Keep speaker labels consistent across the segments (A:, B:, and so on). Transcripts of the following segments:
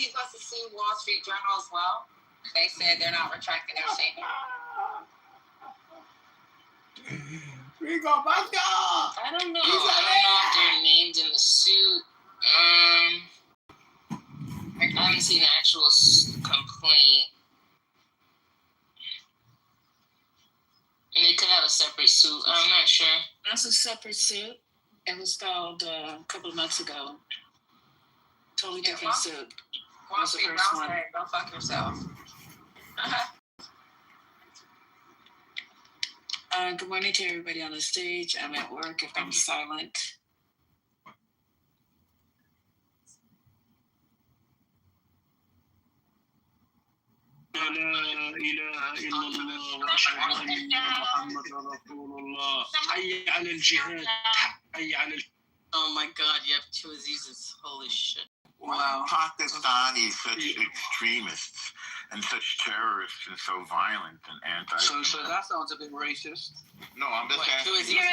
A: he's supposed to sue Wall Street Journal as well? They said they're not retracting their statement.
B: Rico, let's go!
A: I don't know. I don't know if they're named in the suit. I haven't seen the actual complaint. And they could have a separate suit. I'm not sure.
C: That's a separate suit. It was filed a couple of months ago. Totally different suit.
A: Wall Street Journal said, go fuck yourself.
C: Good morning to everybody on the stage. I'm at work if I'm silent.
B: لا إله إلا الله وأشهد أن محمدا رسول الله حي على الجهاد حي على
A: Oh my god, you have two Azizes. Holy shit.
D: Wow. Pakistanis such extremists and such terrorists and so violent and anti.
B: So that sounds a bit racist.
D: No, I'm just asking.
B: No.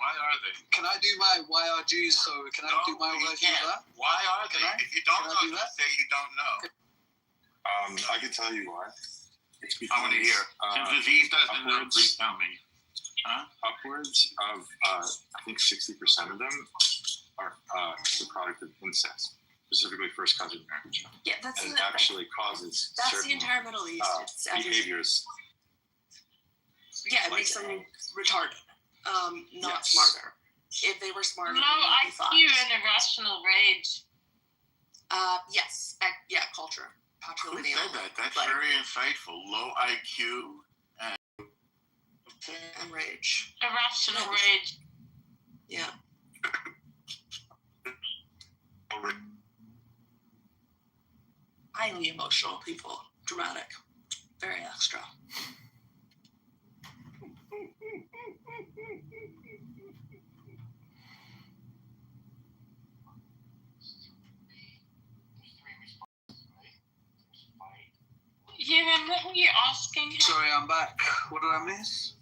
D: Why are they?
B: Can I do my why are Jews? So can I do my version of that?
D: Why are they? If you don't know, just say you don't know.
E: I can tell you why. It's because
D: I want to hear. Since Aziz doesn't know, please tell me.
E: Upwards of, I think 60% of them are the product of incest, specifically first cousin marriage.
F: Yeah, that's
E: and it actually causes
F: the entire Middle East. It's
E: behaviors.
F: Yeah, it makes them retarded, not smarter. If they were smarter,
A: Low IQ and irrational rage.
F: Yes, culture.
D: Who said that? That's very insightful. Low IQ
F: and rage.
A: Irrational rage.
F: Yeah. Highly emotional people. Dramatic. Very extra.
A: Yeah, what were you asking him?
B: Sorry, I'm back. What did I miss?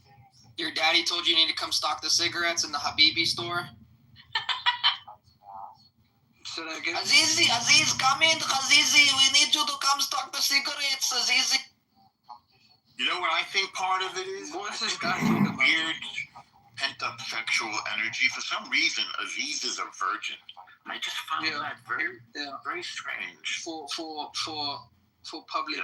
G: Your daddy told you need to come stock the cigarettes in the Habibi store?
B: Say that again?
G: Aziz, come in, Azizi. We need you to come stock the cigarettes, Azizi.
D: You know what I think part of it is?
B: What's this guy?
D: Weird pent-up sexual energy. For some reason, Aziz is a virgin. I just found that very strange.
B: For public,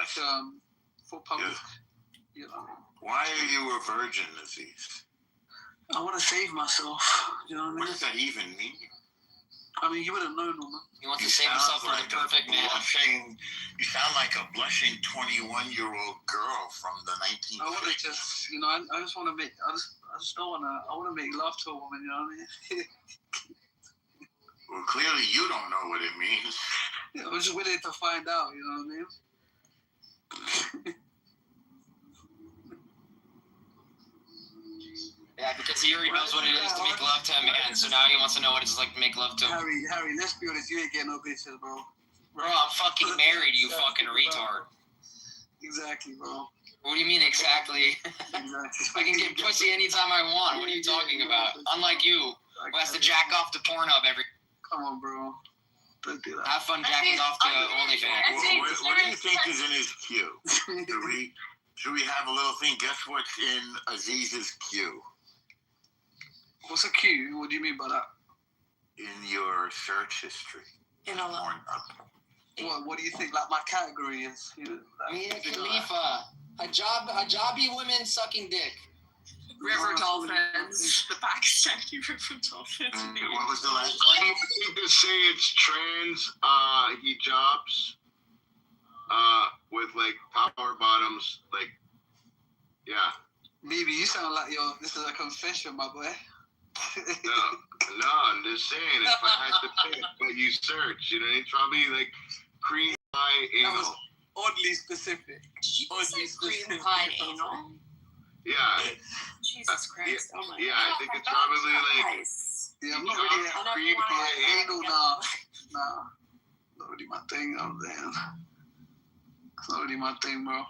B: you know.
D: Why are you a virgin, Aziz?
B: I want to save myself. You know what I mean?
D: What does that even mean?
B: I mean, you wouldn't know, Norman.
G: He wants to save himself for the perfect man.
D: You sound like a blushing 21-year-old girl from the 1950s.
B: I want to just, I just want to make, I just don't want to, I want to make love to a woman, you know what I mean?
D: Well, clearly you don't know what it means.
B: Yeah, I'm just willing to find out, you know what I mean?
G: Yeah, because he already knows what it is to make love to a man, so now he wants to know what it's like to make love to him.
B: Harry, let's be honest, you ain't getting no bitches, bro.
G: Bro, I'm fucking married, you fucking retard.
B: Exactly, bro.
G: What do you mean exactly?
B: Exactly.
G: I can get pussy anytime I want. What are you talking about? Unlike you, who has to jack off to Pornhub every...
B: Come on, bro. Don't do that.
G: Have fun jacking off to OnlyFans.
D: What do you think is in his queue? Should we have a little thing? Guess what's in Aziz's queue?
B: What's a queue? What do you mean by that?
D: In your search history.
F: In a lot.
B: What do you think? Like my category is?
G: Mia Khalifa. Hijabi women sucking dick.
F: River dolphins. The Pakistani river dolphins.
D: What was the last one?
E: You could say it's trans hijabs with like power bottoms, like, yeah.
B: Maybe you sound like this is a confession, my boy.
E: No, I'm just saying, if I had to pick what you search, it's probably like cream pie anal.
B: That was oddly specific.
F: Cream pie anal?
E: Yeah.
F: Jesus Christ. Oh my God.
E: Yeah, I think it's probably like...
B: Yeah, I'm not really
E: cream pie
B: anal, nah. Not really my thing, I'm saying. It's not really my thing, bro.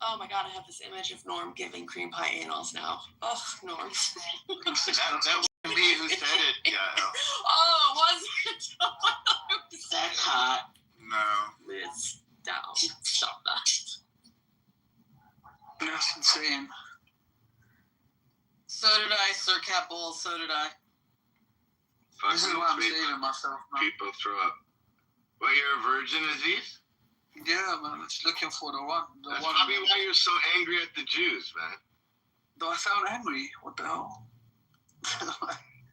F: Oh my God, I have this image of Norm giving cream pie anals now. Oh, Norm.
D: That wasn't me who said it. Yeah.
F: got balls. So did I.
H: This is why I'm saving myself, man.
D: People throw up. Well, you're a virgin, Aziz?
H: Yeah, man. Just looking for the one.
D: That's probably why you're so angry at the Jews, man.
H: Do I sound angry? What the hell?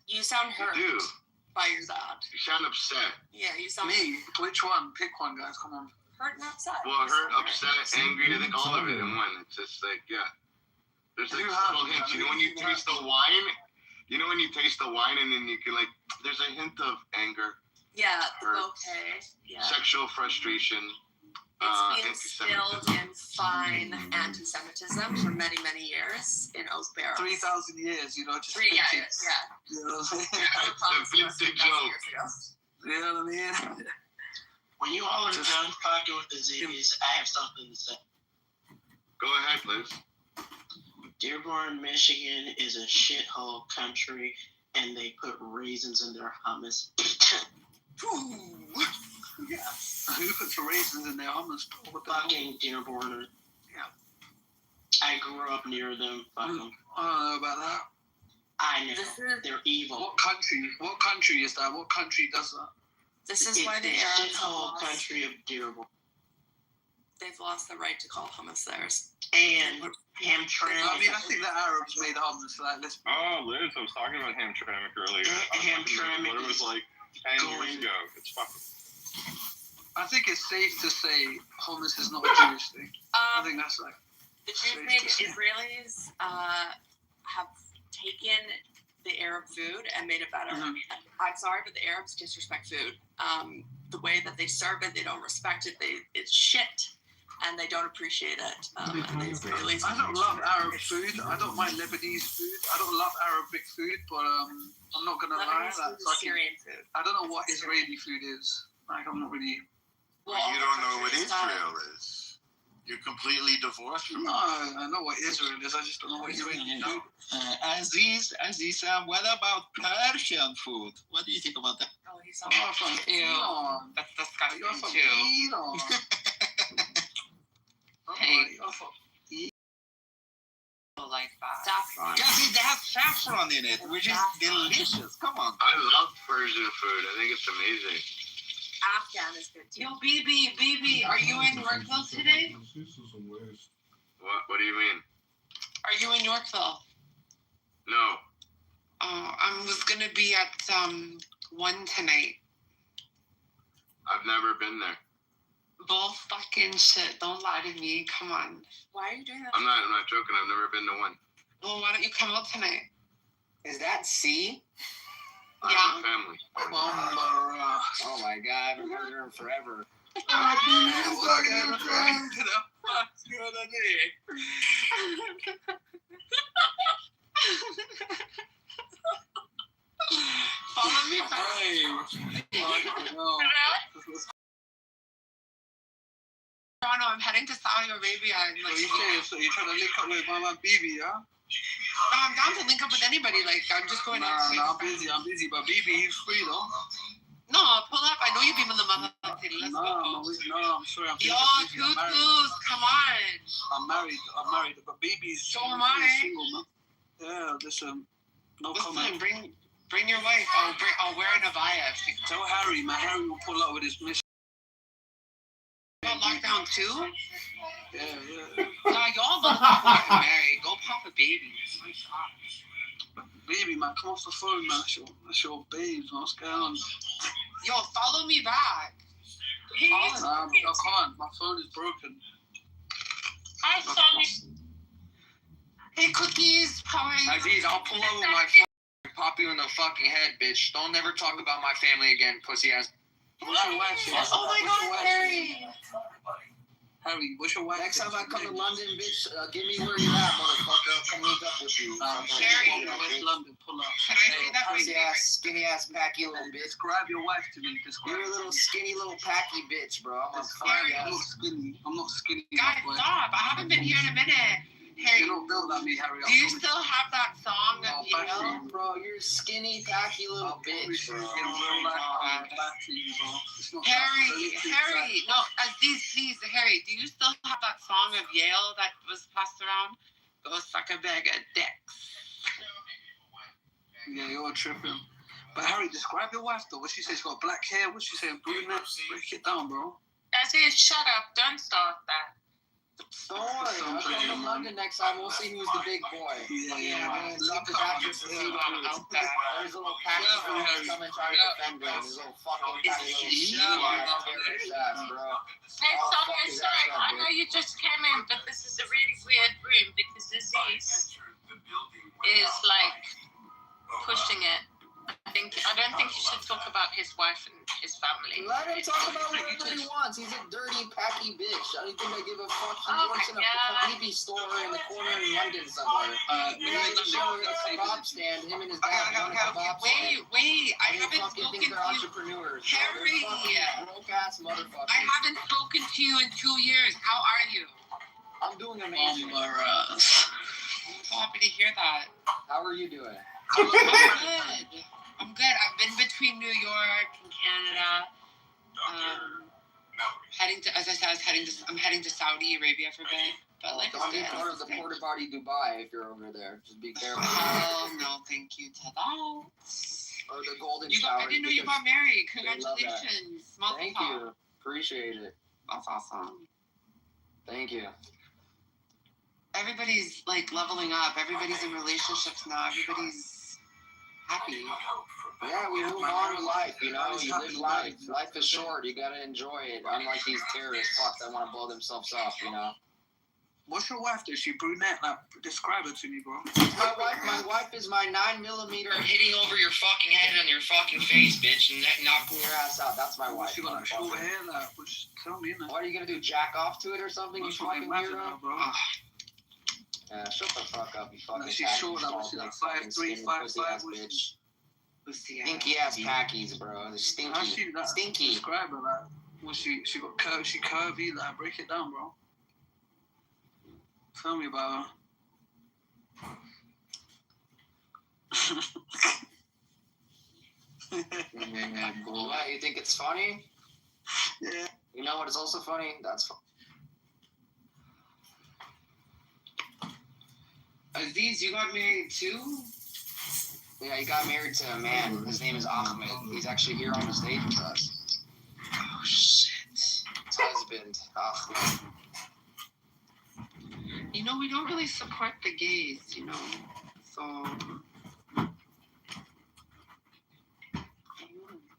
F: You sound hurt
D: You do.
F: by your dad.
D: You sound upset.
F: Yeah, you sound
H: Me? Which one? Pick one, guys. Come on.
F: hurt and upset.
D: Well,
F: You
D: hurt,
F: sound
D: upset, angry, I think all of it in one. It's just like, yeah. There's like
H: You
D: subtle
H: have-
D: hints. You know when you taste the wine? You know when you taste the wine and then you can like, there's a hint of anger,
F: Yeah, the
D: Hurt.
F: bouquet. Yeah.
D: sexual frustration,
F: It's been
D: anti-Semitism.
F: instilled in fine anti-Semitism for many, many years in oak barrels.
H: 3,000 years, you know, just
F: Three, yeah,
H: pick it.
F: yeah.
H: You know what I'm saying?
D: Yeah, it's a vintage joke.
H: You know what I mean?
I: When you all are done talking with the Ziggies, I have something to say.
D: Go ahead, Liz.
I: Dearborn, Michigan is a shithole country, and they put raisins in their hummus.
H: Yeah. Who puts raisins in their hummus? What the hell?
I: Fucking Dearborn.
H: Yeah.
I: I grew up near them. Fucking.
H: I don't know about that.
I: I know.
F: This is
I: They're evil.
H: What country is that? What country does that?
F: this is
I: It's
F: why
I: the
F: the Arabs have
I: shithole
F: lost.
I: country of Dearborn.
F: They've lost the right to call hummus theirs.
I: And Hamtramck.
H: I mean, I think the Arabs made hummus. Like, let's.
E: Oh, Liz, I was talking about Hamtramck earlier.
I: Hamtramck
E: What it was like 10 years ago. It's fucking.
H: I think it's safe to say hummus is not a Jewish thing. I think that's like.
F: The Jews-made Israelis have taken the Arab food and made it better.
H: Mhm.
F: I'm sorry, but the Arabs disrespect food. The way that they serve it, they don't respect it. It's shit, and they don't appreciate it. And the Israelis.
H: I don't love Arab food. I don't mind Lebanese food. I don't love Arabic food, but I'm not gonna lie.
F: Lebanese food
H: Like,
F: is Syrian food.
H: I don't know what Israeli food is. Like, I'm not really.
D: Well, you don't know what Israel is. You're completely divorced from
H: No, I know what Israel is. I just don't know what Israeli food.
J: Aziz, what about Persian food? What do you think about that?
F: Oh, he's
H: Oh,
F: on.
H: from
A: Ew.
H: Iran.
A: That's
H: You're
A: disgusting
H: from
A: too.
H: Iran.
A: Hey.
H: You're from
A: Like that.
F: Saffron.
J: Yeah, see, they have saffron in it, which is delicious. Come on.
D: I love Persian food. I think it's amazing.
F: Afghan is good too.
A: Yo, BB, are you in Yorkville today?
D: What do you mean?
A: Are you in Yorkville?
D: No.
A: Oh, I was gonna be at 1 tonight.
D: I've never been there.
A: Bull fucking shit. Don't lie to me. Come on.
F: Why are you doing that?
D: I'm not joking. I've never been to one.
A: Well, why don't you come out tonight?
G: Is that C?
D: I have a family.
G: Oh my god, I haven't heard her in forever.
A: Follow me back. Toronto, I'm heading to Saudi Arabia. And, like,
H: So you're trying to link up with my man BB, yeah?
A: no, I'm down to link up with anybody. Like, I'm just going out.
H: Nah, I'm busy, but BB, he's free though.
A: No, pull up. I know you've been in the mother. Let's
H: No,
A: go.
H: I'm sorry, I'm busy.
A: Yo,
H: I'm married.
A: Tutus, come on.
H: I'm married, but BB's
A: So am I.
H: single, man. Yeah, listen, no
A: Listen,
H: comment.
A: bring your wife. I'll wear an abaya.
H: Tell Harry, man. Harry will pull up with his mission.
A: About lockdown too?
H: Yeah.
A: Nah, y'all don't have to get married. Go pop a baby.
H: Baby, man, come off the phone, man. That's your babes, man. What's going on?
A: Yo, follow me back.
H: I can't. My phone is broken.
A: Hi, Sonny. Hey, cookies. Hi.
G: Aziz, I'll pull over my phone and pop you in the fucking head, bitch. Don't ever talk about my family again, pussy ass.
H: What's your wife's name?
A: Oh my God, Harry.
H: Harry, what's your wife's
G: Next time I come to
H: name?
G: London, bitch, give me where you're at, motherfucker. I'll come link up with you.
A: Harry.
H: West London, pull up.
A: Can I say that?
G: Pussy ass, skinny ass, packy little bitch.
H: Describe your wife to me. Describe.
G: You're a little skinny little packy bitch, bro. I'm on
A: Harry.
G: fire.
H: I'm not skinny.
A: Guys,
H: boy.
A: stop. I haven't been here in a minute. Harry,
H: You're not built like me, Harry.
A: do you still have that song of Yale?
G: Bro, you're a skinny, packy little bitch, bro.
H: In real life, I'm back to you, bro. It's not
A: Harry, no, Aziz, please, Harry, do you still have that song of Yale that was passed around? Go suck a bag of dicks.
H: Yeah, you're tripping. But Harry, describe your wife though. What she say? She got black hair. What she saying? Brunette. Break it down, bro.
A: I said, shut up. Don't start that.
G: Don't worry, I'll come to London next time. We'll see who's the big boy.
H: Yeah.
G: Drop his actress to see what it is. There's a little package come and try to defend him. His little fucking bro.
A: Hey, sorry. I know you just came in, but this is a really weird room because Aziz is like pushing it. I don't think you should talk about his wife and his family.
G: Let him talk about whatever he wants. He's a dirty, packy bitch. I don't think I give a fuck. He works in a BB store in the corner in London somewhere. He's in the show with a kebab stand. Him and his dad run a kebab stand.
A: Wait. I haven't
G: fucking
A: spoken
G: think
A: to
G: they're
A: you.
G: entrepreneurs.
A: Harry.
G: Broke-ass motherfuckers.
A: I haven't spoken to you in 2 years. How are you?
G: I'm doing amazing.
A: I'm happy to hear that.
G: How are you doing?
A: I'm good. I've been between New York and Canada. I'm heading to Saudi Arabia for a bit. But like,
G: don't be part of the porta potty Dubai if you're over there. Just be careful.
A: Oh no, thank you to that.
G: Or the golden shower.
A: I didn't know you got married. Congratulations.
G: Thank you. Appreciate it.
A: That's awesome.
G: Thank you.
A: Everybody's like leveling up. Everybody's in relationships now. Everybody's happy.
G: Yeah, we move on with life, you know. You live life. Life is short. You gotta enjoy it. Unlike these terrorist fucks that want to blow themselves up, you know.
H: What's your wife? Is she brunette? Like, describe her to me, bro.
G: My wife is my 9mm hitting over your fucking head on your fucking face, bitch, and knocking your ass out. That's my wife.
H: She got short hair, like, tell me, innit?
G: What are you gonna do? Jack off to it or something?
H: That's
G: you
H: what
G: fucking
H: I imagine,
G: weirdo?
H: bro.
G: Yeah, shut the fuck up, you fucking.
H: She's short, like, she's like 5'3", 5'5",
G: bitch. Stinky ass packies, bro. They're stinky. Stinky.
H: Describe her, like, when she got curvy, she curvy, like, break it down, bro. Tell me about her.
G: What, you think it's funny?
H: Yeah.
G: You know what is also funny? That's funny.
A: Aziz, you got married too?
G: Yeah, he got married to a man. His name is Ahmed. He's actually here on the stage with us.
A: Oh, shit.
G: His husband, Ahmed.
A: You know, we don't really support the gays, you know, so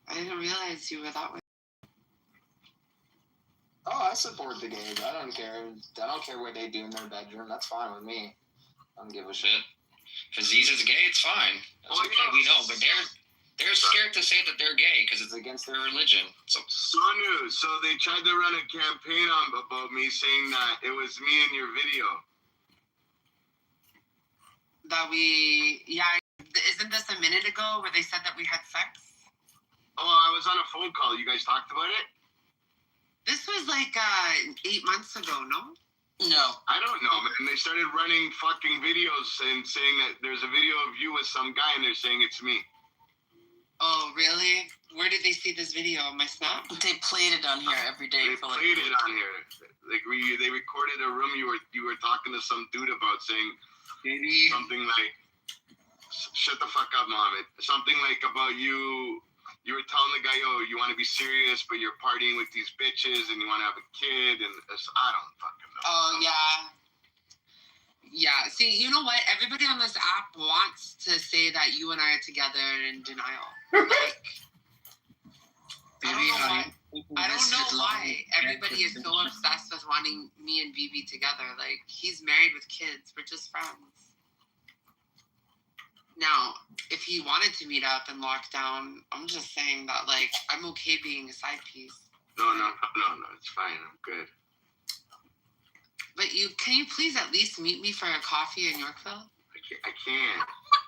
A: I didn't realize you were that way.
G: Oh, I support the gays. I don't care. I don't care what they do in their bedroom. That's fine with me. I don't give a shit. If Aziz is gay, it's fine. That's okay, we know. But they're scared to say that they're gay because it's against their religion. So
K: Sonu, so they tried to run a campaign about me saying that it was me in your video.
A: Isn't this a minute ago where they said that we had sex?
K: Oh, I was on a phone call. You guys talked about it?
A: This was like 8 months ago, no?
K: No. I don't know, man. They started running fucking videos and saying that there's a video of you with some guy and they're saying it's me.
A: Oh, really? Where did they see this video? On my Snap?
L: They played it on here every day.
K: They played it on here. Like they recorded a room you were talking to some dude about saying something like, "Shut the fuck up, Mohammed." Something like about you. You were telling the guy, "Yo, you want to be serious, but you're partying with these bitches and you want to have a kid," and I don't fucking know.
A: Oh, yeah. Yeah, see, you know what? Everybody on this app wants to say that you and I are together in denial. Like, I don't know why everybody is so obsessed with wanting me and BB together. Like, he's married with kids. We're just friends. Now, if he wanted to meet up and lock down, I'm just saying that, like, I'm okay being a side piece.
K: No, it's fine. I'm good.
A: But can you please at least meet me for a coffee in Yorkville?
K: I can't.
A: Oh,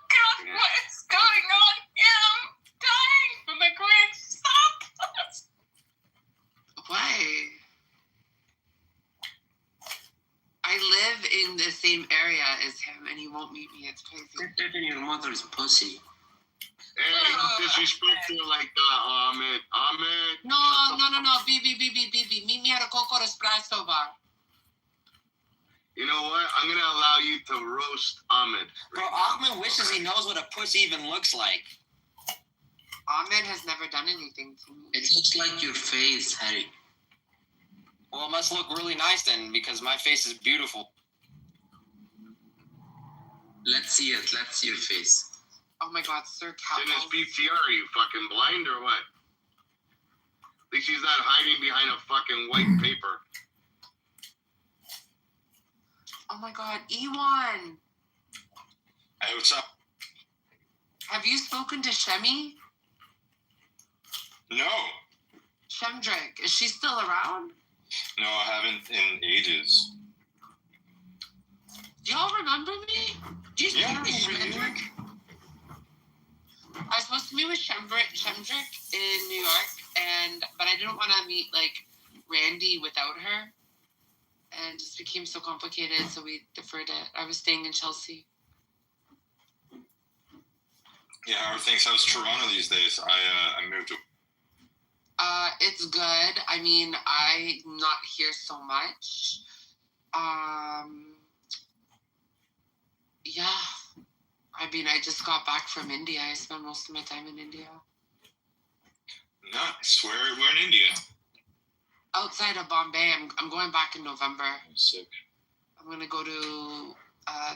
A: God, what is going on here? I'm dying from the quick. Stop! Why? I live in the same area as him, and he won't meet me. It's crazy.
L: Better than your mother's pussy.
K: Hey, disrespectful like that, Ahmed.
A: No. BB. Meet me at a Coco Espresso bar.
K: You know what? I'm gonna allow you to roast Ahmed.
G: Bro, Ahmed wishes he knows what a pussy even looks like.
A: Ahmed has never done anything to me.
L: It looks like your face, Harry.
G: Well, it must look really nice then, because my face is beautiful.
L: Let's see it. Let's see your face.
A: Oh my God, Sir
K: In his
A: Cat.
K: PTR, are you fucking blind or what? At least he's not hiding behind a fucking white paper.
A: Oh my God, Ewan.
E: Hey, what's up?
A: Have you spoken to Shemi?
E: No.
A: Shemdrick, is she still around?
E: No, I haven't in ages.
A: Do y'all remember me? Do you
E: Yeah,
A: Shemdrick? I was supposed to meet with Shemdrick in New York, but I didn't want to meet like Randy without her, and it just became so complicated, so we deferred it. I was staying in Chelsea.
E: Yeah, how are things? How's Toronto these days? I moved to.
A: It's good. I mean, I'm not here so much. Yeah. I mean, I just got back from India. I spent most of my time in India.
E: Nice. Where in India?
A: Outside of Bombay. I'm going back in November.
E: Sick.
A: I'm going to go to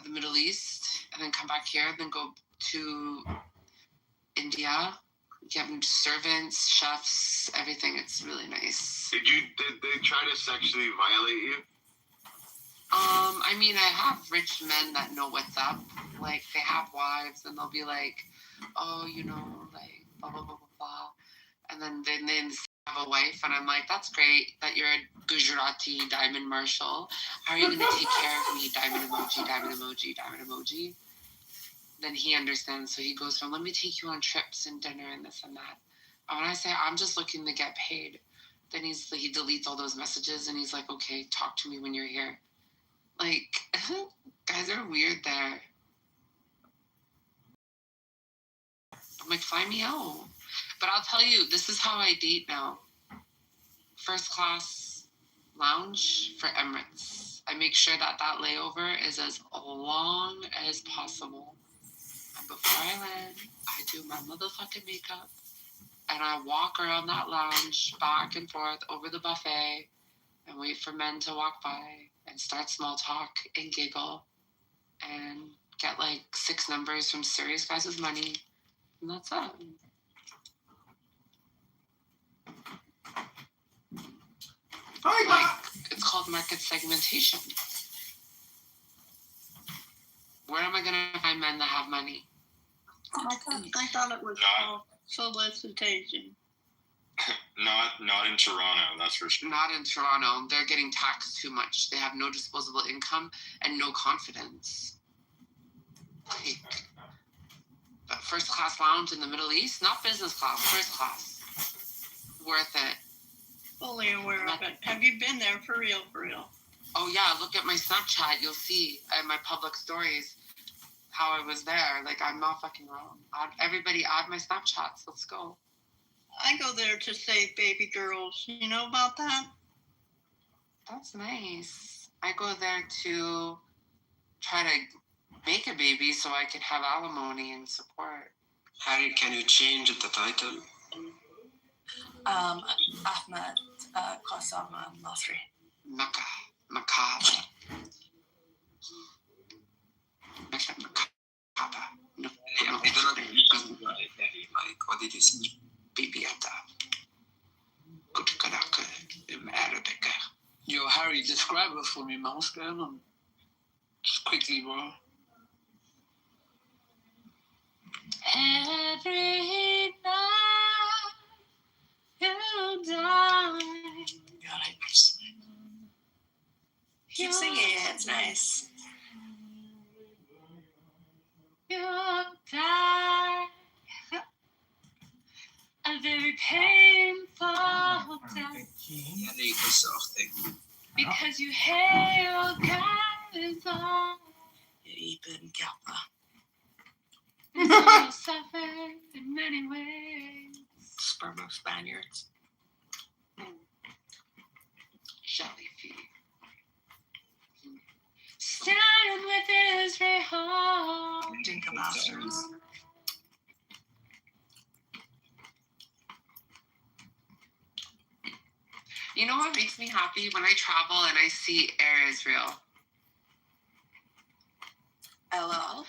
A: the Middle East and then come back here, then go to India. Get servants, chefs, everything. It's really nice.
K: Did they try to sexually violate you?
A: I mean, I have rich men that know what's up. Like, they have wives, and they'll be like, oh, you know, like, blah, blah, blah, blah, blah. And then they have a wife, and I'm like, that's great that you're a Gujarati diamond marshal. How are you going to take care of me? Diamond emoji, diamond emoji, diamond emoji. Then he understands, so he goes from, let me take you on trips and dinner and this and that. And when I say, I'm just looking to get paid, then he deletes all those messages, and he's like, okay, talk to me when you're here. Like, guys are weird there. I'm like, fly me out. But I'll tell you, this is how I date now. First class lounge for Emirates. I make sure that layover is as long as possible. And before I land, I do my motherfucking makeup. And I walk around that lounge back and forth over the buffet and wait for men to walk by and start small talk and giggle and get like 6 numbers from serious guys with money. And that's it. Like, it's called market segmentation. Where am I going to find men that have money?
M: I thought it was called solicitation.
E: Not in Toronto, that's for sure.
A: Not in Toronto. They're getting taxed too much. They have no disposable income and no confidence. Like, but first class lounge in the Middle East, not business class, first class. Worth it.
M: Fully aware of it. Have you been there for real, for real?
A: Oh yeah, look at my Snapchat. You'll see in my public stories how I was there. Like, I'm not fucking wrong. Everybody add my Snapchats. Let's go.
M: I go there to save baby girls. You know about that?
A: That's nice. I go there to try to make a baby so I can have alimony and support.
L: Harry, can you change the title?
F: Ahmed Qassam Nasri.
A: Macabre.
L: Like, what did you say?
A: Bibiata. Kutkalaka in Arabic.
H: Yo, Harry, describe it for me, man. What's going on? Just quickly, bro.
A: Every night you die.
F: Keep singing it. It's nice.
A: You die. A very painful death.
L: يعني قصة أختك.
A: Because you hail God is all.
F: Ibn Kappa.
A: You suffer in many ways.
F: Spermo Spaniards.
A: Jellyfish. stand with Israel.
F: Dinka bastards.
A: You know what makes me happy? When I travel and I see Air Israel.
F: LL.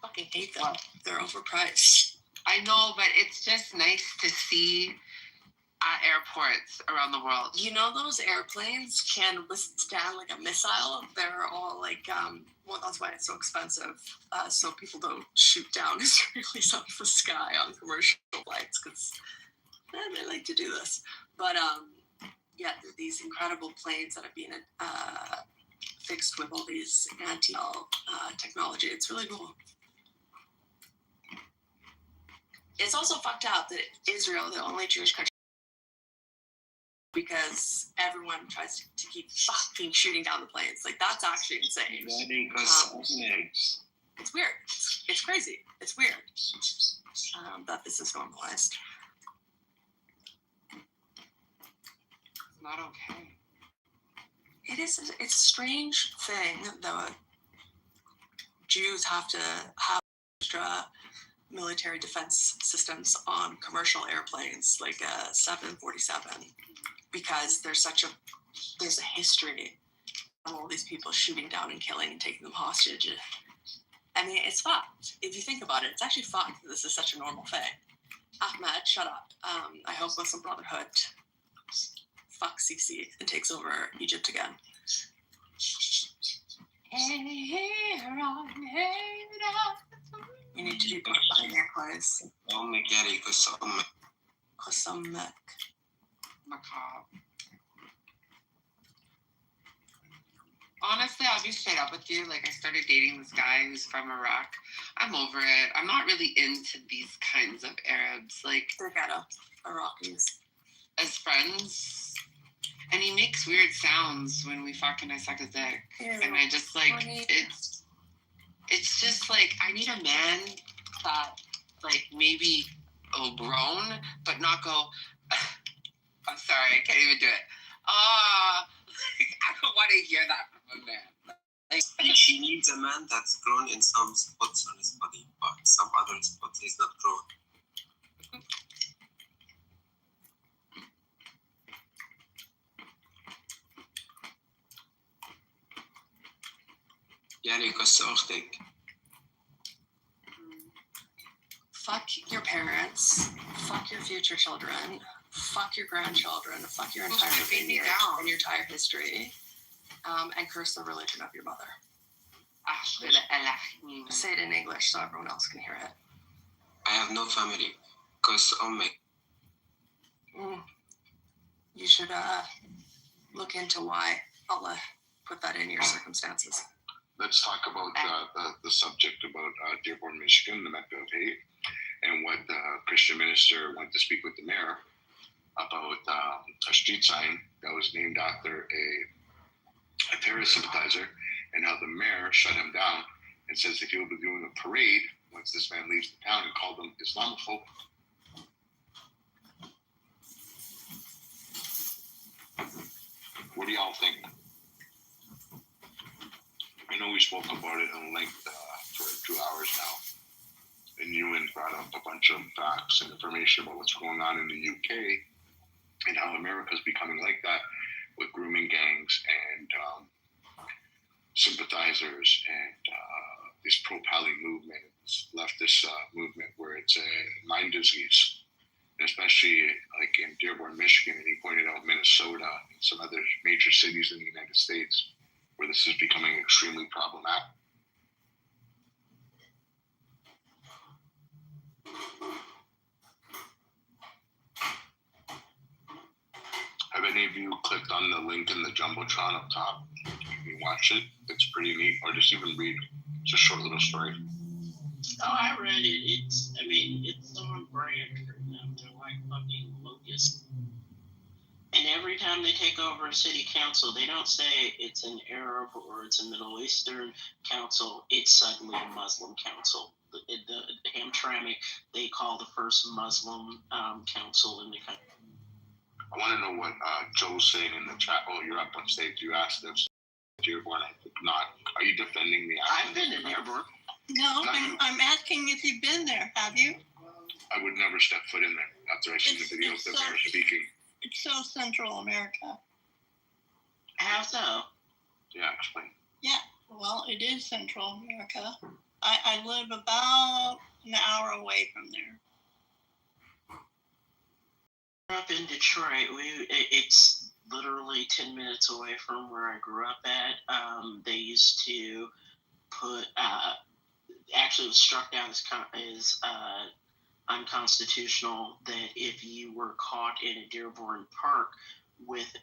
F: Fucking hate them. They're overpriced.
A: I know, but it's just nice to see at airports around the world.
F: You know those airplanes can withstand like a missile? They're all like, well, that's why it's so expensive. So people don't shoot down Israelis out of the sky on commercial flights because they like to do this. But yeah, these incredible planes that have been fixed with all these technology. It's really cool. It's also fucked up that Israel, the only Jewish country, because everyone tries to keep fucking shooting down the planes. Like, that's actually insane. It's weird. It's crazy. It's weird that this is normalized.
A: It's not okay.
F: It is. It's a strange thing that Jews have to have extra military defense systems on commercial airplanes like a 747 because there's a history of all these people shooting down and killing and taking them hostage. I mean, it's fucked. If you think about it, it's actually fucked that this is such a normal thing. Ahmed, shut up. I hope Muslim Brotherhood fucks Sisi and takes over Egypt again. You need to do better by your clothes.
A: Macabre. Honestly, I'll be straight up with you. Like, I started dating this guy who's from Iraq. I'm over it. I'm not really into these kinds of Arabs. Like,
F: they're ghetto Iraqis.
A: As friends. And he makes weird sounds when we fuck and I suck his dick. Yeah. And I just, like, it's just, like, I need a man that, like, maybe grown, but not go, I'm sorry, I can't even do it. I don't want to hear that from a man. Like,
L: she needs a man that's grown in some spots on his body, but some other spots he's not grown. يعني قصة أختك.
F: Fuck your parents. Fuck your future children. Fuck your grandchildren. Fuck your entire family and your entire history. And curse the religion of your mother. Say it in English so everyone else can hear it.
L: I have no family. Cause
F: You should look into why Allah put that in your circumstances.
K: Let's talk about the subject about Dearborn, Michigan, the Mecca of Hate, and what the Christian minister went to speak with the mayor about a street sign that was named after a terrorist sympathizer, and how the mayor shut him down and says that he will be doing a parade once this man leaves the town, and called him Islamophobe. What do y'all think? I know we spoke about it in length for 2 hours now, and Ewan brought up a bunch of facts and information about what's going on in the UK and how America's becoming like that with grooming gangs and sympathizers and this pro-Pali movement, this leftist movement where it's a mind disease, and especially like in Dearborn, Michigan, and he pointed out Minnesota and some other major cities in the United States where this is becoming extremely problematic. Have any of you clicked on the link in the Jumbotron up top? You can watch it. It's pretty neat. Or just even read. It's a short little story.
I: Oh, I read it. It's on brand for them. They're like fucking locusts. And every time they take over a city council, they don't say it's an Arab or it's a Middle Eastern council. It's suddenly a Muslim council. The Hamtramck, they call the first Muslim council in the country.
K: I want to know what Joe's saying in the chat. Oh, you're up on stage. You asked if Dearborn, I think
E: not. Are you defending the action?
I: I've been in Dearborn.
M: No, I'm asking if you've been there. Have you?
E: I would never step foot in there after I seen the video of the mayor speaking.
M: It's so Central America.
I: How so?
E: Yeah, explain.
M: Yeah, well, it is Central America. I live about an hour away from there.
I: Up in Detroit, it's literally 10 minutes away from where I grew up at. They used to put, actually it was struck down as unconstitutional that if you were caught in a Dearborn Park with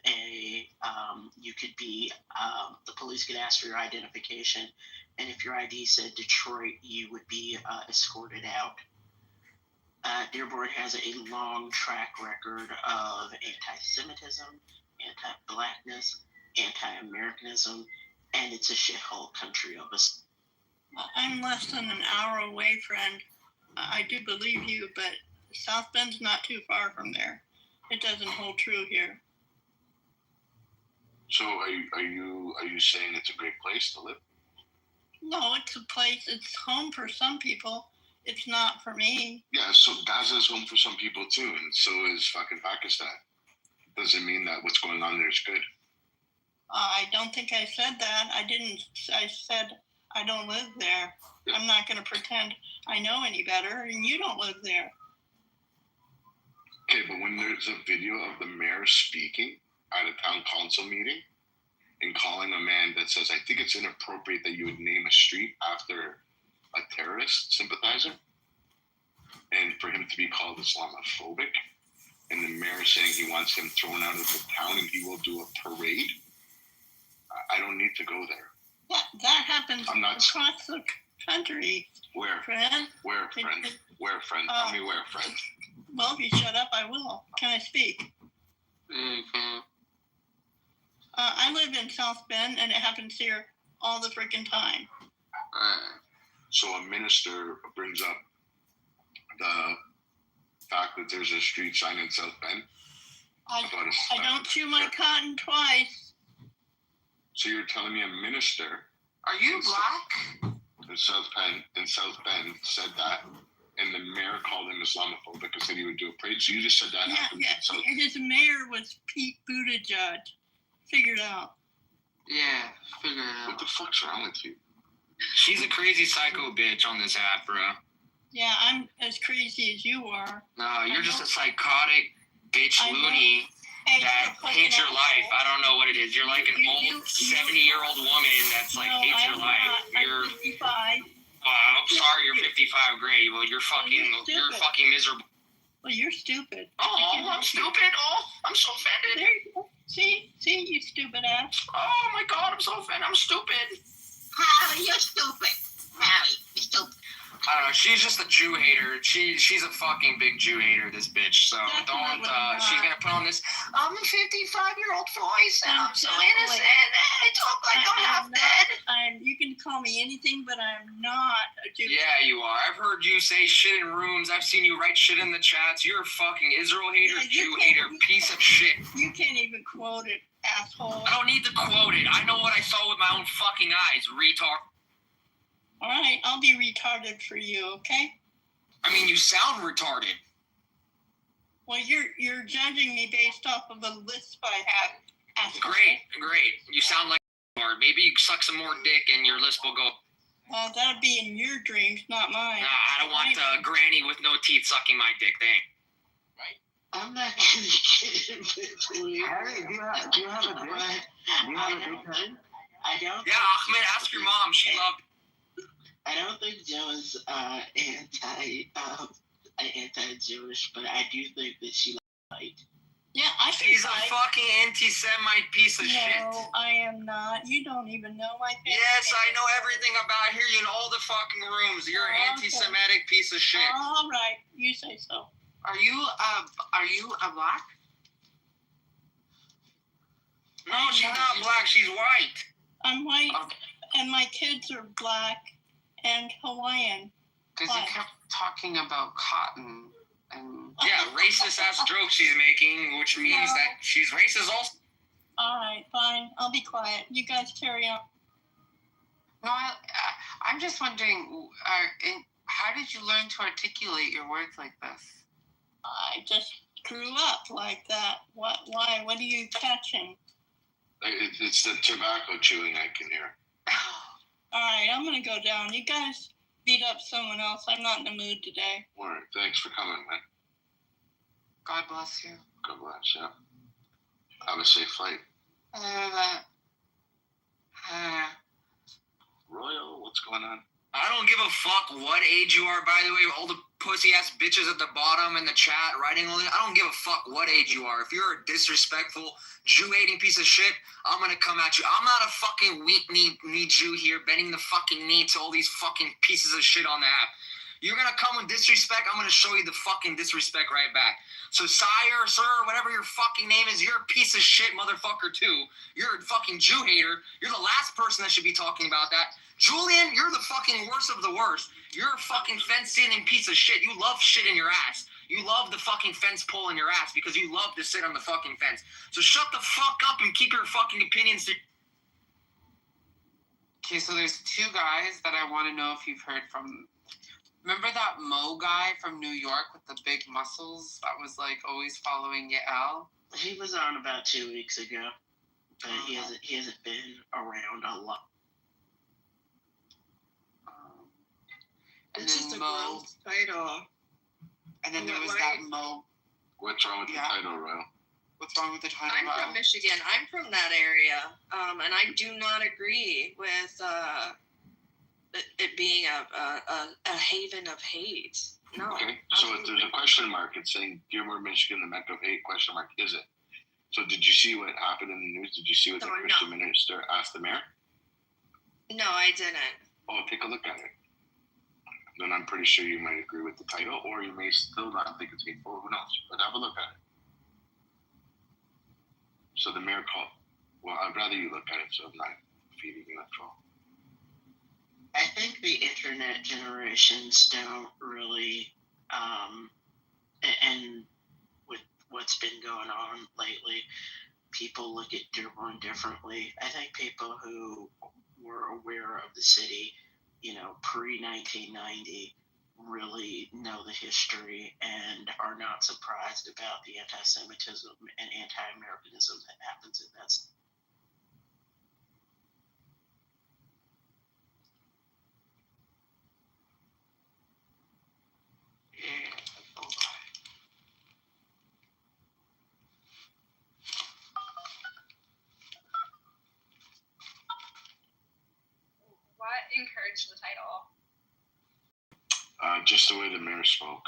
I: you could be, the police could ask for your identification, and if your ID said Detroit, you would be escorted out. Dearborn has a long track record of anti-Semitism, anti-blackness, anti-Americanism, and it's a shithole country of us.
M: I'm less than an hour away, friend. I do believe you, but South Bend's not too far from there. It doesn't hold true here.
E: So are you saying it's a great place to live?
M: No, it's a place. It's home for some people. It's not for me.
E: Yeah, so Gaza is home for some people too, and so is fucking Pakistan. Doesn't mean that what's going on there is good.
M: I don't think I said that. I didn't. I said I don't live there. Yeah. I'm not going to pretend I know any better, and you don't live there.
E: Okay, but when there's a video of the mayor speaking at a town council meeting and calling a man that says, I think it's inappropriate that you would name a street after a terrorist sympathizer, and for him to be called Islamophobic, and the mayor saying he wants him thrown out of the town and he will do a parade, I don't need to go there.
M: That happens across the country.
E: Where?
M: Friend?
E: Where, friend? Where, friend? Tell me where, friend.
M: Well, if you shut up, I will. Can I speak?
L: Mm-hmm.
M: I live in South Bend, and it happens here all the freaking time.
E: So a minister brings up the fact that there's a street sign in South Bend.
M: I don't chew my cotton twice.
E: So you're telling me a minister?
L: Are you black?
E: In South Bend said that, and the mayor called him Islamophobic because said he would do a parade. So you just said that happened.
M: Yeah. His mayor was Pete Buttigieg. Figure it out.
L: Yeah, figure it out.
E: What the fuck's wrong with you?
G: She's a crazy psycho bitch on this app, bro.
M: Yeah, I'm as crazy as you are.
G: No, you're just a psychotic bitch loony that hates your life. I don't know what it is. You're like an old 70-year-old woman that's like hates your life.
M: You're 55.
G: I'm sorry, you're 55. Great. Well, you're fucking miserable.
M: Well, you're stupid.
G: Oh, I'm stupid. Oh, I'm so offended.
M: There you go. See, you stupid ass.
G: Oh my God, I'm so offended. I'm stupid.
M: Harry, you're stupid. Harry, you're stupid.
G: I don't know. She's just a Jew hater. She's a fucking big Jew hater, this bitch. So don't. She's gonna put on this. I'm a 55-year-old voice, and I'm so innocent. I talk like I'm half dead.
M: You can call me anything, but I'm not a Jew.
G: Yeah, you are. I've heard you say shit in rooms. I've seen you write shit in the chats. You're a fucking Israel hater, Jew hater, piece of shit.
M: You can't even quote it, asshole.
G: I don't need to quote it. I know what I saw with my own fucking eyes, retard.
M: All right, I'll be retarded for you, okay?
G: I mean, you sound retarded.
M: Well, you're judging me based off of a lisp I have.
G: Great. You sound like a retard. Maybe you suck some more dick and your lisp will go.
M: Well, that'd be in your dreams, not mine.
G: Nah, I don't want granny with no teeth sucking my dick. Thanks.
I: I'm not gonna get in between.
L: Harry, do you have a dick? Do you have a big head?
I: I don't.
G: Yeah, Ahmed, ask your mom. She loved.
I: I don't think Joe is anti-Jewish, but I do think that she lied.
M: Yeah,
G: She's a fucking anti-Semite piece of shit.
M: No, I am not. You don't even know my family.
G: Yes, I know everything about you in all the fucking rooms. You're an anti-Semitic piece of shit.
M: All right, you say so.
L: Are you a black?
G: No, she's not black. She's white.
M: I'm white, and my kids are black and Hawaiian.
L: Because you kept talking about cotton and...
G: Yeah, racist-ass jokes she's making, which means that she's racist also.
M: All right, fine. I'll be quiet. You guys carry on.
N: No, I'm just wondering, how did you learn to articulate your words like this?
M: I just grew up like that. Why? What are you catching?
E: It's the tobacco chewing I can hear.
M: All right, I'm going to go down. You guys beat up someone else. I'm not in the mood today.
E: All right, thanks for coming, man.
N: God bless you.
E: God bless, yeah. Have a safe flight. Royal, what's going on?
O: I don't give a fuck what age you are, by the way. All the pussy-ass bitches at the bottom in the chat writing all this. I don't give a fuck what age you are. If you're a disrespectful, Jew-hating piece of shit, I'm gonna come at you. I'm not a fucking weak-knee Jew here bending the fucking knee to all these fucking pieces of shit on the app. You're gonna come with disrespect, I'm gonna show you the fucking disrespect right back. So sire, sir, whatever your fucking name is, you're a piece of shit motherfucker too. You're a fucking Jew hater. You're the last person that should be talking about that. Julian, you're the fucking worst of the worst. You're a fucking fence-sitting piece of shit. You love shit in your ass. You love the fucking fence pole in your ass because you love to sit on the fucking fence. So shut the fuck up and keep your fucking opinions to...
N: Okay, so there's two guys that I want to know if you've heard from. Remember that Mo guy from New York with the big muscles that was like always following Yael?
I: He was on about 2 weeks ago, but he hasn't been around a lot.
N: And
M: It's
N: then
M: just a
N: Mo,
M: gross title.
N: and then there was that Mo.
E: What's wrong with the title, Royal?
N: What's wrong with the title?
F: I'm from Michigan. I'm from that area, and I do not agree with it being a haven of hate. No.
E: Okay, so if there's a question mark, it's saying Gilmore, Michigan, the Mecca of hate, question mark, is it? So did you see what happened in the news? Did you see what the Christian minister asked the mayor?
F: No, I didn't.
E: Oh, take a look at it. Then I'm pretty sure you might agree with the title, or you may still not think it's hateful. Who knows? But have a look at it. So the mayor called. Well, I'd rather you look at it, so I'm not feeding you info.
I: I think the internet generations don't really, and with what's been going on lately, people look at Dearborn differently. I think people who were aware of the city, pre-1990, really know the history and are not surprised about the anti-Semitism and anti-Americanism that happens in that city.
P: What encouraged the title?
E: Just the way the mayor spoke.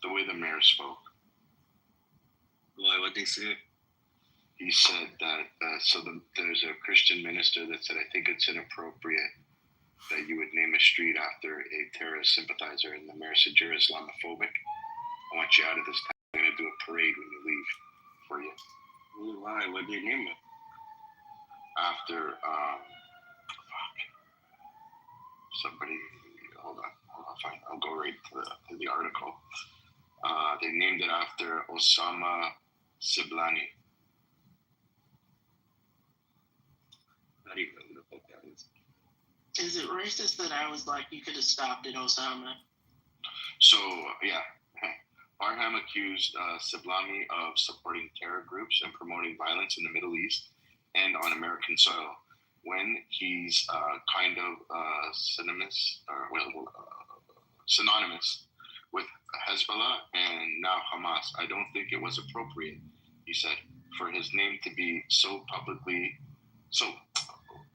E: The way the mayor spoke.
L: Why? What did he say?
E: He said that, there's a Christian minister that said, I think it's inappropriate that you would name a street after a terrorist sympathizer, and the mayor said, you're Islamophobic. I want you out of this town. I'm going to do a parade when you leave for you.
L: Why? What did you name it?
E: After, somebody, hold on, fine. I'll go right to the article. They named it after Osama Siblani.
L: Not even know what that is.
I: Is it racist that I was like, you could have stopped at Osama?
E: So, yeah. Barham accused Siblani of supporting terror groups and promoting violence in the Middle East and on American soil when he's synonymous with Hezbollah and now Hamas. I don't think it was appropriate, he said, for his name to be so publicly so.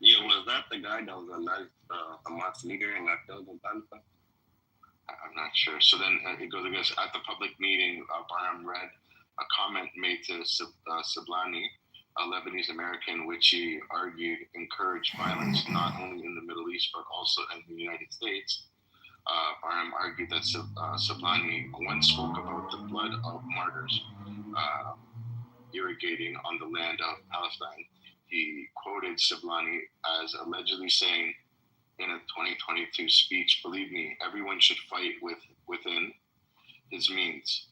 L: Yeah, was that the guy that was a Hamas leader and got killed in Palestine?
E: I'm not sure. So then it goes, at the public meeting, Barham read a comment made to Siblani, a Lebanese American, which he argued encouraged violence not only in the Middle East but also in the United States. Barham argued that Siblani once spoke about the blood of martyrs irrigating on the land of Palestine. He quoted Siblani as allegedly saying in a 2022 speech, believe me, everyone should fight within his means.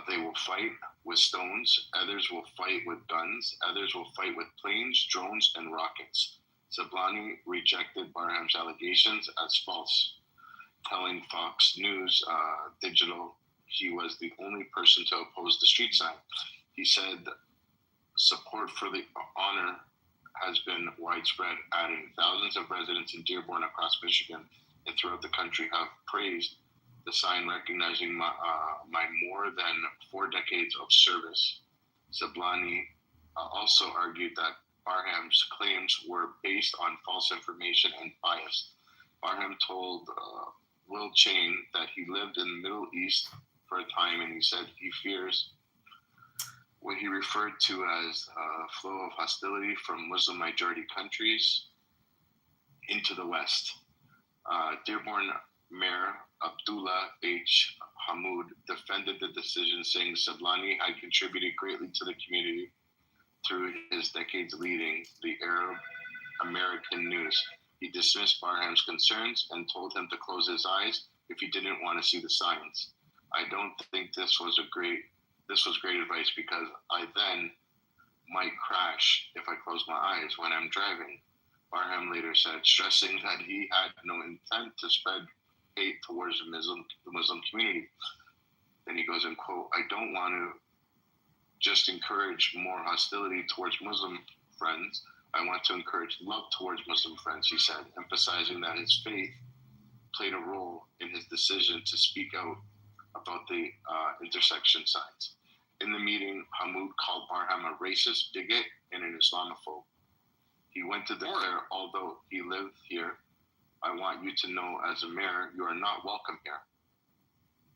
E: They will fight with stones, others will fight with guns, others will fight with planes, drones, and rockets. Zablani rejected Barham's allegations as false, telling Fox News Digital he was the only person to oppose the street sign. He said support for the honor has been widespread, adding thousands of residents in Dearborn across Michigan and throughout the country have praised the sign, recognizing my more than 4 decades of service. Zablani also argued that Barham's claims were based on false information and bias. Barham told Will Chain that he lived in the Middle East for a time, and he said he fears what he referred to as a flow of hostility from Muslim-majority countries into the West. Dearborn Mayor Abdullah H. Hamoud defended the decision, saying Zablani had contributed greatly to the community through his decades leading the Arab American news. He dismissed Barham's concerns and told him to close his eyes if he didn't want to see the signs. I don't think this was great advice because I then might crash if I close my eyes when I'm driving. Barham later said, stressing that he had no intent to spread hate towards the Muslim community. Then he goes and quote, I don't want to just encourage more hostility towards Muslim friends. I want to encourage love towards Muslim friends, he said, emphasizing that his faith played a role in his decision to speak out about the intersection signs. In the meeting, Hamoud called Barham a racist, bigot, and an Islamophobe. He went to declare, although he lived here, I want you to know as a mayor, you are not welcome here.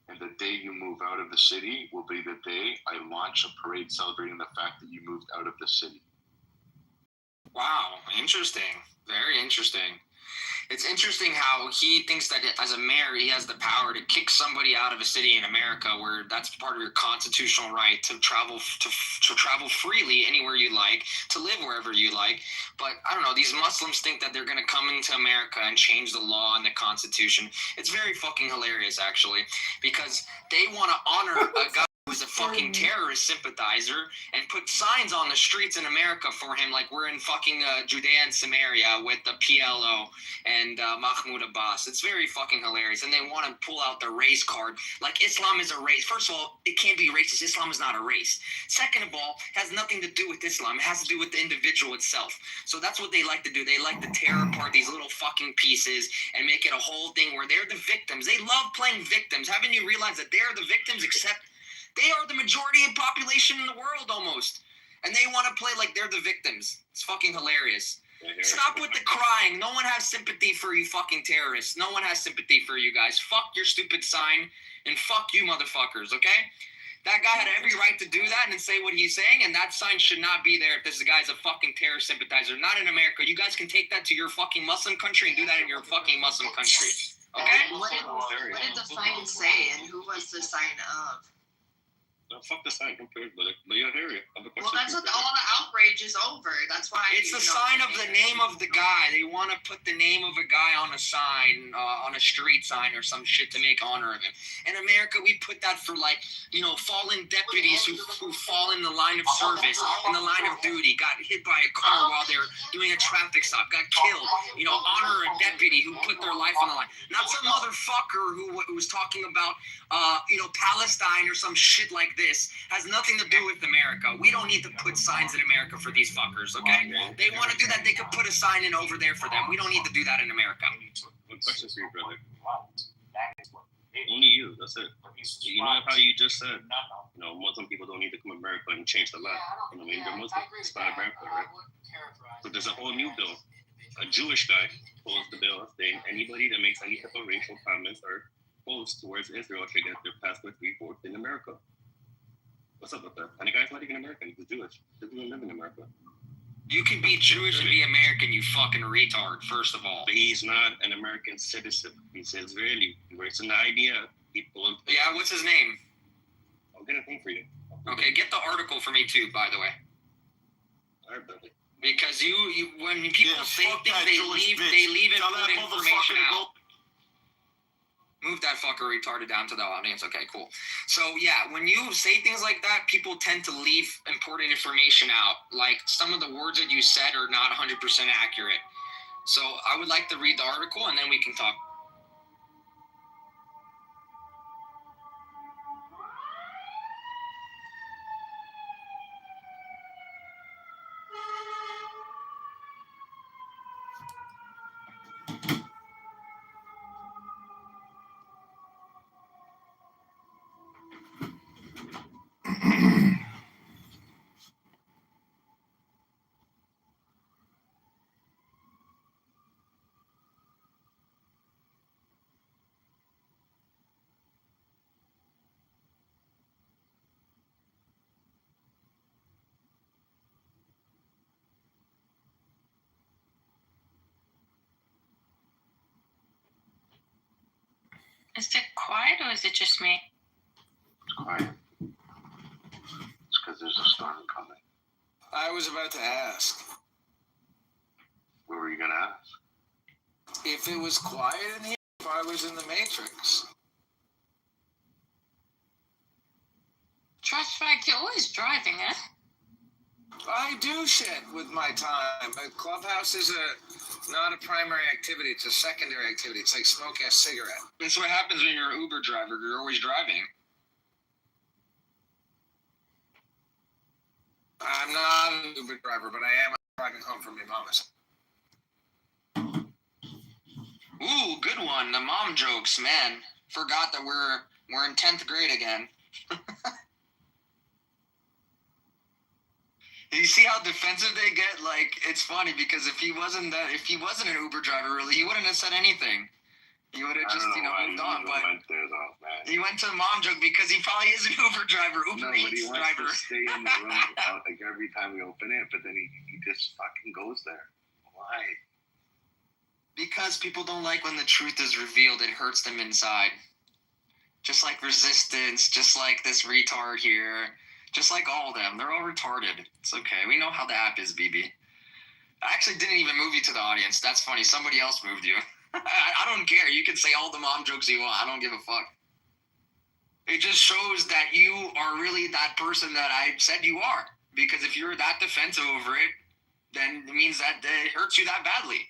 E: And the day you move out of the city will be the day I launch a parade celebrating the fact that you moved out of the city.
O: Wow, interesting. Very interesting. It's interesting how he thinks that as a mayor, he has the power to kick somebody out of a city in America where that's part of your constitutional right to travel freely anywhere you like, to live wherever you like. But I don't know, these Muslims think that they're going to come into America and change the law and the Constitution. It's very fucking hilarious, actually, because they want to honor a guy who's a fucking terrorist sympathizer and put signs on the streets in America for him, like we're in fucking Judea and Samaria with the PLO and Mahmoud Abbas. It's very fucking hilarious. And they want to pull out the race card, like Islam is a race. First of all, it can't be racist. Islam is not a race. Second of all, it has nothing to do with Islam. It has to do with the individual itself. So that's what they like to do. They like to tear apart these little fucking pieces and make it a whole thing where they're the victims. They love playing victims. Haven't you realized that they're the victims, except they are the majority of population in the world almost. And they want to play like they're the victims. It's fucking hilarious. Stop with the crying. No one has sympathy for you fucking terrorists. No one has sympathy for you guys. Fuck your stupid sign and fuck you motherfuckers, okay? That guy had every right to do that and say what he's saying, and that sign should not be there if this guy's a fucking terrorist sympathizer. Not in America. You guys can take that to your fucking Muslim country and do that in your fucking Muslim country. Okay?
Q: What did the sign say, and who was the sign of?
R: Fuck the sign, don't care, but you're here.
Q: Well, that's what all the outrage is over. That's why
O: it's the sign of the name of the guy. They want to put the name of a guy on a sign, on a street sign or some shit to make honor of him. In America, we put that for fallen deputies who fall in the line of service, in the line of duty, got hit by a car while they were doing a traffic stop, got killed. Honor a deputy who put their life on the line. Not some motherfucker who was talking about, Palestine or some shit like this. Has nothing to do with America. We don't need to put signs in America for these fuckers, okay? They want to do that, they could put a sign in over there for them. We don't need to do that in America.
R: One question for you, brother. Only you, that's it. You know how you just said, Muslim people don't need to come to America and change the law. They're Muslim. It's not America, right? But there's a whole new bill. A Jewish guy posed the bill saying anybody that makes any type of racial comments or posts towards Israel should get their passport revoked in America. What's up with that? And the guy's not even American. He's Jewish. He doesn't live in America.
O: You can be Jewish and be American, you fucking retard, first of all.
R: But he's not an American citizen. He's Israeli. He works in the idea.
O: Yeah, what's his name?
R: I'll get a thing for you.
O: Okay, get the article for me too, by the way.
R: All right, brother.
O: Because when people say things, they leave important information out. Move that fucker retarded down to the audience. Okay, cool. So yeah, when you say things like that, people tend to leave important information out. Like some of the words that you said are not 100% accurate. So I would like to read the article and then we can talk.
A: Is it quiet or is it just me?
E: It's quiet. It's because there's a storm coming.
S: I was about to ask.
E: What were you going to ask?
S: If it was quiet in here, if I was in the Matrix.
A: Trash bag, you're always driving, eh?
S: I do shit with my time. A Clubhouse is not a primary activity. It's a secondary activity. It's like smoking a cigarette.
O: That's what happens when you're an Uber driver. You're always driving.
S: I'm not an Uber driver, but I am driving home from my mama's.
O: Ooh, good one. The mom jokes, man. Forgot that we're in 10th grade again. You see how defensive they get? Like, it's funny because if he wasn't an Uber driver, really, he wouldn't have said anything. He would have just, moved on. But
E: went there, though, man.
O: He went to the mom joke because he probably is an Uber driver, Uber
E: But
O: Eats
E: he wants
O: driver.
E: to stay in the room like every time we open it, but then he just fucking goes there. Why?
O: Because people don't like when the truth is revealed. It hurts them inside. Just like Resistance, just like this retard here, just like all of them. They're all retarded. It's okay. We know how the app is, BB. I actually didn't even move you to the audience. That's funny. Somebody else moved you. I don't care. You can say all the mom jokes you want. I don't give a fuck. It just shows that you are really that person that I said you are. Because if you're that defensive over it, then it means that it hurts you that badly.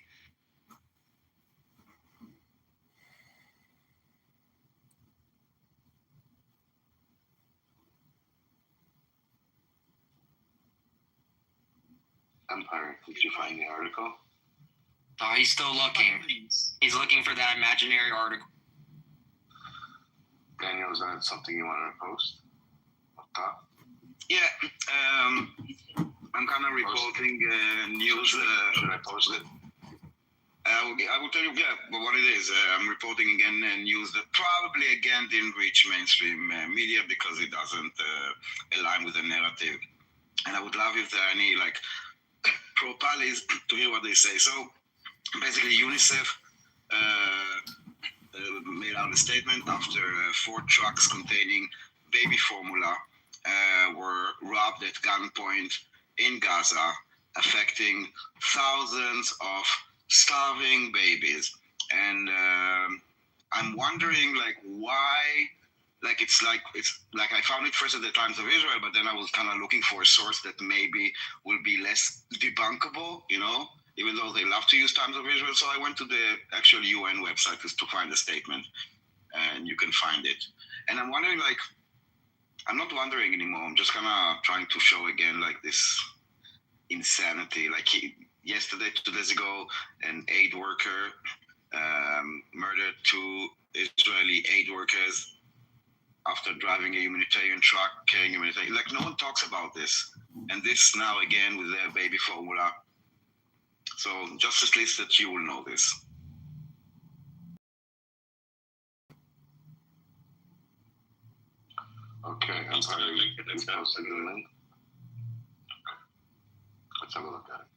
E: Empire, did you find the article?
O: Oh, he's still looking. He's looking for that imaginary article.
E: Daniel, is that something you want to post?
K: Yeah, I'm kind of reporting news.
E: Should I post it?
K: I will tell you, what it is. I'm reporting again news that probably again didn't reach mainstream media because it doesn't align with the narrative. And I would love if there are any pro-Palis to hear what they say. So basically, UNICEF made out a statement after 4 trucks containing baby formula were robbed at gunpoint in Gaza, affecting thousands of starving babies. And I'm wondering, why? It's like I found it first at the Times of Israel, but then I was kind of looking for a source that maybe will be less debunkable, even though they love to use Times of Israel. So I went to the actual UN website to find the statement, and you can find it. And I'm wondering, I'm not wondering anymore. I'm just kind of trying to show again, this insanity. Yesterday, 2 days ago, an aid worker murdered 2 Israeli aid workers after driving a humanitarian truck carrying humanitarian. No one talks about this. And this now again with their baby formula. So just at least that you will know this.
E: Okay, I'm sorry. Let's posted the link. Let's have a look at it.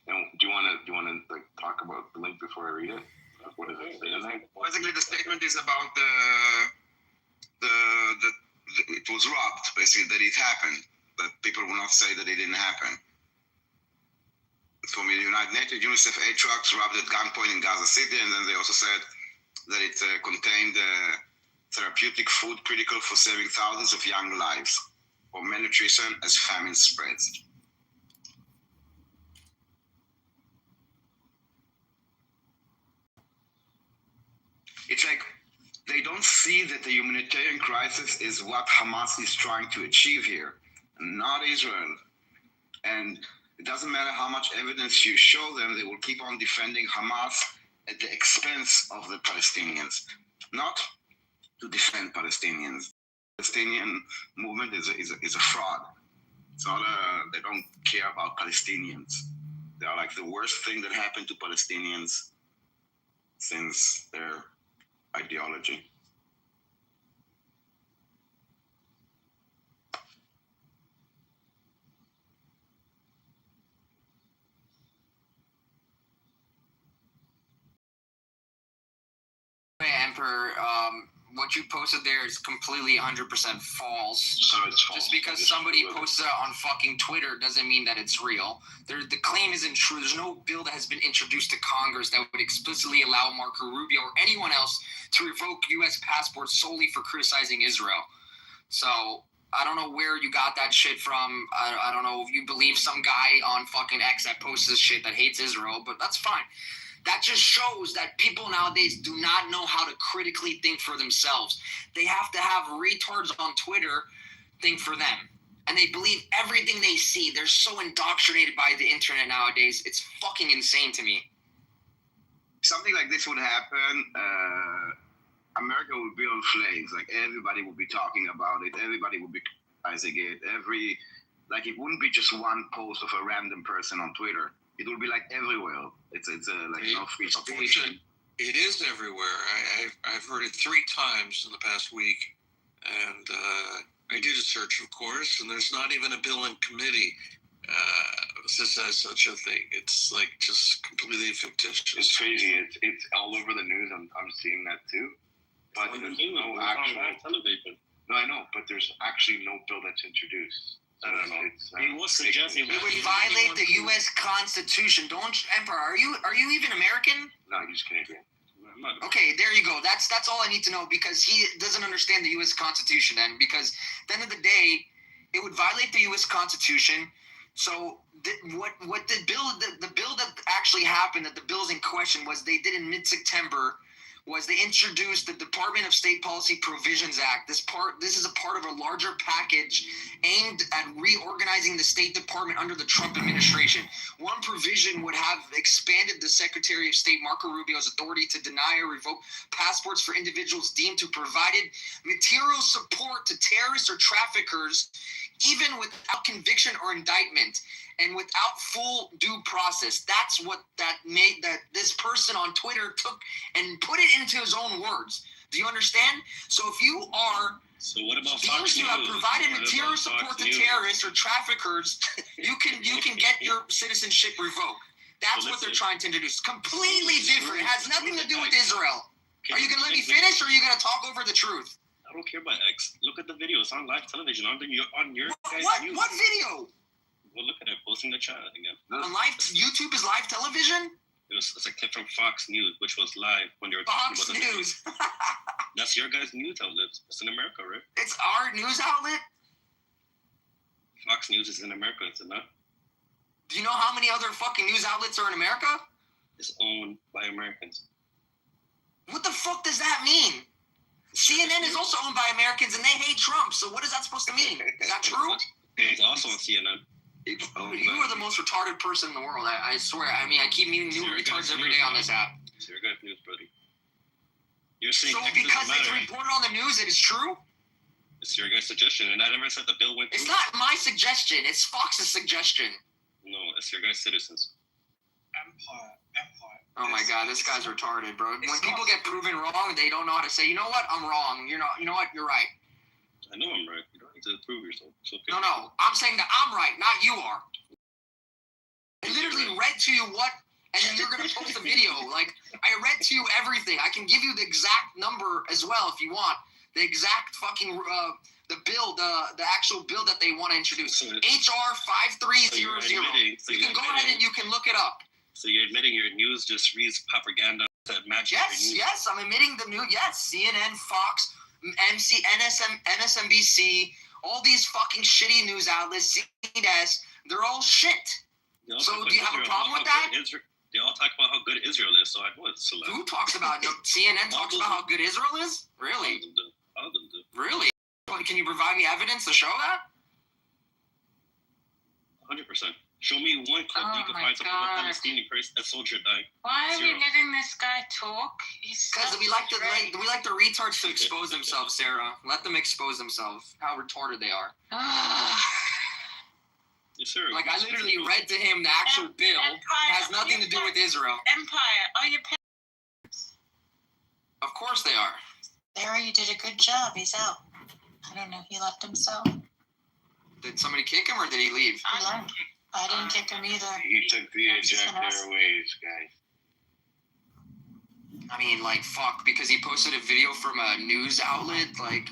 E: And do you want to talk about the link before I read it? What does it say in there?
K: Basically, the statement is about it was robbed. Basically, that it happened. That people will not say that it didn't happen. From the United Nations, UNICEF aid trucks robbed at gunpoint in Gaza City, and then they also said that it contained therapeutic food critical for saving thousands of young lives, or malnutrition as famine spreads. It's like they don't see that the humanitarian crisis is what Hamas is trying to achieve here, not Israel. And it doesn't matter how much evidence you show them, they will keep on defending Hamas at the expense of the Palestinians, not to defend Palestinians. The Palestinian movement is a fraud. It's not they don't care about Palestinians. They are like the worst thing that happened to Palestinians since their ideology.
O: Emperor, what you posted there is completely 100% false.
E: So it's false.
O: Just because somebody posted it on fucking Twitter doesn't mean that it's real. The claim isn't true. There's no bill that has been introduced to Congress that would explicitly allow Marco Rubio or anyone else to revoke U.S. passports solely for criticizing Israel. So I don't know where you got that shit from. I don't know if you believe some guy on fucking X that posts this shit that hates Israel, but that's fine. That just shows that people nowadays do not know how to critically think for themselves. They have to have retards on Twitter think for them. And they believe everything they see. They're so indoctrinated by the internet nowadays. It's fucking insane to me.
K: Something like this would happen, America would be on flames. Like, everybody would be talking about it. Everybody would be criticizing it. It wouldn't be just one post of a random person on Twitter. It will be like everywhere. It's like no free speech.
T: It is everywhere. I've heard it 3 times in the past week, and I did a search, of course, and there's not even a bill in committee that says such a thing. It's like just completely fictitious.
E: It's crazy. It's all over the news. I'm seeing that too. But there's no actual television. No, I know, but there's actually no bill that's introduced. I don't know.
O: It would violate the U.S. Constitution. Emperor, are you even American?
E: No, he's Canadian.
O: Okay, there you go. That's all I need to know, because he doesn't understand the U.S. Constitution then, because at the end of the day, it would violate the U.S. Constitution. So what the bill that actually happened, that the bills in question was they did in mid-September, was they introduced the Department of State Policy Provisions Act. This is a part of a larger package aimed at reorganizing the State Department under the Trump administration. One provision would have expanded the Secretary of State Marco Rubio's authority to deny or revoke passports for individuals deemed to have provided material support to terrorists or traffickers, even without conviction or indictment, and without full due process. That's what that made, that this person on Twitter took and put it into his own words. Do you understand? So if you are
R: what about
O: deemed to have provided material support to terrorists or traffickers, you can get your citizenship revoked. That's what they're trying to introduce. Completely different. It has nothing to do with Israel. Are you going to let me finish, or are you going to talk over the truth?
R: I don't care about X. Look at the video. It's on live television on your guys' news.
O: What video?
R: Well, look at it. Post in the chat again.
O: On YouTube is live television?
R: It's a clip from Fox News, which was live when they were talking about the news. That's your guys' news outlet. It's in America, right?
O: It's our news outlet?
R: Fox News is in America, is it not?
O: Do you know how many other fucking news outlets are in America?
R: It's owned by Americans.
O: What the fuck does that mean? CNN is also owned by Americans, and they hate Trump. So what is that supposed to mean? Is that true?
R: It's also on CNN.
O: You are the most retarded person in the world. I swear. I mean, I keep meeting new retards every day on this app.
R: It's your guys' news, buddy. You're saying
O: so because it's reported on the news, it is true?
R: It's your guys' suggestion, and I never said the bill went through.
O: It's not my suggestion. It's Fox's suggestion.
R: No, it's your guys' citizens.
B: Empire.
O: Oh my God, this guy's retarded, bro. When people get proven wrong, they don't know how to say, you know what, I'm wrong. You know what, you're right.
R: I know I'm right. You don't need to prove yourself. It's okay.
O: No, I'm saying that I'm right, not you are. I literally read to you what, and then you're gonna post the video. Like, I read to you everything. I can give you the exact number as well if you want. The exact fucking the actual bill that they want to introduce. HR 5300. You can go ahead and you can look it up.
R: So you're admitting your news just reads propaganda magic.
O: Yes, I'm admitting the new. Yes, CNN, Fox, MSNBC, all these fucking shitty news outlets, CBS, they're all shit. So do you have a problem with that?
R: They all talk about how good Israel is, so I know it's celeb.
O: Who talks about CNN talks about how good Israel is? Really?
R: All of them do.
O: Really? Can you provide me evidence to show that?
R: 100%. Show me one clip you can find something about Palestinian person, a soldier dying.
A: Why are we letting this guy talk?
O: Because we like the retards to expose themselves, Sarah. Let them expose themselves. How retarded they are.
R: Yes, sir.
O: Like, I literally read to him the actual bill. Has nothing to do with Israel.
A: Empire, are you parents?
O: Of course they are.
Q: Sarah, you did a good job. He's out. I don't know. He left himself.
O: Did somebody kick him or did he leave?
Q: I didn't kick him either.
E: He took the eject airways, guys.
O: I mean, like, fuck, because he posted a video from a news outlet, like,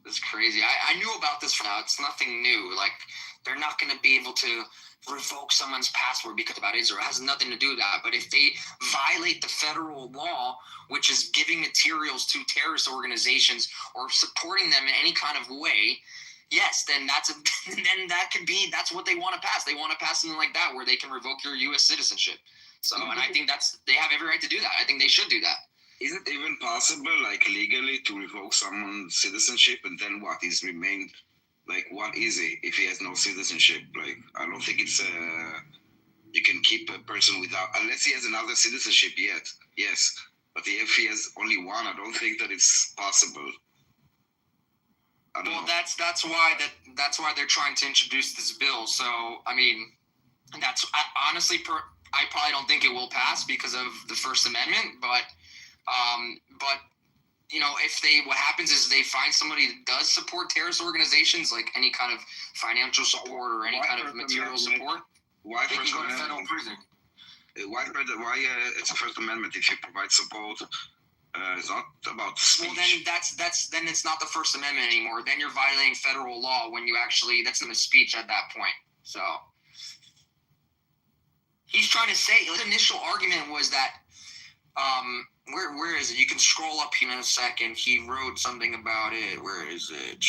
O: it's crazy. I knew about this now. It's nothing new. Like, they're not going to be able to revoke someone's passport because about Israel. It has nothing to do with that. But if they violate the federal law, which is giving materials to terrorist organizations or supporting them in any kind of way, yes, then that's what they want to pass. They want to pass something like that where they can revoke your U.S. citizenship. So, and I think they have every right to do that. I think they should do that.
U: Is it even possible, like, legally to revoke someone's citizenship and then what? He's remained, like, what is he if he has no citizenship? Like, I don't think it's you can keep a person without, unless he has another citizenship yet, yes. But if he has only one, I don't think that it's possible.
O: Well, that's why they're trying to introduce this bill. So, I mean, I probably don't think it will pass because of the First Amendment, but you know, what happens is they find somebody that does support terrorist organizations, like any kind of financial support or any kind of material support.
U: Why
O: they can go to federal prison.
U: Why it's a First Amendment if you provide support? It's not about speech.
O: Well, then then it's not the First Amendment anymore. Then you're violating federal law when you that's not a speech at that point. So he's trying to say his initial argument was that where is it? You can scroll up here in a second. He wrote something about it. Where is it?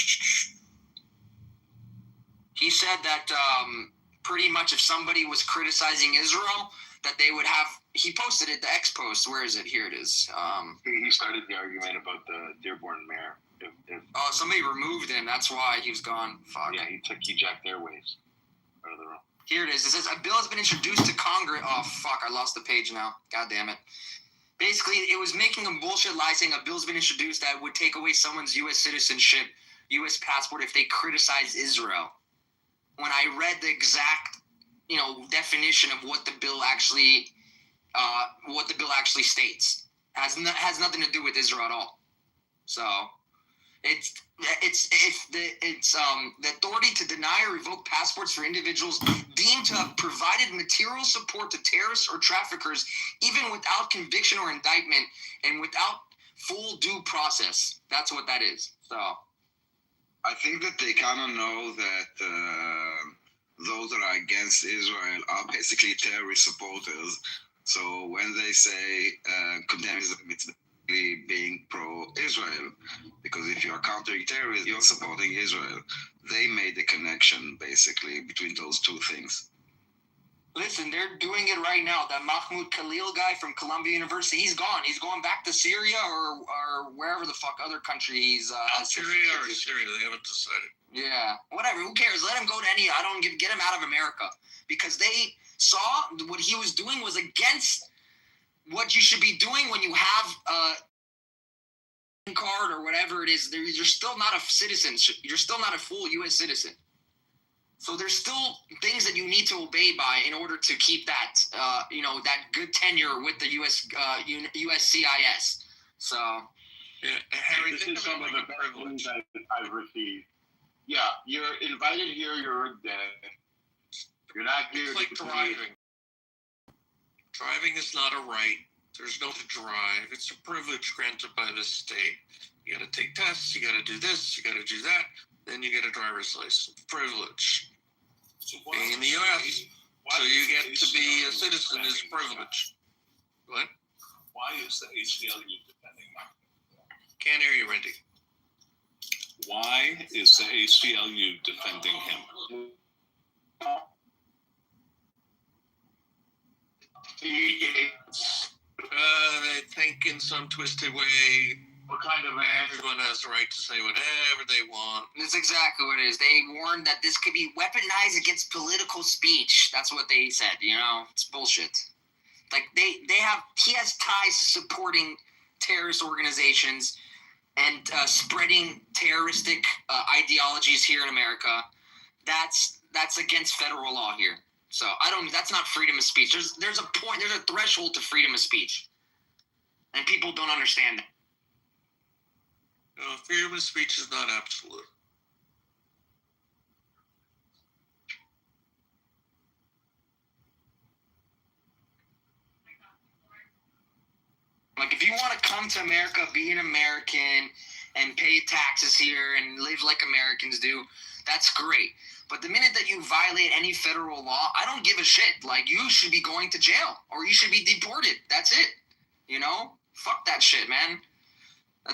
O: He said that pretty much if somebody was criticizing Israel, that they would have. He posted it, the X post. Where is it? Here it is.
E: He started the argument about the Dearborn mayor.
O: Oh, somebody removed him. That's why he was gone. Fuck.
E: Yeah, he jacked airways out of the room.
O: Here it is. It says a bill has been introduced to Congress. Oh fuck! I lost the page now. God damn it. Basically, it was making a bullshit lie saying a bill's been introduced that would take away someone's U.S. citizenship, U.S. passport if they criticize Israel. When I read the exact, definition of what the bill actually states, has nothing to do with Israel at all. So, it's the authority to deny or revoke passports for individuals deemed to have provided material support to terrorists or traffickers, even without conviction or indictment and without full due process. That's what that is. So,
U: I think that they kind of know that those that are against Israel are basically terrorist supporters. So when they say condemn Israel, it's being pro-Israel, because if you are countering terrorism, you're supporting Israel. They made the connection basically between those two things.
O: Listen, they're doing it right now. That Mahmoud Khalil guy from Columbia University, he's gone. He's going back to Syria or wherever the fuck other country he's.
T: Syria, they haven't decided.
O: Yeah, whatever. Who cares? Let him go to any. I don't get him out of America, because they saw what he was doing was against what you should be doing when you have a card or whatever it is. You're still not a citizen. You're still not a full U.S. citizen. So there's still things that you need to obey by in order to keep that, that good tenure with the USCIS. So,
K: yeah, Harry, this is some of the best news I've received. Yeah, you're invited here. You're dead. You're not here.
T: It's like driving. Driving is not a right. There's no to drive. It's a privilege granted by the state. You got to take tests. You got to do this. You got to do that. Then you get a driver's license. Privilege. Being in the U.S., So you get to be a citizen is a privilege. What?
C: Why is the ACLU defending him?
T: Can't hear you, Randy.
C: Why is the ACLU defending him?
T: They think in some twisted way.
O: What kind of
T: everyone has the right to say whatever they want.
O: That's exactly what it is. They warned that this could be weaponized against political speech. That's what they said, you know? It's bullshit. Like, he has ties to supporting terrorist organizations and spreading terroristic ideologies here in America. That's against federal law here. So that's not freedom of speech. There's a threshold to freedom of speech. And people don't understand that.
T: Freedom of speech is not absolute.
O: Like, if you want to come to America, be an American, and pay taxes here and live like Americans do, that's great. But the minute that you violate any federal law, I don't give a shit. Like, you should be going to jail, or you should be deported. That's it. You know? Fuck that shit, man. I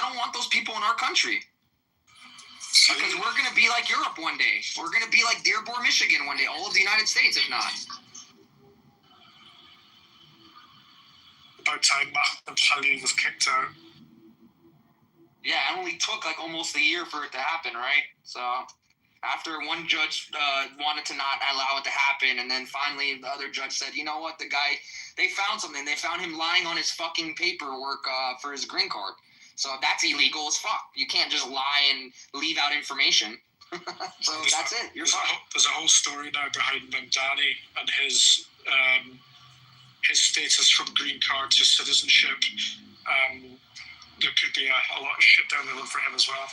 O: don't want those people in our country. Because we're going to be like Europe one day. We're going to be like Dearborn, Michigan one day. All of the United States, if not.
B: About time Matt Halil was kicked out.
O: Yeah, it only took like almost a year for it to happen, right? So after one judge wanted to not allow it to happen, and then finally the other judge said, you know what, the guy, they found something. They found him lying on his fucking paperwork for his green card. So that's illegal as fuck. You can't just lie and leave out information. So that's it. You're fine.
B: There's a whole story now behind Danny and his status from green card to citizenship. There could be a lot of shit down the road for him as well.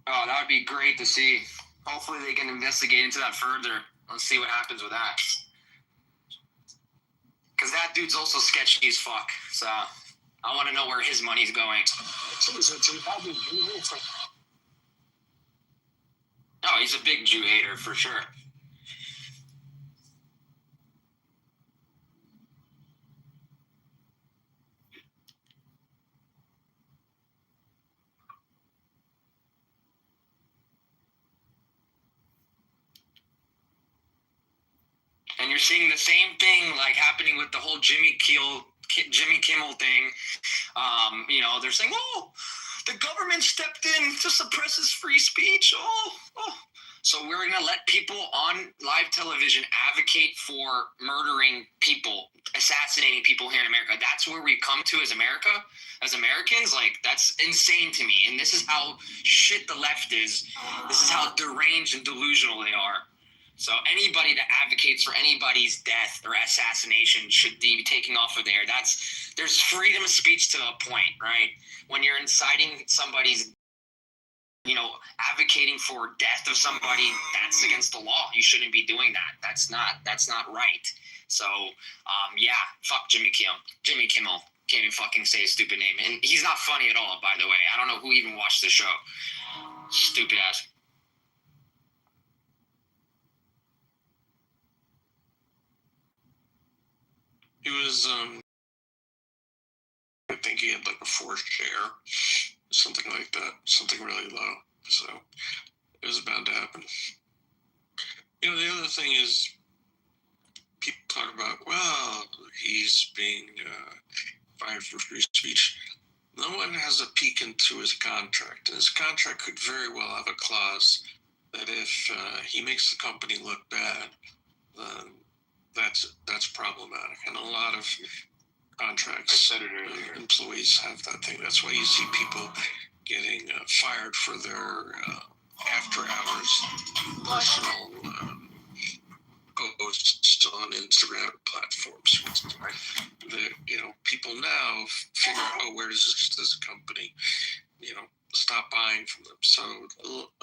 O: Oh, that would be great to see. Hopefully they can investigate into that further. Let's see what happens with that. Because that dude's also sketchy as fuck. So I want to know where his money's going. Oh, he's a big Jew hater for sure. And you're seeing the same thing like happening with the whole Jimmy Kimmel thing. They're saying, oh, the government stepped in to suppress his free speech. Oh. So we're going to let people on live television advocate for murdering people, assassinating people here in America. That's where we come to as America, as Americans. Like, that's insane to me. And this is how shit the left is. This is how deranged and delusional they are. So anybody that advocates for anybody's death or assassination should be taken off of there. There's freedom of speech to a point, right? When you're inciting somebody's, advocating for death of somebody, that's against the law. You shouldn't be doing that. That's not right. So, fuck Jimmy Kimmel. Can't even fucking say his stupid name. And he's not funny at all, by the way. I don't know who even watched the show. Stupid ass.
T: He was, I think he had like a fourth chair, something like that, something really low. So it was bound to happen. The other thing is, people talk about, well, he's being fired for free speech. No one has a peek into his contract. And his contract could very well have a clause that if he makes the company look bad, then that's problematic. And a lot of contracts, employees have that thing. That's why you see people getting fired for their after-hours personal posts on Instagram platforms. People now figure out, where does this company, stop buying from them. So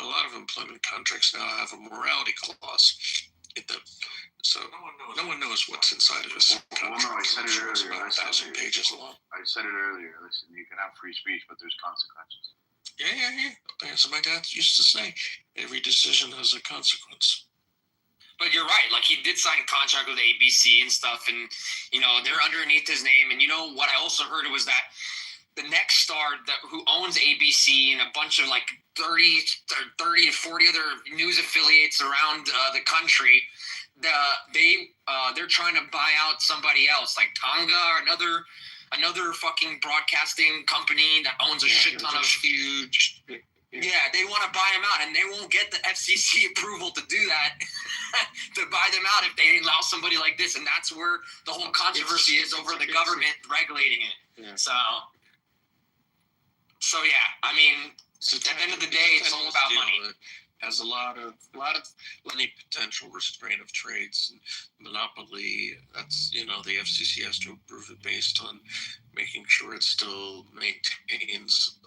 T: a lot of employment contracts now have a morality clause in them. So no one knows what's inside of this contract.
D: Well, no, I said it earlier.
T: About 1,000 pages long.
D: I said it earlier. Listen, you can have free speech, but there's consequences.
T: Yeah. That's what my dad used to say. Every decision has a consequence.
O: But you're right. Like, he did sign a contract with ABC and stuff, and, you know, they're underneath his name. And, you know, what I also heard was that the next star who owns ABC and a bunch of, like, 30 to 40 other news affiliates around the country, they're trying to buy out somebody else, like Tonga or another fucking broadcasting company that owns a shit ton of huge. Yeah, they want to buy them out, and they won't get the FCC approval to do that, to buy them out if they allow somebody like this. And that's where the whole controversy is over the government regulating it. Yeah. So yeah, I mean, at the end of the day, it's all about money.
T: Has a lot of money potential, restraint of trades, and monopoly. That's, you know, the FCC has to approve it based on making sure it still maintains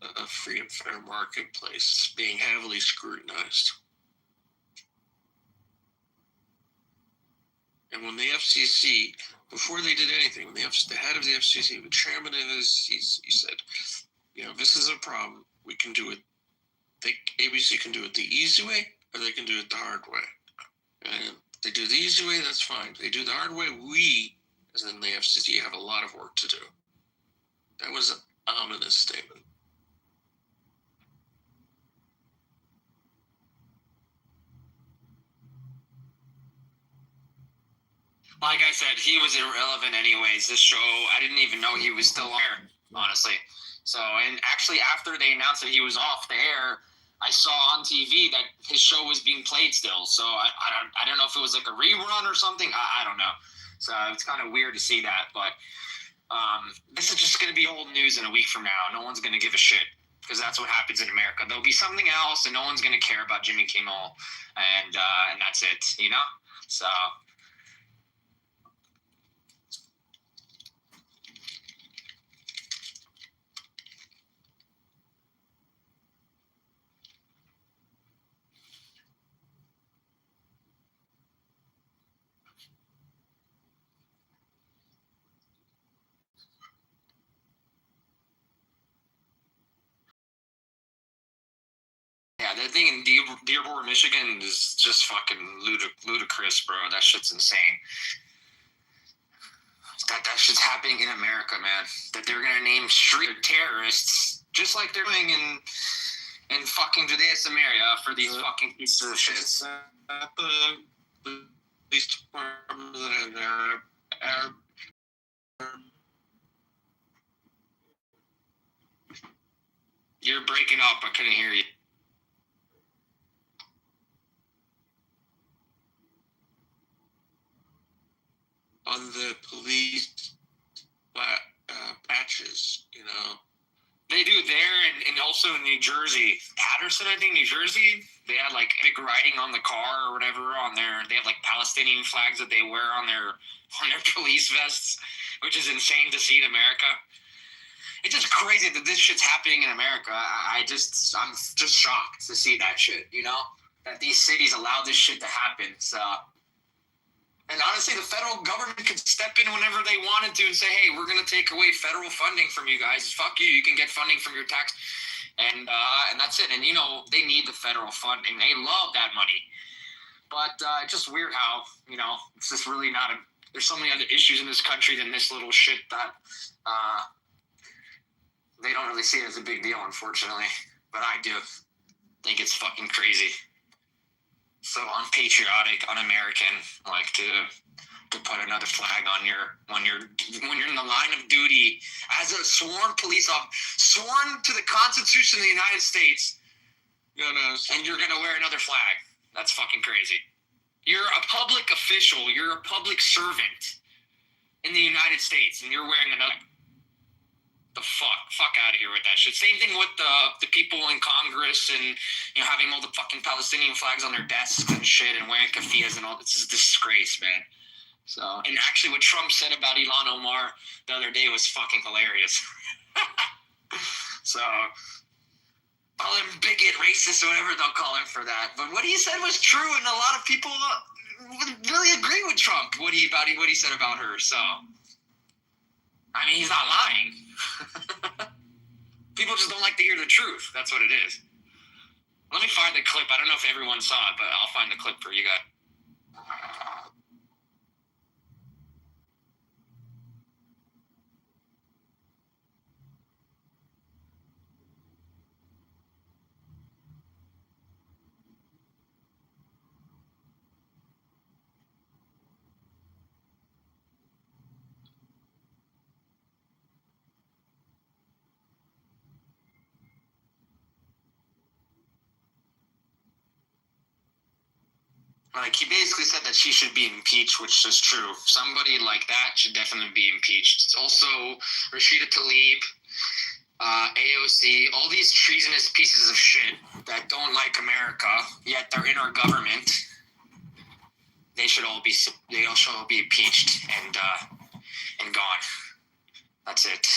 T: a free and fair marketplace, being heavily scrutinized. And when the FCC, before they did anything, the head of the FCC, the chairman of this, he said, you know, this is a problem. We can do it. ABC can do it the easy way, or they can do it the hard way. And if they do the easy way, that's fine. If they do the hard way, we, as in the FCC, have a lot of work to do. That was an ominous statement.
O: Like I said, he was irrelevant anyways. This show, I didn't even know he was still on air, honestly. So, and actually after they announced that he was off the air, I saw on TV that his show was being played still. So I don't know if it was like a rerun or something. I don't know. So it's kind of weird to see that. But this is just going to be old news in a week from now. No one's going to give a shit, because that's what happens in America. There'll be something else, and no one's going to care about Jimmy Kimmel, and that's it, you know? So... Yeah, the thing in Dearborn, Michigan is just fucking ludicrous, bro. That shit's insane. That shit's happening in America, man. That they're gonna name street terrorists, just like they're doing in fucking Judea Samaria for these fucking pieces of shit.
T: The police department that
O: You're breaking up. I couldn't hear you.
T: on the police patches, you know.
O: They do there, and also in New Jersey, Patterson, I think, New Jersey. They had like big writing on the car or whatever on their. They have like Palestinian flags that they wear on their police vests, which is insane to see in America. It's just crazy that this shit's happening in America. I'm just shocked to see that shit. You know, that these cities allow this shit to happen. So. And honestly, the federal government could step in whenever they wanted to and say, hey, we're going to take away federal funding from you guys. Fuck you. You can get funding from your tax. And that's it. And, you know, they need the federal funding. They love that money. But it's just weird how, you know, it's just really not there's so many other issues in this country than this little shit that they don't really see it as a big deal, unfortunately. But I do think it's fucking crazy. So unpatriotic, un-American, like to put another flag on when you're in the line of duty as a sworn police officer, sworn to the Constitution of the United States, and you're gonna wear another flag. That's fucking crazy. You're a public official. You're a public servant in the United States, and you're wearing another. The fuck out of here with that shit. Same thing with the people in Congress and, you know, having all the fucking Palestinian flags on their desks and shit and wearing keffiyehs and all. This is a disgrace, man. So, and actually what Trump said about Ilhan Omar the other day was fucking hilarious. So, call him bigot, racist, or whatever they'll call him for that. But what he said was true, and a lot of people really agree with Trump, what he said about her. So, I mean, he's not lying. People just don't like to hear the truth. That's what it is. Let me find the clip. I don't know if everyone saw it, but I'll find the clip for you guys. Like, he basically said that she should be impeached, which is true. Somebody like that should definitely be impeached. Also, Rashida Tlaib, AOC, all these treasonous pieces of shit that don't like America, yet they're in our government. They should all be impeached and gone. That's it.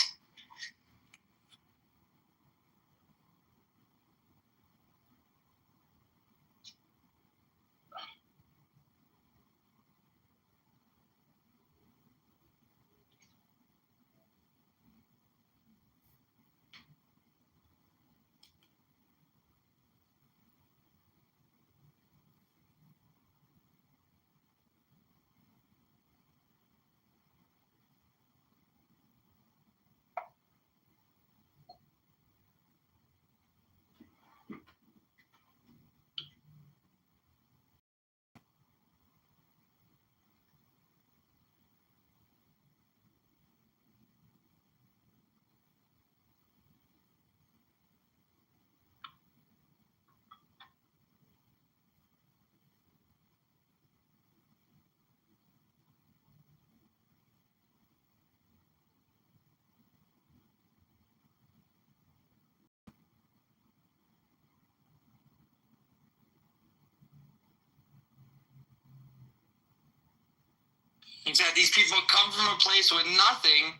O: He said these people come from a place with nothing,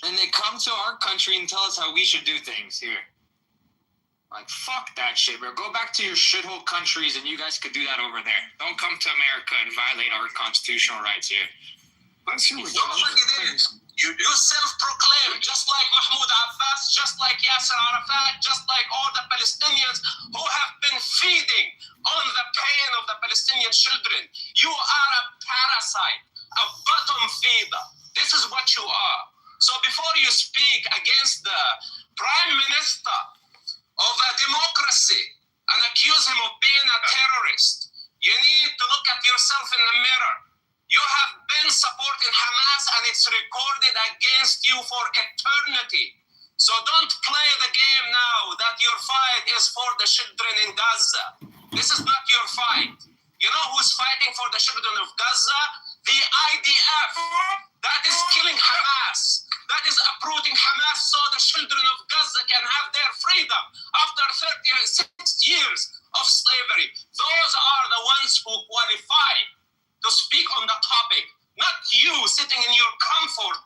O: and they come to our country and tell us how we should do things here. Like, fuck that shit, bro. Go back to your shithole countries and you guys could do that over there. Don't come to America and violate our constitutional rights here. You self-proclaim, just like Mahmoud Abbas, just like Yasser Arafat, just like all the Palestinians who have been feeding on the pain of the Palestinian children. You are a parasite, a bottom feeder. This is what you are. So before you speak against the Prime Minister of a democracy and accuse him of being a terrorist, you need to look at yourself in the mirror. You have been supporting Hamas and it's recorded against you for eternity. So don't play the game now that your fight is for the children in Gaza. This is not your fight. You know who's fighting for the children of Gaza? The IDF. That is killing Hamas. That is uprooting Hamas so the children of Gaza can have their freedom after 36 years of slavery. Those are the ones who qualify to speak on the topic, not you sitting in your comfort.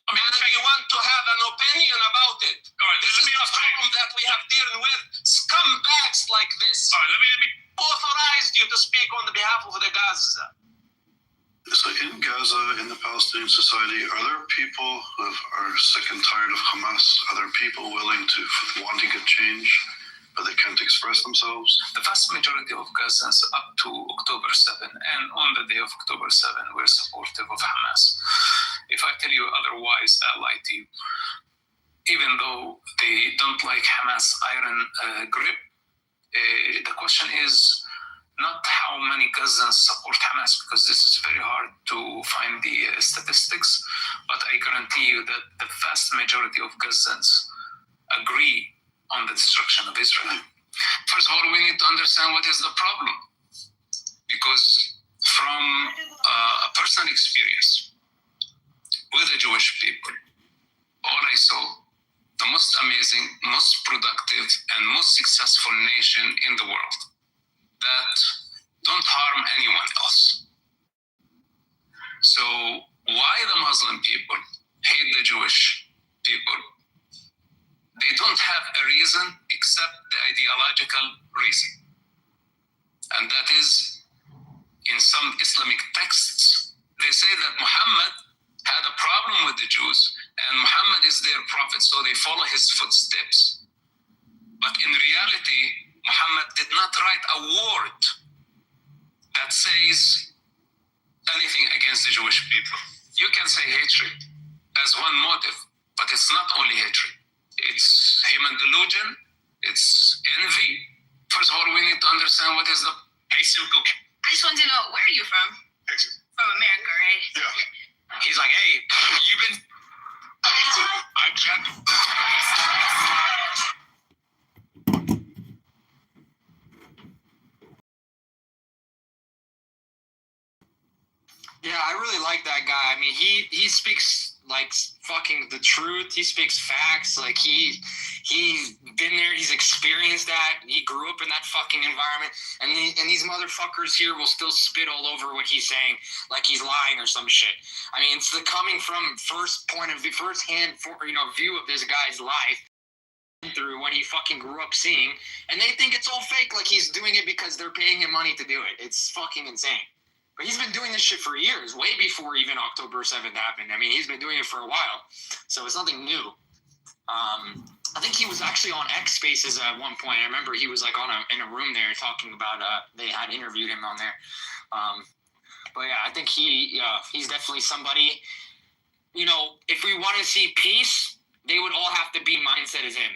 O: And you want to have an opinion about it. This is the problem that we have dealing with scumbags like this. Let me authorized you to speak on the behalf of the Gaza.
J: So in Gaza, in the Palestinian society, are there people who are sick and tired of Hamas? Are there people wanting a change, but they can't express themselves?
V: The vast majority of Gazans up to October 7 and on the day of October 7 were supportive of Hamas. If I tell you otherwise, I lie to you. Even though they don't like Hamas' iron grip, the question is not how many Gazans support Hamas, because this is very hard to find the statistics, but I guarantee you that the vast majority of Gazans agree on the destruction of Israel. First of all, we need to understand what is the problem, because from a personal experience with the Jewish people, all I saw, the most amazing, most productive, and most successful nation in the world that don't harm anyone else. So why the Muslim people hate the Jewish people? They don't have a reason except the ideological reason. And that is, in some Islamic texts, they say that Muhammad had a problem with the Jews, and Muhammad is their prophet, so they follow his footsteps. But in reality, Muhammad did not write a word that says anything against the Jewish people. You can say hatred as one motive, but it's not only hatred. It's human delusion, it's envy. First of all, we need to understand what is the...
A: I just want to know, where are you from?
J: Texas.
A: From America, right?
J: Yeah.
O: He's like, hey, you've been...
J: I can't...
O: Yeah, I really like that guy. I mean, he speaks like fucking the truth. He speaks facts. Like he's been there. He's experienced that. He grew up in that fucking environment. And these motherfuckers here will still spit all over what he's saying, like he's lying or some shit. I mean, it's the coming from firsthand view of this guy's life through what he fucking grew up seeing, and they think it's all fake. Like he's doing it because they're paying him money to do it. It's fucking insane. But he's been doing this shit for years, way before even October 7th happened. I mean, he's been doing it for a while, so it's nothing new. I think he was actually on X Spaces at one point. I remember he was like in a room there talking about. They had interviewed him on there. But yeah, I think he's definitely somebody. You know, if we want to see peace, they would all have to be mindset as him.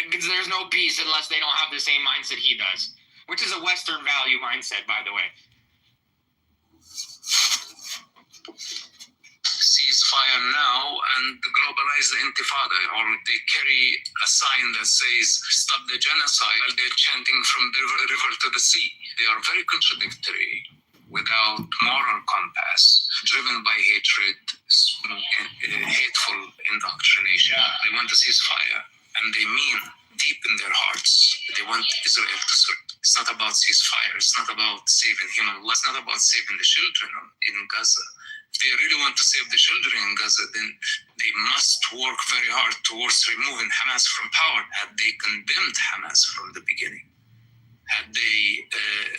O: Because there's no peace unless they don't have the same mindset he does, which is a Western value mindset, by the way.
V: Ceasefire now and globalize the intifada, or they carry a sign that says stop the genocide while they're chanting from the river to the sea. They are very contradictory, without moral compass, driven by hatred, hateful indoctrination. They want a ceasefire, and they mean deep in their hearts they want Israel to surrender. It's not about ceasefire. It's not about saving human lives. It's not about saving the children in Gaza. If they really want to save the children in Gaza, then they must work very hard towards removing Hamas from power. Had they condemned Hamas from the beginning, had they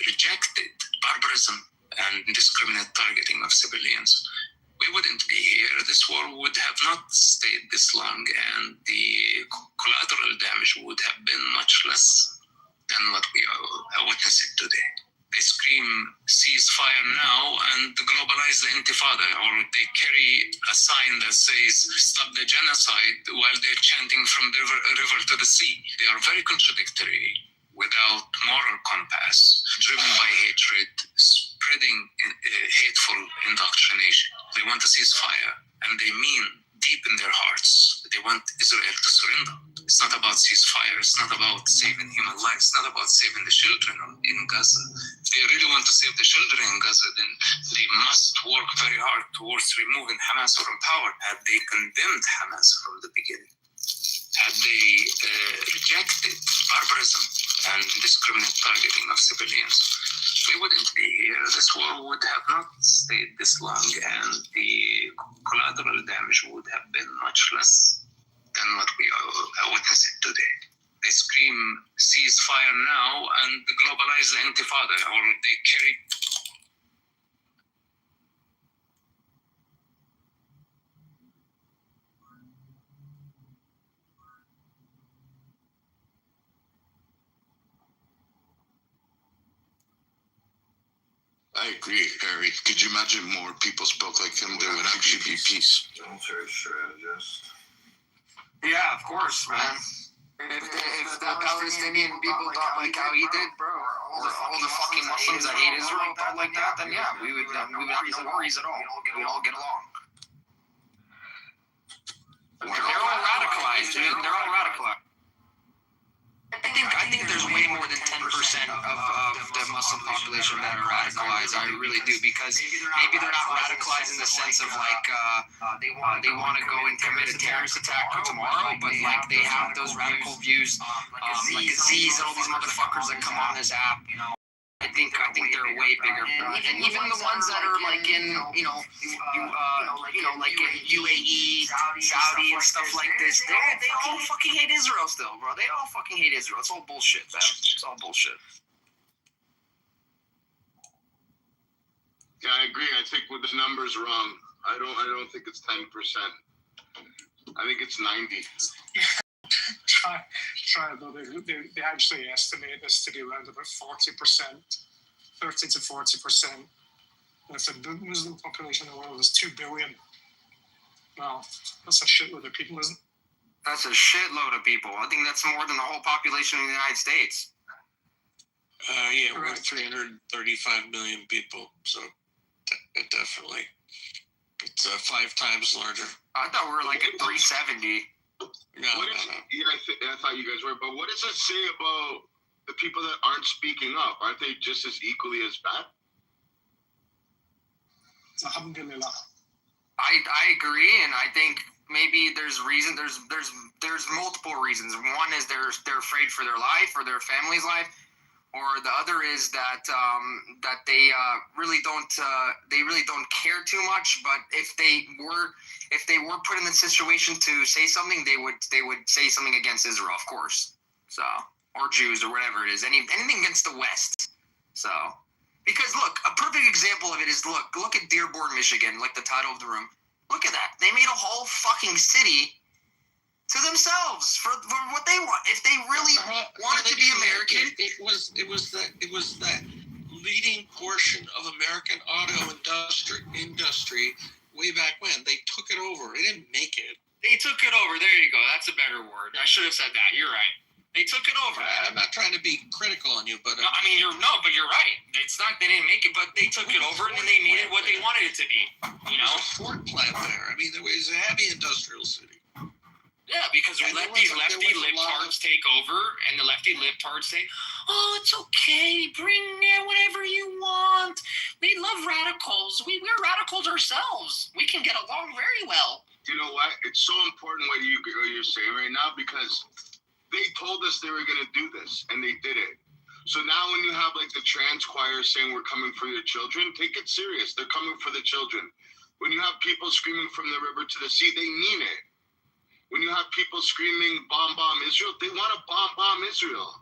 V: rejected barbarism and indiscriminate targeting of civilians, we wouldn't be here. This war would have not stayed this long, and the collateral damage would have been much less than what we are witnessing today. They scream ceasefire now and globalize the intifada, or they carry a sign that says stop the genocide while they're chanting from the river to the sea. They are very contradictory, without moral compass, driven by hatred, spreading hateful indoctrination. They want a ceasefire, and they mean deep in their hearts they want Israel to surrender. It's not about ceasefire. It's not about saving human lives. It's not about saving the children in Gaza. If they really want to save the children in Gaza, then they must work very hard towards removing Hamas from power. Had they condemned Hamas from the beginning, had they rejected barbarism and indiscriminate targeting of civilians, we wouldn't be here. This war would have not stayed this long, and the collateral damage would have been much less than what we are witnessing today. They scream ceasefire now and globalize the intifada, or they carry.
E: I agree, Harry. Could you imagine more people spoke like him? There would actually be peace.
O: Yeah, of course, man. If the Palestinian people thought like how he did, bro, or all the fucking Muslims that hate Israel thought like that, then yeah, we would have no worries at all. We'd all get along. They're all radicalized, dude. They're all radicalized. I think there's way more than 10% of the Muslim population that are radicalized. I really do, because maybe they're not radicalized in the sense of like they want to go and commit a terrorist attack tomorrow, but like they have those radical views, like Aziz and all these motherfuckers that come on this app. You know, I think they're way bigger, and even the ones that are like in like in UAE, Saudi, and stuff like this, they all fucking hate Israel still, bro. They all fucking hate Israel. It's all bullshit, man. It's all bullshit.
K: Yeah, I agree. I think with the numbers wrong. I don't think it's 10%. I think it's 90.
B: They actually estimate this to be around about 40%, 30 to 40%. If the Muslim population in the world is 2 billion, well, that's a shitload of people, isn't it?
O: That's a shitload of people. I think that's more than the whole population of the United States.
T: Yeah, we're 335 million people, so definitely. It's 5 times larger.
O: I thought we were like at 370.
K: Yeah, I thought you guys were. But what does it say about the people that aren't speaking up? Aren't they just as equally as bad?
B: Alhamdulillah.
O: I agree, and I think maybe there's reason. There's multiple reasons. One is they're afraid for their life or their family's life, or the other is that that they really don't care too much. But if they were put in the situation to say something, they would say something against Israel, of course. So, or Jews or whatever it is, anything against the West. So. Because look, a perfect example of it is look at Dearborn, Michigan, like the title of the room. Look at that. They made a whole fucking city to themselves for what they want. If they really wanted to be American,
T: it was that leading portion of American auto industry way back when. They took it over. They didn't make it.
O: they took it over. There you go. That's a better word. I should have said that. You're right. They took it over.
T: I'm not trying to be critical on you, but
O: no, I mean but you're right. It's not they didn't make it, but they took it over and then they made it what they wanted it to be. You know,
T: there's a Ford plant there. I mean, there was a heavy industrial city.
O: Yeah, because we let these lefty libtards take over, and the lefty libtards say, "Oh, it's okay. Bring whatever you want. We love radicals. We're radicals ourselves. We can get along very well."
K: You know what? It's so important what you're saying right now because they told us they were going to do this, and they did it. So now when you have like the trans choir saying we're coming for your children, take it serious. They're coming for the children. When you have people screaming from the river to the sea, they mean it. When you have people screaming bomb Israel, they want to bomb Israel.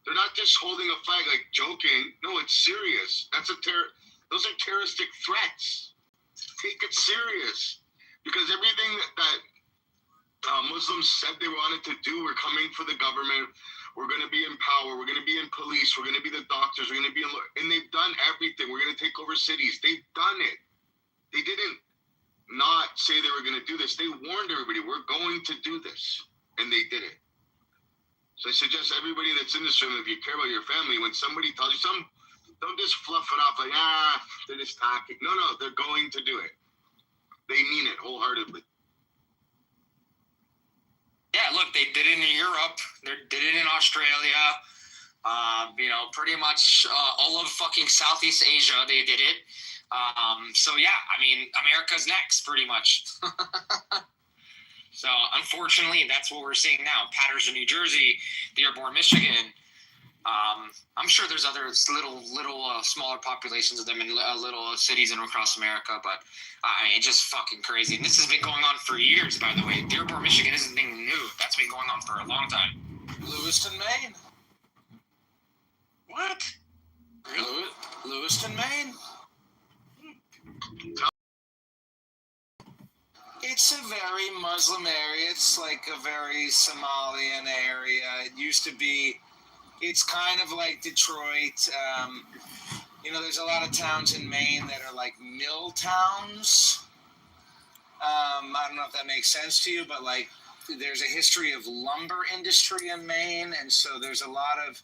K: They're not just holding a flag like joking. No, it's serious. Those are terroristic threats. Take it serious. Because everything that Muslims said they wanted to do, we're coming for the government, we're going to be in power, we're going to be in police, we're going to be the doctors, we're going to be and they've done everything. We're going to take over cities. They've done it. They didn't not say they were going to do this. They warned everybody, we're going to do this. And they did it. So I suggest everybody that's in this room, if you care about your family, when somebody tells you something, don't just fluff it off like, they're just talking. No, they're going to do it. They mean it wholeheartedly.
O: Yeah, look, they did it in Europe. They did it in Australia. Pretty much all of fucking Southeast Asia, they did it. So yeah, I mean, America's next, pretty much. So unfortunately, that's what we're seeing now. Paterson, New Jersey, Dearborn, Michigan. I'm sure there's other little smaller populations of them in little cities and across America, but I mean, just fucking crazy. And this has been going on for years, by the way. Dearborn, Michigan isn't anything new. That's been going on for a long time.
S: Lewiston, Maine.
T: What?
S: Really? Lewiston, Maine. It's a very Muslim area. It's like a very Somalian area. It used to be. It's kind of like Detroit. There's a lot of towns in Maine that are like mill towns. I don't know if that makes sense to you, but like there's a history of lumber industry in Maine, and so there's a lot of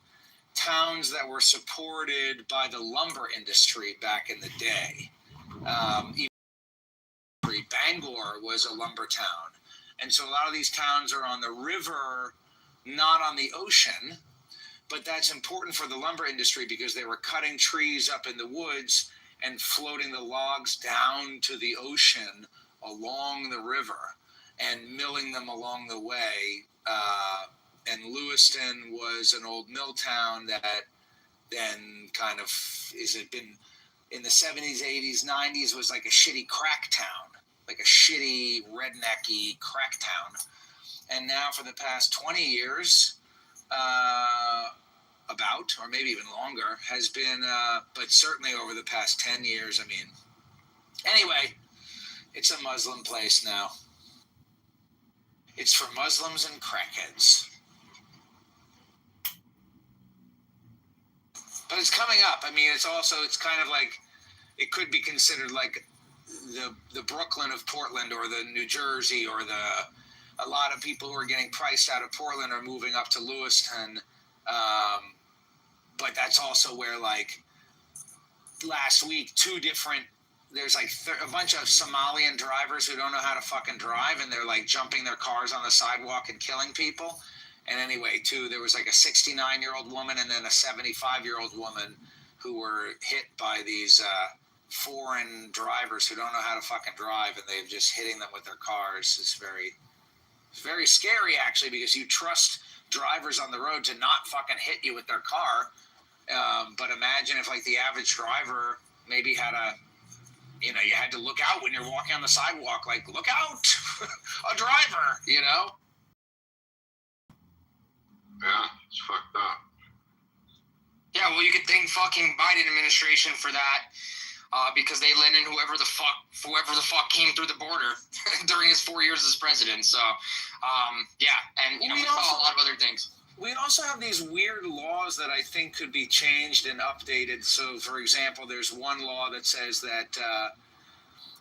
S: towns that were supported by the lumber industry back in the day. Even Bangor was a lumber town, and so a lot of these towns are on the river, not on the ocean. But that's important for the lumber industry because they were cutting trees up in the woods and floating the logs down to the ocean along the river and milling them along the way. And Lewiston was an old mill town that then kind of been in the 70s, 80s, 90s was like a shitty crack town, like a shitty rednecky crack town. And now for the past 20 years, or maybe even longer, has been, but certainly over the past 10 years, anyway, it's a Muslim place now. It's for Muslims and crackheads. But it's coming up. It's kind of like, it could be considered like the Brooklyn of Portland or the New Jersey or a lot of people who are getting priced out of Portland are moving up to Lewiston. But that's also where, like, last week, there's like a bunch of Somalian drivers who don't know how to fucking drive, and they're like jumping their cars on the sidewalk and killing people. And anyway, there was like a 69-year-old woman and then a 75-year-old woman who were hit by these foreign drivers who don't know how to fucking drive, and they're just hitting them with their cars. It's very scary, actually, because you trust drivers on the road to not fucking hit you with their car. But imagine if, like, the average driver maybe had you had to look out when you're walking on the sidewalk, like, look out, a driver,
K: Yeah, it's fucked up.
O: Yeah, well, you could thank fucking Biden administration for that, because they let in whoever the fuck came through the border during his 4 years as president. So, yeah, and we saw a lot of other things.
S: We also have these weird laws that I think could be changed and updated. So, for example, there's one law that says that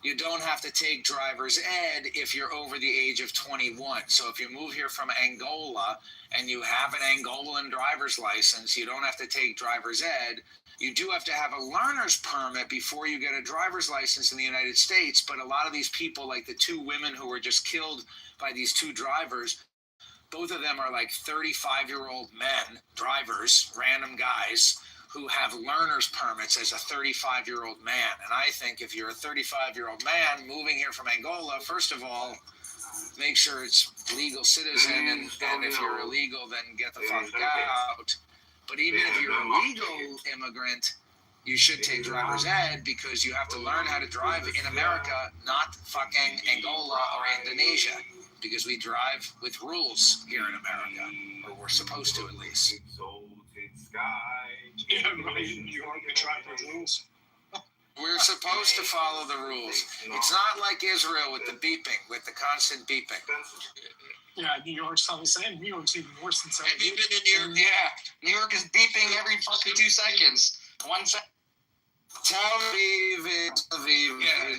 S: you don't have to take driver's ed if you're over the age of 21. So if you move here from Angola and you have an Angolan driver's license, you don't have to take driver's ed. You do have to have a learner's permit before you get a driver's license in the United States. But a lot of these people, like the two women who were just killed by these two drivers, both of them are like 35-year-old men, drivers, random guys, who have learner's permits as a 35-year-old man. And I think if you're a 35-year-old man moving here from Angola, first of all, make sure it's legal citizen, and if you're illegal, then get the fuck out. But even if you're a legal immigrant, you should take driver's ed, because you have to learn how to drive in America, not fucking Angola or Indonesia, because we drive with rules here in America, or we're supposed to at least.
B: Yeah, right. In New York, they drive with rules.
S: We're supposed to follow the rules. It's not like Israel with the beeping, with the constant beeping.
B: Yeah, New York's not the same. New York's even worse than Tel Aviv.
O: Even in New York, yeah, New York is beeping every fucking 2 seconds. 1 second.
S: Tel Aviv.
O: Yeah,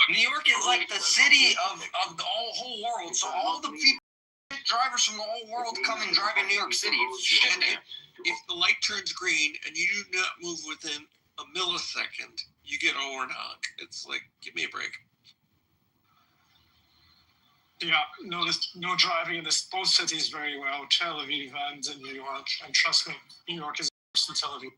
O: New York is like the city of the whole world. So all the people, drivers from the whole world come and drive in New York City.
T: And if the light turns green and you do not move within a millisecond, you get a horn honk. It's like, give me a break.
B: Yeah, no driving in both cities very well, Tel Aviv and in New York. And trust me, New York is worse than Tel Aviv.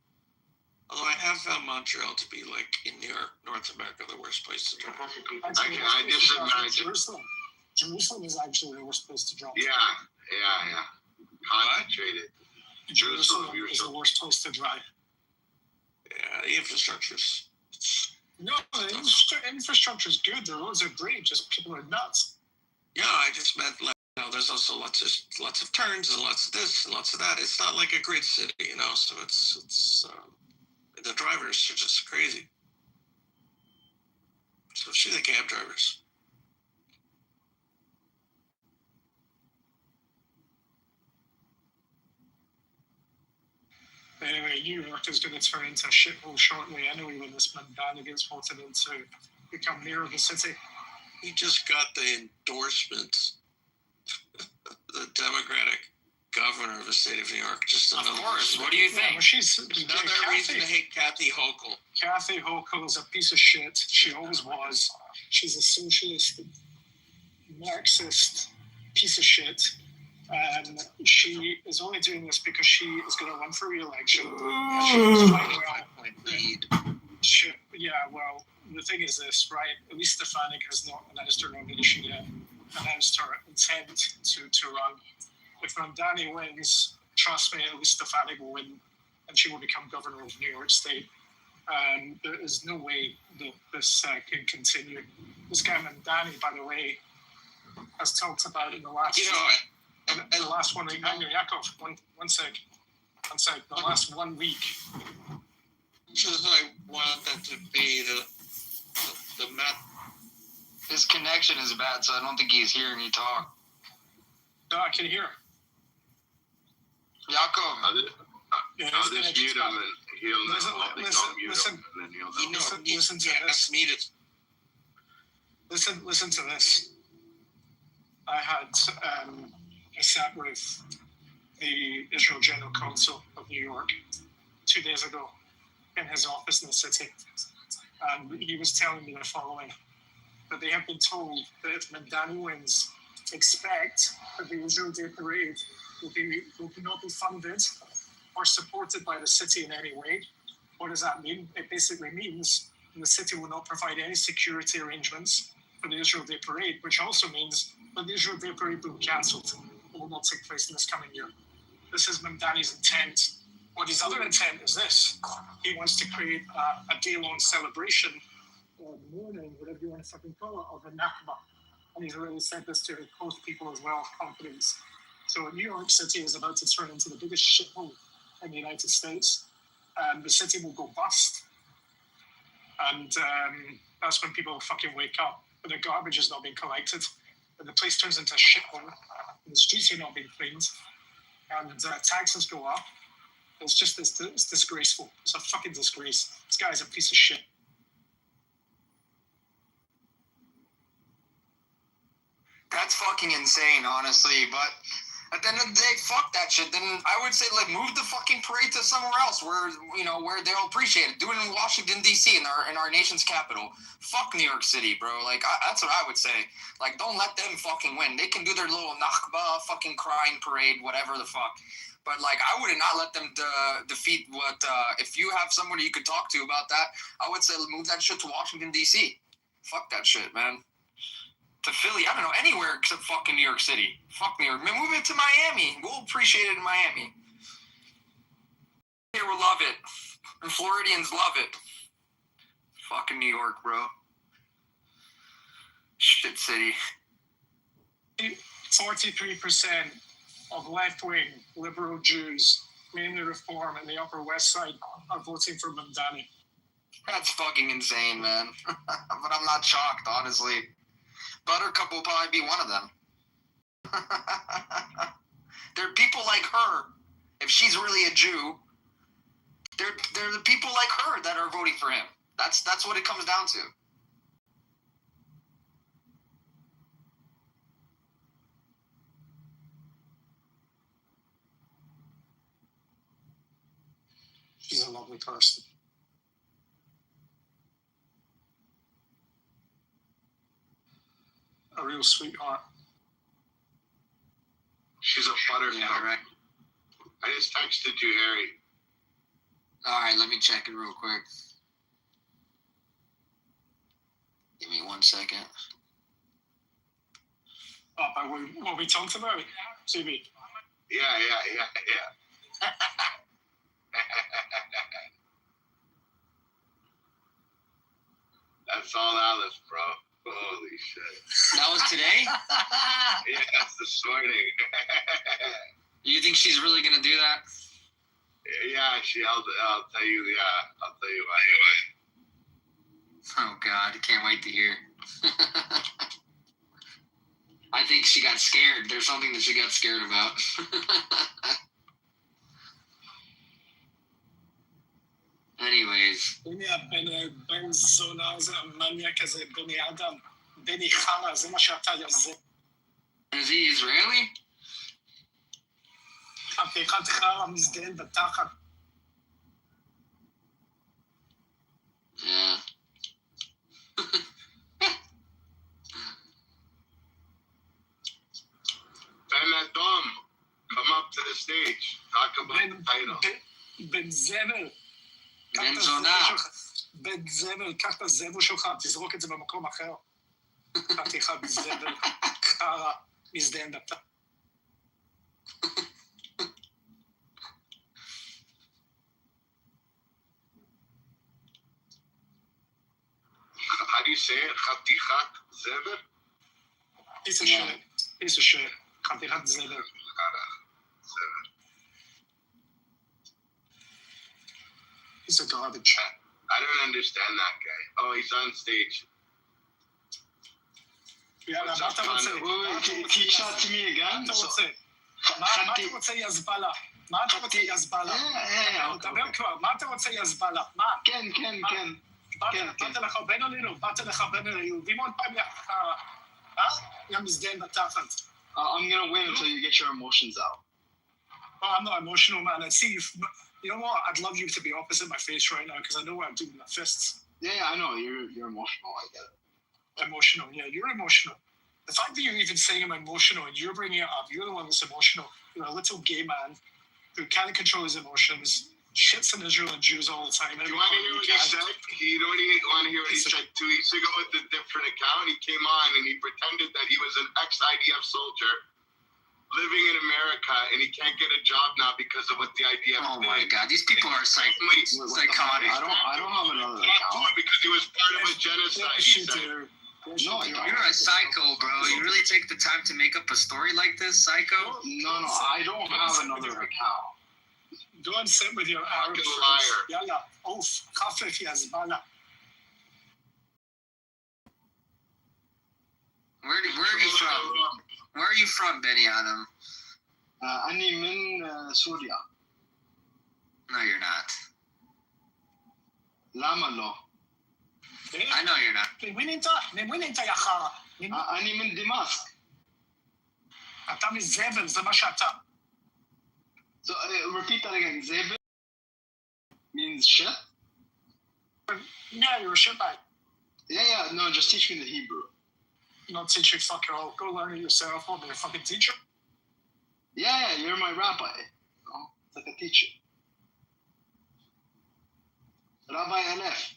T: Although I have found Montreal to be, like, in New York, North America, the worst place to drive.
K: I just imagine.
B: Jerusalem is actually the worst place to drive.
K: Yeah. Concentrated.
B: Jerusalem is the worst place to drive.
T: Yeah, the infrastructure's...
B: No, the infrastructure is good. The roads are great. Just people are nuts.
T: Yeah, I just meant, like, there's also lots of turns and lots of this and lots of that. It's not like a grid city, so it's the drivers are just crazy. Especially the cab drivers.
B: Anyway, New York is going to turn into a shithole shortly anyway when this Mandana gets voted in to become mayor of the city.
T: He just got the endorsement, the Democratic governor of the state of New York. Just
O: of course. What do you think?
B: Yeah, well, she's
T: another reason to hate Kathy Hochul.
B: Kathy Hochul is a piece of shit. She always was. She's a socialist, Marxist piece of shit. She is only doing this because she is going to run for re-election. Well, the thing is this, right? At least Stefanik has not announced her nomination yet, announced her intent to run. If Mandani wins, trust me, at least Stefanik will win, and she will become governor of New York State. There is no way that this can continue. This guy Mandani, by the way, has talked about in the last... In the last 1 week, Yakov, one sec. The last 1 week.
T: Just I want that to be the map.
O: His connection is bad, so I don't think he's hearing you talk.
B: No, I can hear.
O: Yakov.
K: I'll just mute him and he'll
B: listen to this. Listen to this. I had I sat with the Israel General Counsel of New York 2 days ago in his office in the city, and he was telling me the following: that they have been told that if Mandani wins, expect that the Israel Day Parade will not be funded or supported by the city in any way. What does that mean? It basically means and the city will not provide any security arrangements for the Israel Day Parade, which also means that the Israel Day Parade will be cancelled and will not take place in this coming year. This is Mamdani's intent. What his other intent is this. He wants to create a day-long celebration or mourning, whatever you want to fucking call it, of the Nakba. And he's really said this to host people as well, confidence. So New York City is about to turn into the biggest shithole in the United States. The city will go bust. And that's when people fucking wake up. But the garbage is not being collected. And the place turns into a shithole. And the streets are not being cleaned. And taxes go up. It's just it's disgraceful. It's a fucking disgrace. This guy's a piece of shit.
O: That's fucking insane, honestly. But at the end of the day, fuck that shit. Then I would say, like, move the fucking parade to somewhere else where, you know, where they'll appreciate it. Do it in Washington, D.C., in our nation's capital. Fuck New York City, bro. Like, that's what I would say. Like, don't let them fucking win. They can do their little Nakba fucking crying parade, whatever the fuck. But, like, I would not let them defeat what, if you have somebody you could talk to about that, I would say move that shit to Washington, D.C. Fuck that shit, man. To Philly, I don't know, anywhere except fucking New York City. Fuck New York. Man, move it to Miami. We'll appreciate it in Miami. Here, we'll love it. And Floridians love it. Fucking New York, bro. Shit city.
B: 43% of left-wing liberal Jews, mainly Reform in the Upper West Side, are voting for Mamdani.
O: That's fucking insane, man. But I'm not shocked, honestly. Buttercup will probably be one of them. There are people like her. If she's really a Jew, there are the people like her that are voting for him. That's what it comes down to.
B: She's a lovely person. A real sweetheart.
K: She's a buttercup.
O: Yeah, right.
K: I just texted you, Harry.
O: All right, let me check it real quick. Give me 1 second.
B: By what we talked about, CB.
K: Yeah. That's all Alice, bro. Holy shit.
O: That was today?
K: Yes, this morning.
O: You think she's really gonna do that?
K: Yeah, I'll tell you. Yeah, I'll tell you why.
O: Oh God, I can't wait to hear. I think she got scared. There's something that she got scared about. Anyways. Is he Israeli? Yeah.
K: Ben Adam, come up to the stage. Talk about the title.
B: Ben זבל.
O: בן זונה.
B: בן זבל, קח את הזבל שלך, תזרוק את זה במקום אחר. חתיכת זבל, חרא, מזדיין דתה.
K: How do you say it? חתיכת זבל?
B: Piece of shit. Piece of shit. חתיכת זבל. He's a garbage.
K: I don't understand that guy. Oh, he's on stage.
B: יאללה, מה אתה רוצה?
G: Teach to me again.
B: מה אתה רוצה? מה אתה רוצה יזבלה? מה אתה רוצה יזבלה? דבר כבר, מה אתה רוצה יזבלה? מה?
G: כן.
B: באת לך בין אלינו, באת לך בין היהודים עוד פעם יא מזדיין בתחת.
G: I'm gonna wait until you get your emotions out.
B: Oh, I'm not emotional, man. I see you know what? I'd love you to be opposite my face right now because I know what I'm doing with my fists.
G: Yeah, I know. You're emotional. I get it.
B: Emotional, yeah, you're emotional. The fact that you're even saying I'm emotional and you're bringing it up, you're the one that's emotional. You're a little gay man who can't control his emotions, shits on Israel and Jews all the time.
K: You want to hear what he said? you don't even want to hear what he said 2 weeks ago with a different account. He came on and he pretended that he was an ex-IDF soldier living in America, and he can't get a job now because of what the IDF
O: Oh
K: did.
O: my god, these people are psychotic.
G: I don't have another account.
K: Because he was part of a genocide. He said.
G: No,
O: You're a psycho, bro. You really take the time to make up a story like this, psycho?
G: No, I don't have another account.
B: Go and sit with your Arab friends.
K: Liar.
B: Yalla, oof, خفف يا زبالة.
O: Where are you from? Where are you from, Benny Adam?
G: أني من سوريا.
O: No, you're not.
G: لا مالو.
O: I know you're not.
B: من وين انت يا خارة؟
G: أني من دمشق.
B: אתה מזבל, זה מה שאתה.
G: So repeat that again. Zebel means shit?
B: Yeah, you're a shitbag.
G: Yeah. No, just teach me the Hebrew.
B: Not teach you fuck all. Go learn it yourself. I'll be a fucking teacher.
G: Yeah, you're my rabbi. No, it's like a teacher. Rabbi Aleph.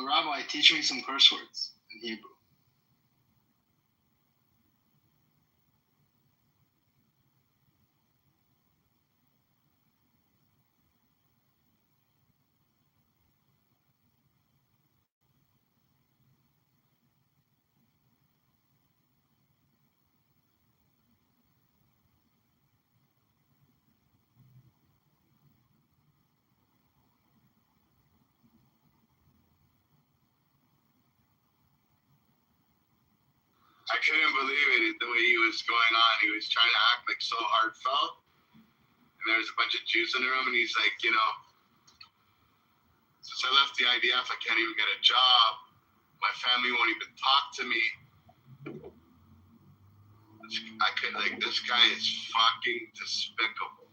G: Rabbi, teach me some curse words in Hebrew.
K: I couldn't believe it, the way he was going on. He was trying to act like so heartfelt. And there was a bunch of Jews in the room, and he's like, since I left the IDF, I can't even get a job. My family won't even talk to me. This guy is fucking despicable.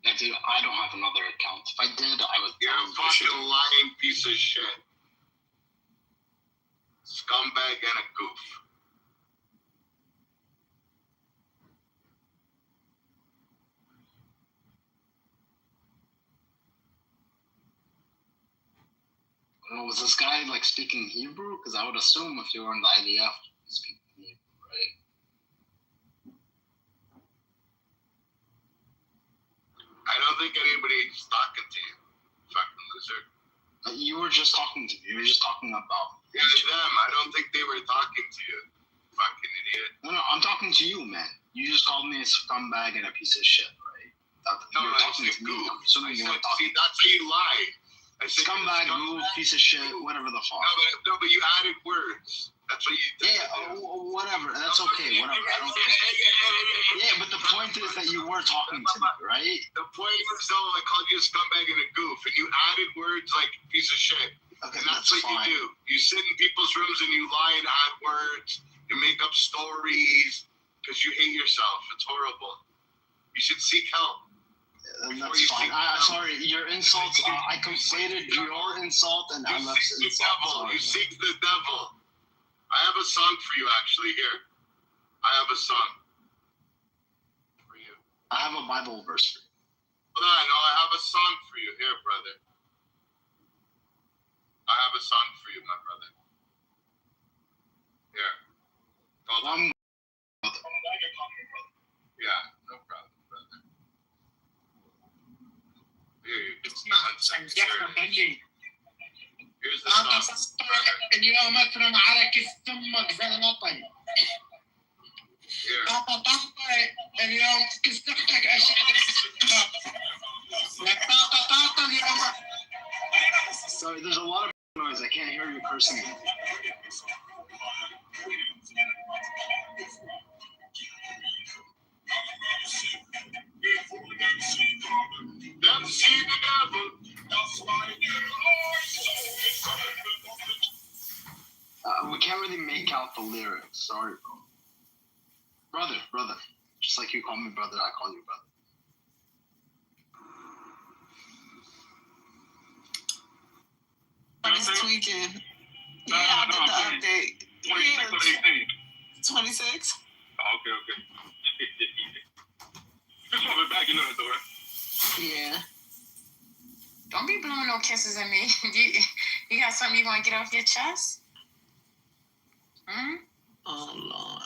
G: Yeah, dude, I don't have another account. If I did, I would.
K: You're a fucking lying piece of shit. Scumbag and a goof.
G: Was this guy like speaking Hebrew? Because I would assume if you were in the IDF, you'd speak Hebrew, right?
K: I don't think anybody's talking to you, fucking loser.
G: You were just talking to me. You were just talking about.
K: Yeah, them. I don't think they were talking to you, fucking idiot.
G: No, I'm talking to you, man. You just called me a scumbag and a piece of shit, right? You were talking to me. I'm assuming you were talking.
K: See, that's how you lie. I said
G: scumbag, move, piece of shit, whatever the fuck.
K: No, but you added words. That's what you did.
G: Yeah, whatever. That's okay. Whatever. I don't care. Yeah, but the point is that you were talking to me, right?
K: The point is, though, I called you a scumbag and a goof, and you added words like piece of shit.
G: Okay,
K: and that's what
G: fine.
K: you do. You sit in people's rooms and you lie and add words. You make up stories because you hate yourself. It's horrible. You should seek help.
G: That's fine. Sorry, your insults. I conflated your insult and I left
K: the devil. You seek the devil. I have a song for you, actually. Here, I have a song for you.
G: I have a Bible verse for you.
K: Hold on, no, I have a song for you. Here, brother. I have a song for you, my brother. Here. Hold on. Yeah, no problem, brother. Here, it's nonsense. Here's the song.
H: اليوم اكرم على كف امك زي الوطن. اليوم كستختك اشعل.
G: Sorry, there's a lot of noise. I can't hear you personally. the lyrics. Sorry, bro. Brother. Just like you call me brother, I call you brother.
F: I was tweaking. Yeah, I did the update.
M: 26 or 18?
F: 26.
M: Oh, okay. Just want it back, you know that though, right?
F: Yeah.
Q: Don't be blowing no kisses at me. You got something you want to get off your chest? Hmm?
F: Oh, Lord.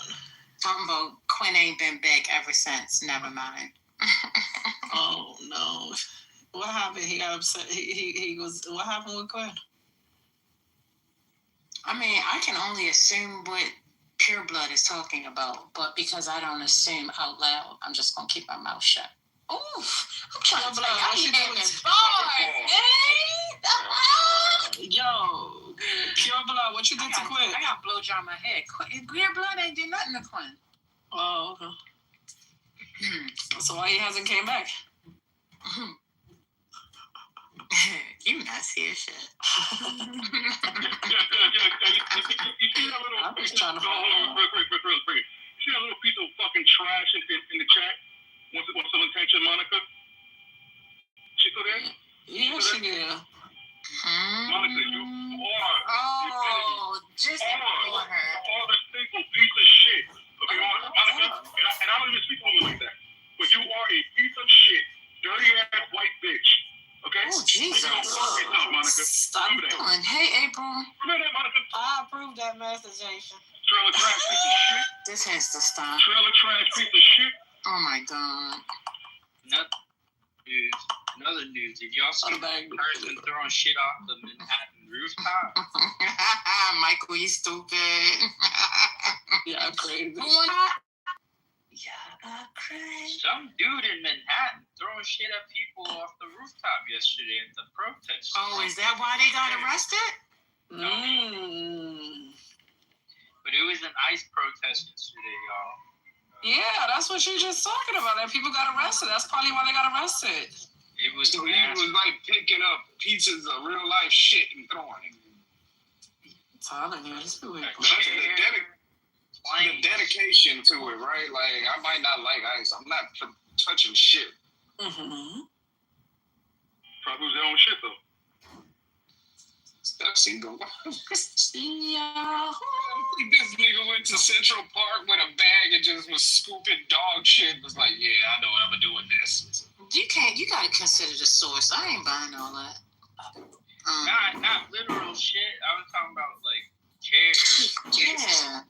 Q: Talking about Quinn ain't been back ever since. Never mind.
F: Oh, no. What happened? He got upset. He was. What happened with Quinn?
Q: I mean, I can only assume what Pure Blood is talking about, but because I don't assume out loud, I'm just going to keep my mouth shut. Oof. I'm trying to tell you, I need this bars,
F: Yo, Pure Blood, what you did to Quinn?
Q: I got blow dry my head. Pure Blood ain't did nothing to Quinn.
F: Oh, okay. So why he hasn't came back?
Q: You nasty as shit.
M: You see that little,
F: I'm just trying to find out.
M: real quick. You see that little piece of fucking trash in the chat? What's some attention, Monica? She still there?
F: Yeah, she did.
M: Monica, you are.
Q: Oh, just ignore her.
M: All the single piece of shit. Okay, Monica, and I don't even speak to women like that. But you are a piece of shit, dirty ass white bitch. Okay?
Q: Oh, Jesus.
F: Stop doing.
Q: Hey, April.
M: Remember that, Monica?
F: I approve that message, Aisha.
M: Trailer trash piece of shit.
Q: This has to stop.
M: Trailer trash piece of shit.
Q: Oh, my God.
N: Another news. Did y'all see the person throwing shit off the Manhattan rooftop?
Q: Michael, you stupid.
F: Yeah, I'm crazy.
N: Some dude in Manhattan throwing shit at people off the rooftop yesterday at the protest.
Q: Oh, is that why they got arrested?
N: But it was an ICE protest yesterday, y'all.
F: Yeah, that's what she's just talking about. That people got arrested. That's probably why they got arrested.
N: It was.
S: So he was like picking up pieces of real life shit and throwing it.
F: Telling you, this people.
S: The dedication to it, right? Like, I might not like ice. I'm not touching shit.
M: Probably was their own shit though.
S: That's single.
F: Yeah.
S: I think this nigga went to Central Park with a bag and just was scooping dog shit. Was like, yeah, I know what I'm gonna do with this.
Q: You gotta consider the source. I ain't buying all that.
N: Not literal shit. I was talking about like chairs.
Q: Yeah.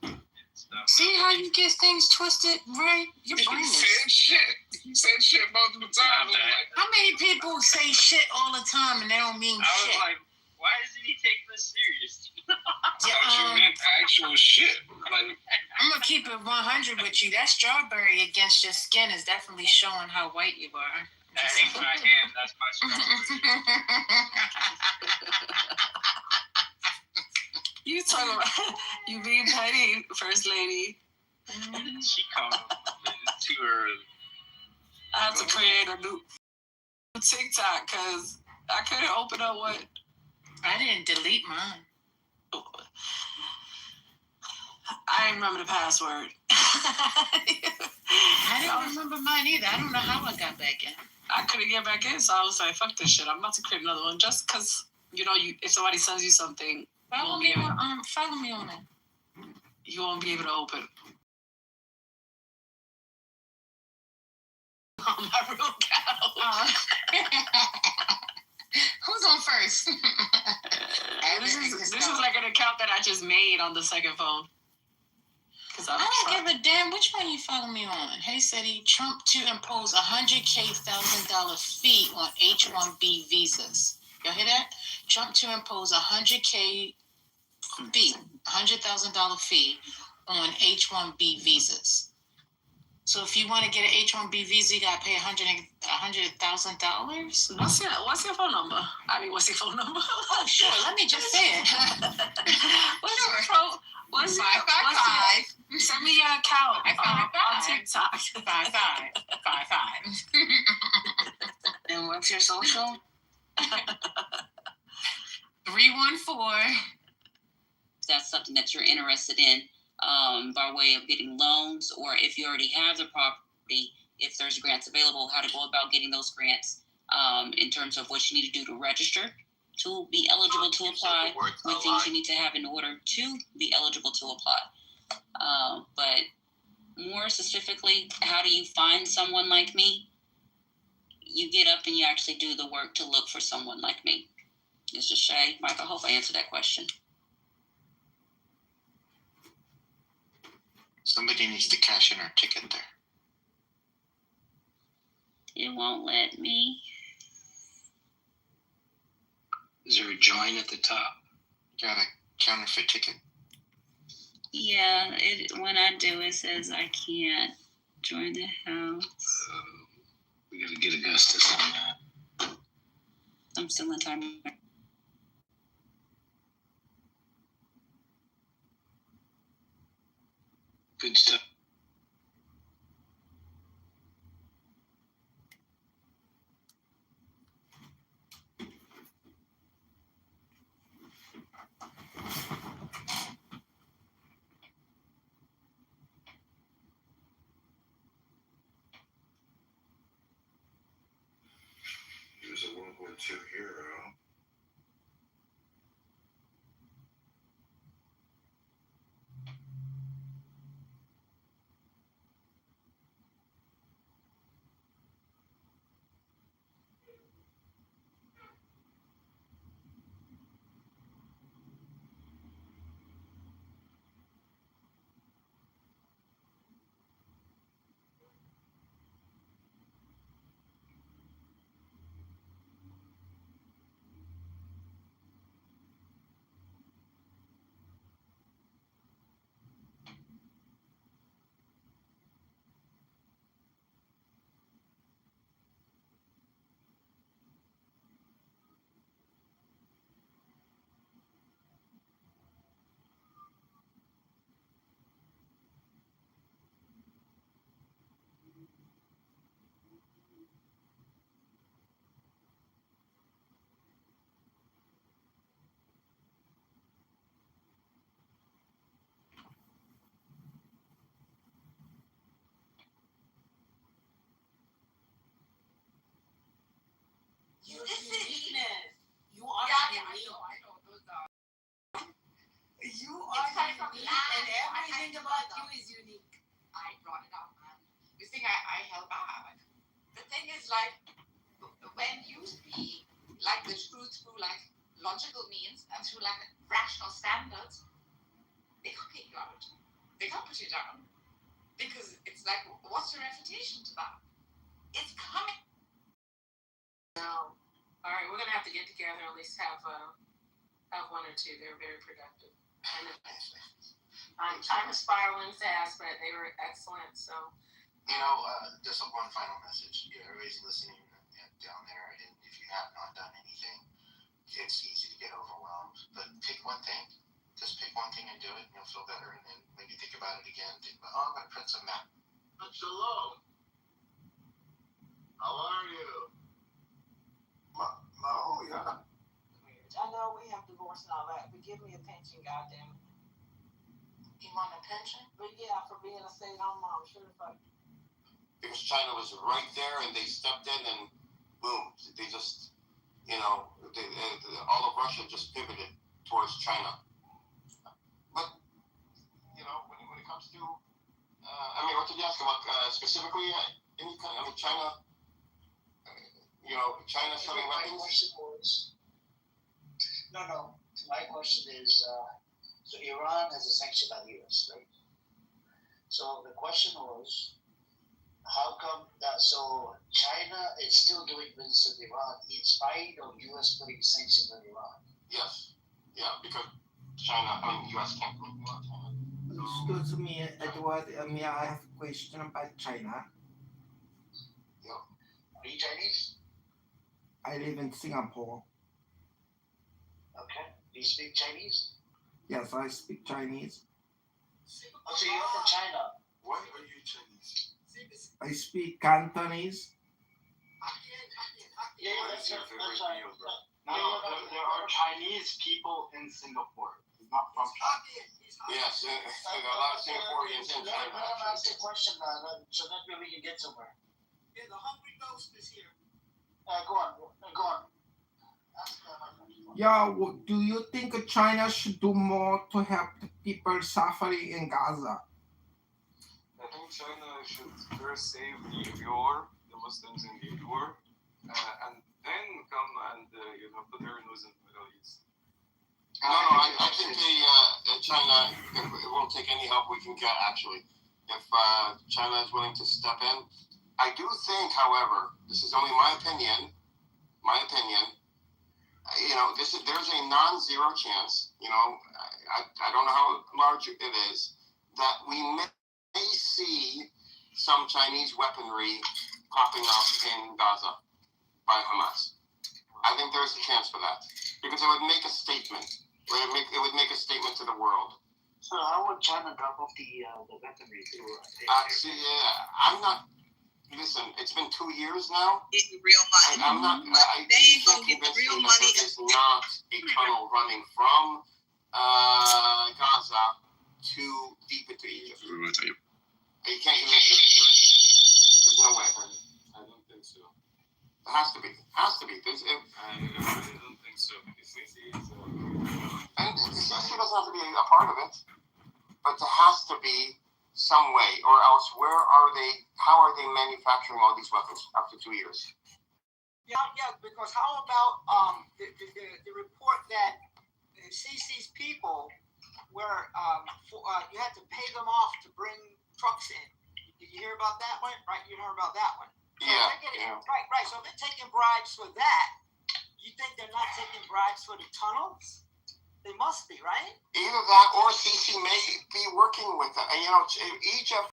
Q: See how you get things twisted, right? Your brain is.
S: He said shit multiple times.
Q: How many people say shit all the time and they don't mean
N: I
Q: shit?
N: was like, why isn't he taking this serious?
S: You meant actual shit. Like,
Q: I'm gonna keep it 100 with you. That strawberry against your skin is definitely showing how white you are.
N: That ain't my hand. That's my strawberry.
F: You talking about you being petty, First Lady.
N: She called too early.
F: I have to create a new TikTok because I couldn't open up what.
Q: I didn't delete mine.
F: I didn't remember the password.
Q: I didn't remember mine either. I don't know how I got back in.
F: I couldn't get back in, so I was like, fuck this shit. I'm about to create another one just because, if somebody sends you something,
Q: follow me on it.
F: You won't be able to open.
Q: On my real couch. Who's on first?
F: This is like an account that I just made on the second phone.
Q: I don't give a damn which one you follow me on. Hey, City, Trump to impose $100,000 fee on H-1B visas. Y'all hear that? Trump to impose $100,000 fee on H-1B visas. So if you want to get an H-1B visa, you gotta pay $100,000.
F: What's your phone number? What's your phone number?
Q: Oh, sure. Let me just say it.
F: What's your phone? What's 555? Send me your account on TikTok.
Q: 5555. And what's your social? 314.
W: That's something that you're interested in.
I: by way of getting loans, or if you already have the property, if there's grants available, how to go about getting those grants, in terms of what you need to do to register to be eligible to apply, what things you need to have in order to be eligible to apply. But more specifically, how do you find someone like me? You get up and you actually do the work to look for someone like me. It's just Shay. Mike, I hope I answered that question.
D: Somebody needs to cash in our ticket there.
I: It won't let me.
S: Is there a join at the top?
D: Got a counterfeit ticket.
I: Yeah, when I do, it says I can't join the house.
S: We gotta get Augustus on that.
I: I'm still in time.
S: Good stuff.
D: He was a World War II hero.
P: Uniqueness. You are unique. I know. Those are. You are unique, and everything about you is unique. I brought it up, man. You think I held back? The thing is, like, when you speak like the truth through like logical means and through like rational standards, they can't kick you out. They can't put you down because it's like, what's your refutation to that? It's coming. No. All right, we're gonna have to get together, at least have one or two. They're very productive. And time is spiraling fast, but they were excellent. So,
D: Just one final message. Everybody's listening down there, and if you have not done anything, it's easy to get overwhelmed. But pick one thing. Just pick one thing and do it, and you'll feel better. And then maybe think about it again. Think about, I'm gonna print some map.
K: Shalom. How are you?
D: Oh, yeah.
P: I know we have divorce and all that, but give me a pension, goddamn it. You want a pension? But yeah, for being a stay-at-home mom, sure as fuck.
D: Because China was right there, and they stepped in, and boom, they just, all of Russia just pivoted towards China. But, when it comes to, what did you ask about specifically? China, China selling weapons?
W: My question was, no. My question is, so Iran has a sanction on the US, right? So the question was, how come that? So China is still doing business with Iran in spite of US putting sanctions on Iran.
D: Yes. Yeah, because US can't put more on China.
X: Excuse me, Edward. May I have a question about China?
D: Yeah.
W: Are you Chinese?
X: I live in Singapore.
W: Okay. Do you speak Chinese?
X: Yes, I speak Chinese.
W: Oh, so you're from China.
D: Why are you Chinese?
X: I speak Cantonese.
W: Yeah, that's right. No, there are Chinese people in Singapore.
D: not functional. Yes, there are a lot of Singaporeans in China.
W: Let him ask a question, so that way we can get somewhere.
P: Yeah, the hungry ghost is here.
W: Go on. Ask my question.
C: Yeah, do you think China should do more to help the people suffering in Gaza?
L: I think China should first save the Muslims in the war, and then come and put their nose in the Middle East.
D: No, I think China, it won't take any help we can get, actually. If China is willing to step in. I do think, however, this is only my opinion, there's a non-zero chance, I don't know how large it is, that we may see some Chinese weaponry popping up in Gaza by Hamas. I think there's a chance for that, because it would make a statement. It would make a statement to the world.
W: So how would China drop off the weaponry too?
D: I'm not. Listen, it's been 2 years now.
P: Getting real money.
D: I'm not.
P: They ain't gonna get the real money.
D: There is not a tunnel running from Gaza to deep into Egypt. You can't connect it to it. There's no way.
L: I don't think so.
D: It has to be.
L: I really don't think so. Because Sisi is.
D: And Sisi doesn't have to be a part of it, but there has to be some way, or else how are they manufacturing all these weapons after 2 years?
P: Yeah, because how about the report that Sisi's people were you had to pay them off to bring trucks in. Did you hear about that one? Right, you heard about that one. So
D: Yeah.
P: Right. So if they're taking bribes for that, you think they're not taking bribes for the tunnels? They must be, right?
D: Either that or Sisi may be working with them. Egypt,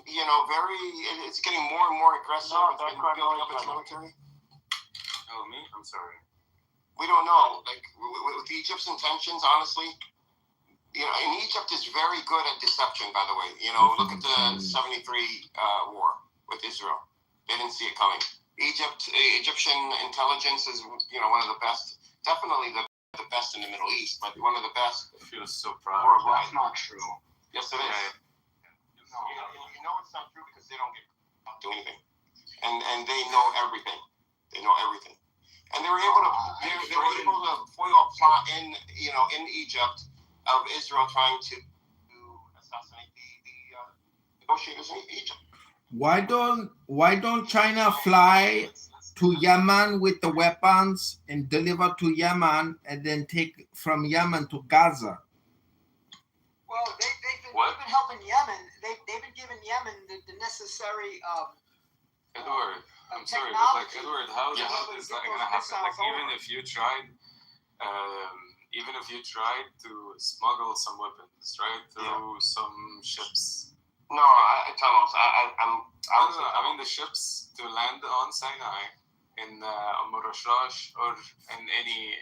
D: it's getting more and more aggressive. It's been building up its military.
L: Oh, me? I'm sorry.
D: We don't know. Like, with Egypt's intentions, honestly, and Egypt is very good at deception, by the way. Look at the 73 war with Israel. They didn't see it coming. Egyptian intelligence is, one of the best, definitely the best in the Middle East, but one of the best.
L: I feel so proud.
D: That's
L: not true.
D: Yes, it is. No, you know it's not true because they don't get do anything, and they know everything. And they were able to foil a plot in Egypt of Israel trying to assassinate the negotiators in Egypt.
C: Why don't China fly to Yemen with the weapons and deliver to Yemen and then take from Yemen to Gaza?
P: Well, they've been helping Yemen. They've been giving Yemen the necessary
L: Edward, I'm sorry, but Edward, how is that going to happen? Even if you tried to smuggle some weapons, right, through some ships.
D: No, tunnels.
L: I mean the ships to land on Sinai, in Murashash, or in any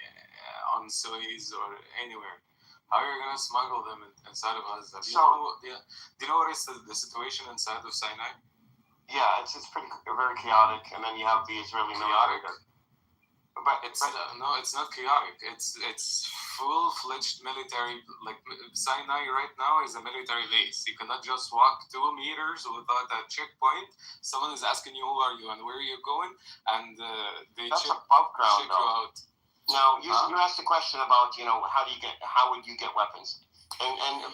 L: on Suez or anywhere. How are you going to smuggle them inside of Gaza? Do you know what is the situation inside of Sinai?
D: Yeah, it's very chaotic, and then you have the Israeli military.
L: But it's not chaotic. It's full-fledged military. Like Sinai right now is a military base. You cannot just walk 2 meters without a checkpoint. Someone is asking you who are you and where are you going, and
D: that's above ground,
L: check you out.
D: Now you asked the question about how would you get weapons,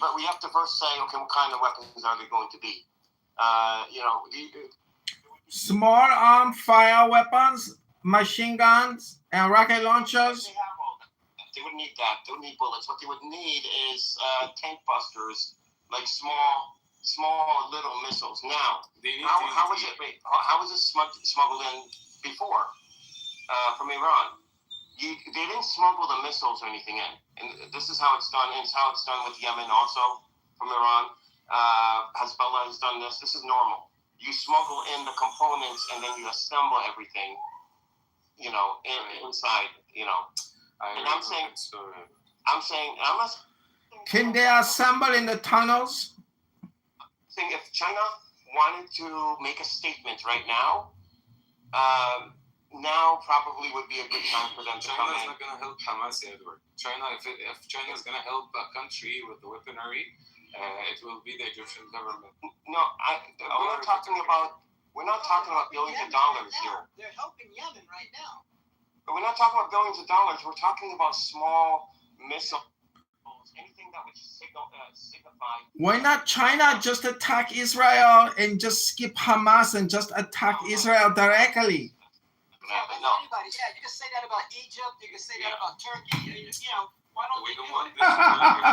D: but we have to first say, okay, what kind of weapons are they going to be?
C: Small arm fire weapons, machine guns, and rocket launchers.
D: They wouldn't need that. They wouldn't need bullets. What they would need is tank busters, like small little missiles. Now, how was it smuggled in before from Iran? They didn't smuggle the missiles or anything in, and this is how it's done. And it's how it's done with Yemen also from Iran. Hezbollah has done this. This is normal. You smuggle in the components and then you assemble everything, inside, And I'm saying,
C: can they assemble in the tunnels?
D: Saying if China wanted to make a statement right now, now probably would be a good time for them to come
L: China's
D: in.
L: not gonna help Hamas, Edward. China, if China's gonna help a country with the weaponry, it will be the Egyptian government.
D: No, we're not talking about billions of dollars here.
P: They're helping Yemen right now.
D: But we're not talking about billions of dollars. We're talking about small missiles, anything that would signify.
C: Why not China just attack Israel and just skip Hamas and just attack Israel directly?
P: Anybody, you can say that about Egypt. You can say that about Turkey. Why don't
L: we
P: they
L: don't
P: do
L: want
P: it?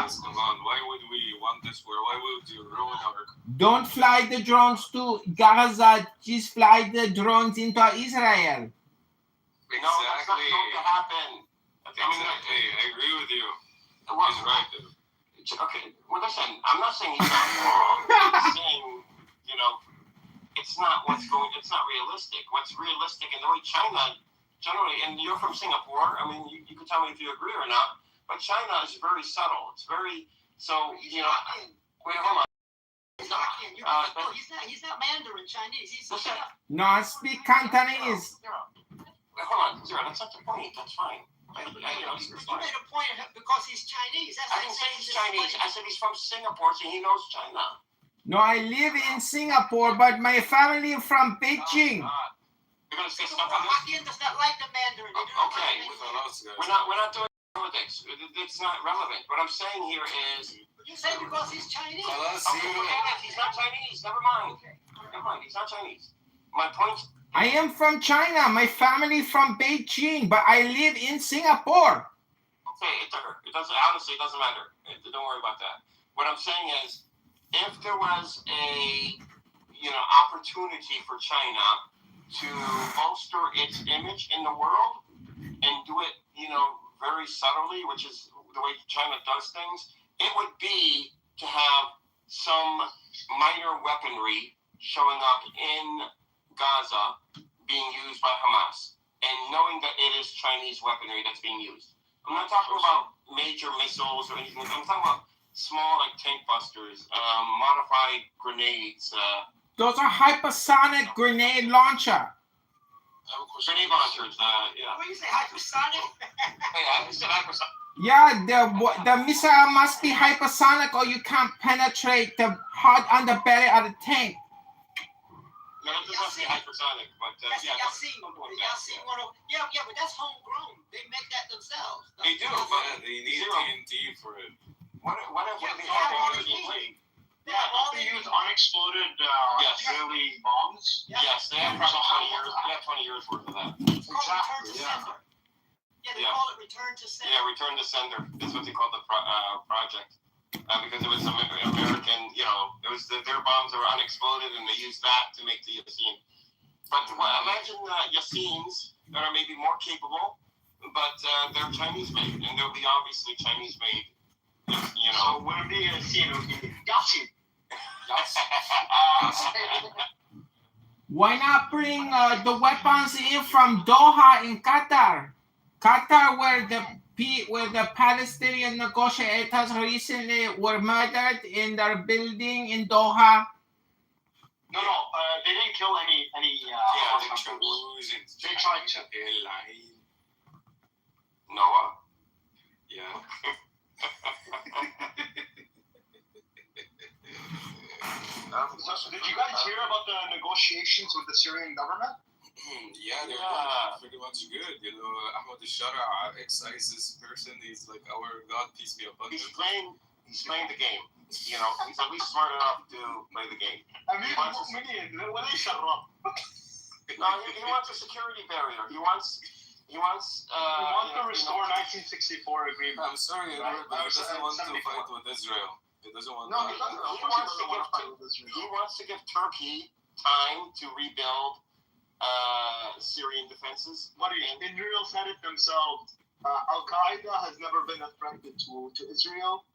L: this war, come on. Why would we want this war? Why would you ruin our?
C: Don't fly the drones to Gaza. Just fly the drones into Israel.
L: Exactly.
D: No, that's not going to happen.
L: Exactly. I agree with you.
D: Well,
L: He's right.
D: Okay. Well, listen. I'm not saying he's not wrong. I'm saying, it's not realistic. What's realistic and the way China generally, and you're from Singapore. I mean, you can tell me if you agree or not. But China is very subtle. It's very Wait, hold on.
P: He's not Mandarin Chinese. He's
C: No, I speak Cantonese.
D: Wait, hold on, Zero. That's not the point. That's fine.
P: You made a point because he's Chinese.
D: I didn't say he's Chinese. I said he's from Singapore, so he knows China.
C: No, I live in Singapore, but my family from Beijing.
D: You're gonna say stuff on
P: Hokkien does not like the Mandarin.
D: Okay, we're not doing politics. It's not relevant. What I'm saying here is.
P: You say because he's Chinese.
D: He's not Chinese. Never mind. He's not Chinese. My point.
C: I am from China. My family from Beijing, but I live in Singapore.
D: Okay, it doesn't. Honestly, it doesn't matter. Don't worry about that. What I'm saying is, if there was a opportunity for China to bolster its image in the world and do it, very subtly, which is the way China does things, it would be to have some minor weaponry showing up in Gaza being used by Hamas, and knowing that it is Chinese weaponry that's being used. I'm not talking about major missiles or anything. I'm talking about small, like tank busters, modified grenades.
C: Those are hypersonic grenade launcher.
D: Grenade launchers, yeah.
P: What do you say, hypersonic?
D: Hey, I said hypersonic.
C: Yeah, the missile must be hypersonic or you can't penetrate the hard underbelly of the tank.
D: No, it doesn't have to be hypersonic, but
P: yeah, but that's homegrown. They make that themselves.
D: They do, but
L: they need TNT for it.
D: What if they have TNT?
G: Yeah, don't they use unexploded Israeli bombs?
D: Yes, they have probably 20 years. They have 20 years worth of that.
P: Exactly. Yeah, they call it return to sender.
D: Yeah, return to sender is what they call the project. Because it was American, it was their bombs that were unexploded, and they used that to make the Yassine. But imagine Yassines that are maybe more capable, but they're Chinese made, and they'll be obviously Chinese made.
G: So would it be Yassine? It would be Yassine.
C: Why not bring the weapons in from Doha in Qatar? Qatar, where the Palestinian negotiators recently were murdered in their building in Doha.
G: No, they didn't kill any. They tried to.
D: Noah.
L: Yeah.
G: So did you guys hear about the negotiations with the Syrian government?
L: Yeah, they're doing pretty much good. Ahmad al-Shara, ex-ISIS person, he's like our God, peace be upon him.
D: He's playing the game. He's at least smart enough to play the game.
G: He wants a
D: security barrier. He wants
G: to restore 1964 agreement.
L: I'm sorry, Edward, but he doesn't want to fight with Israel. He doesn't want
D: to. He wants to give Turkey time to rebuild Syrian defenses.
G: Israel said it themselves. Al Qaeda has never been a threat to Israel.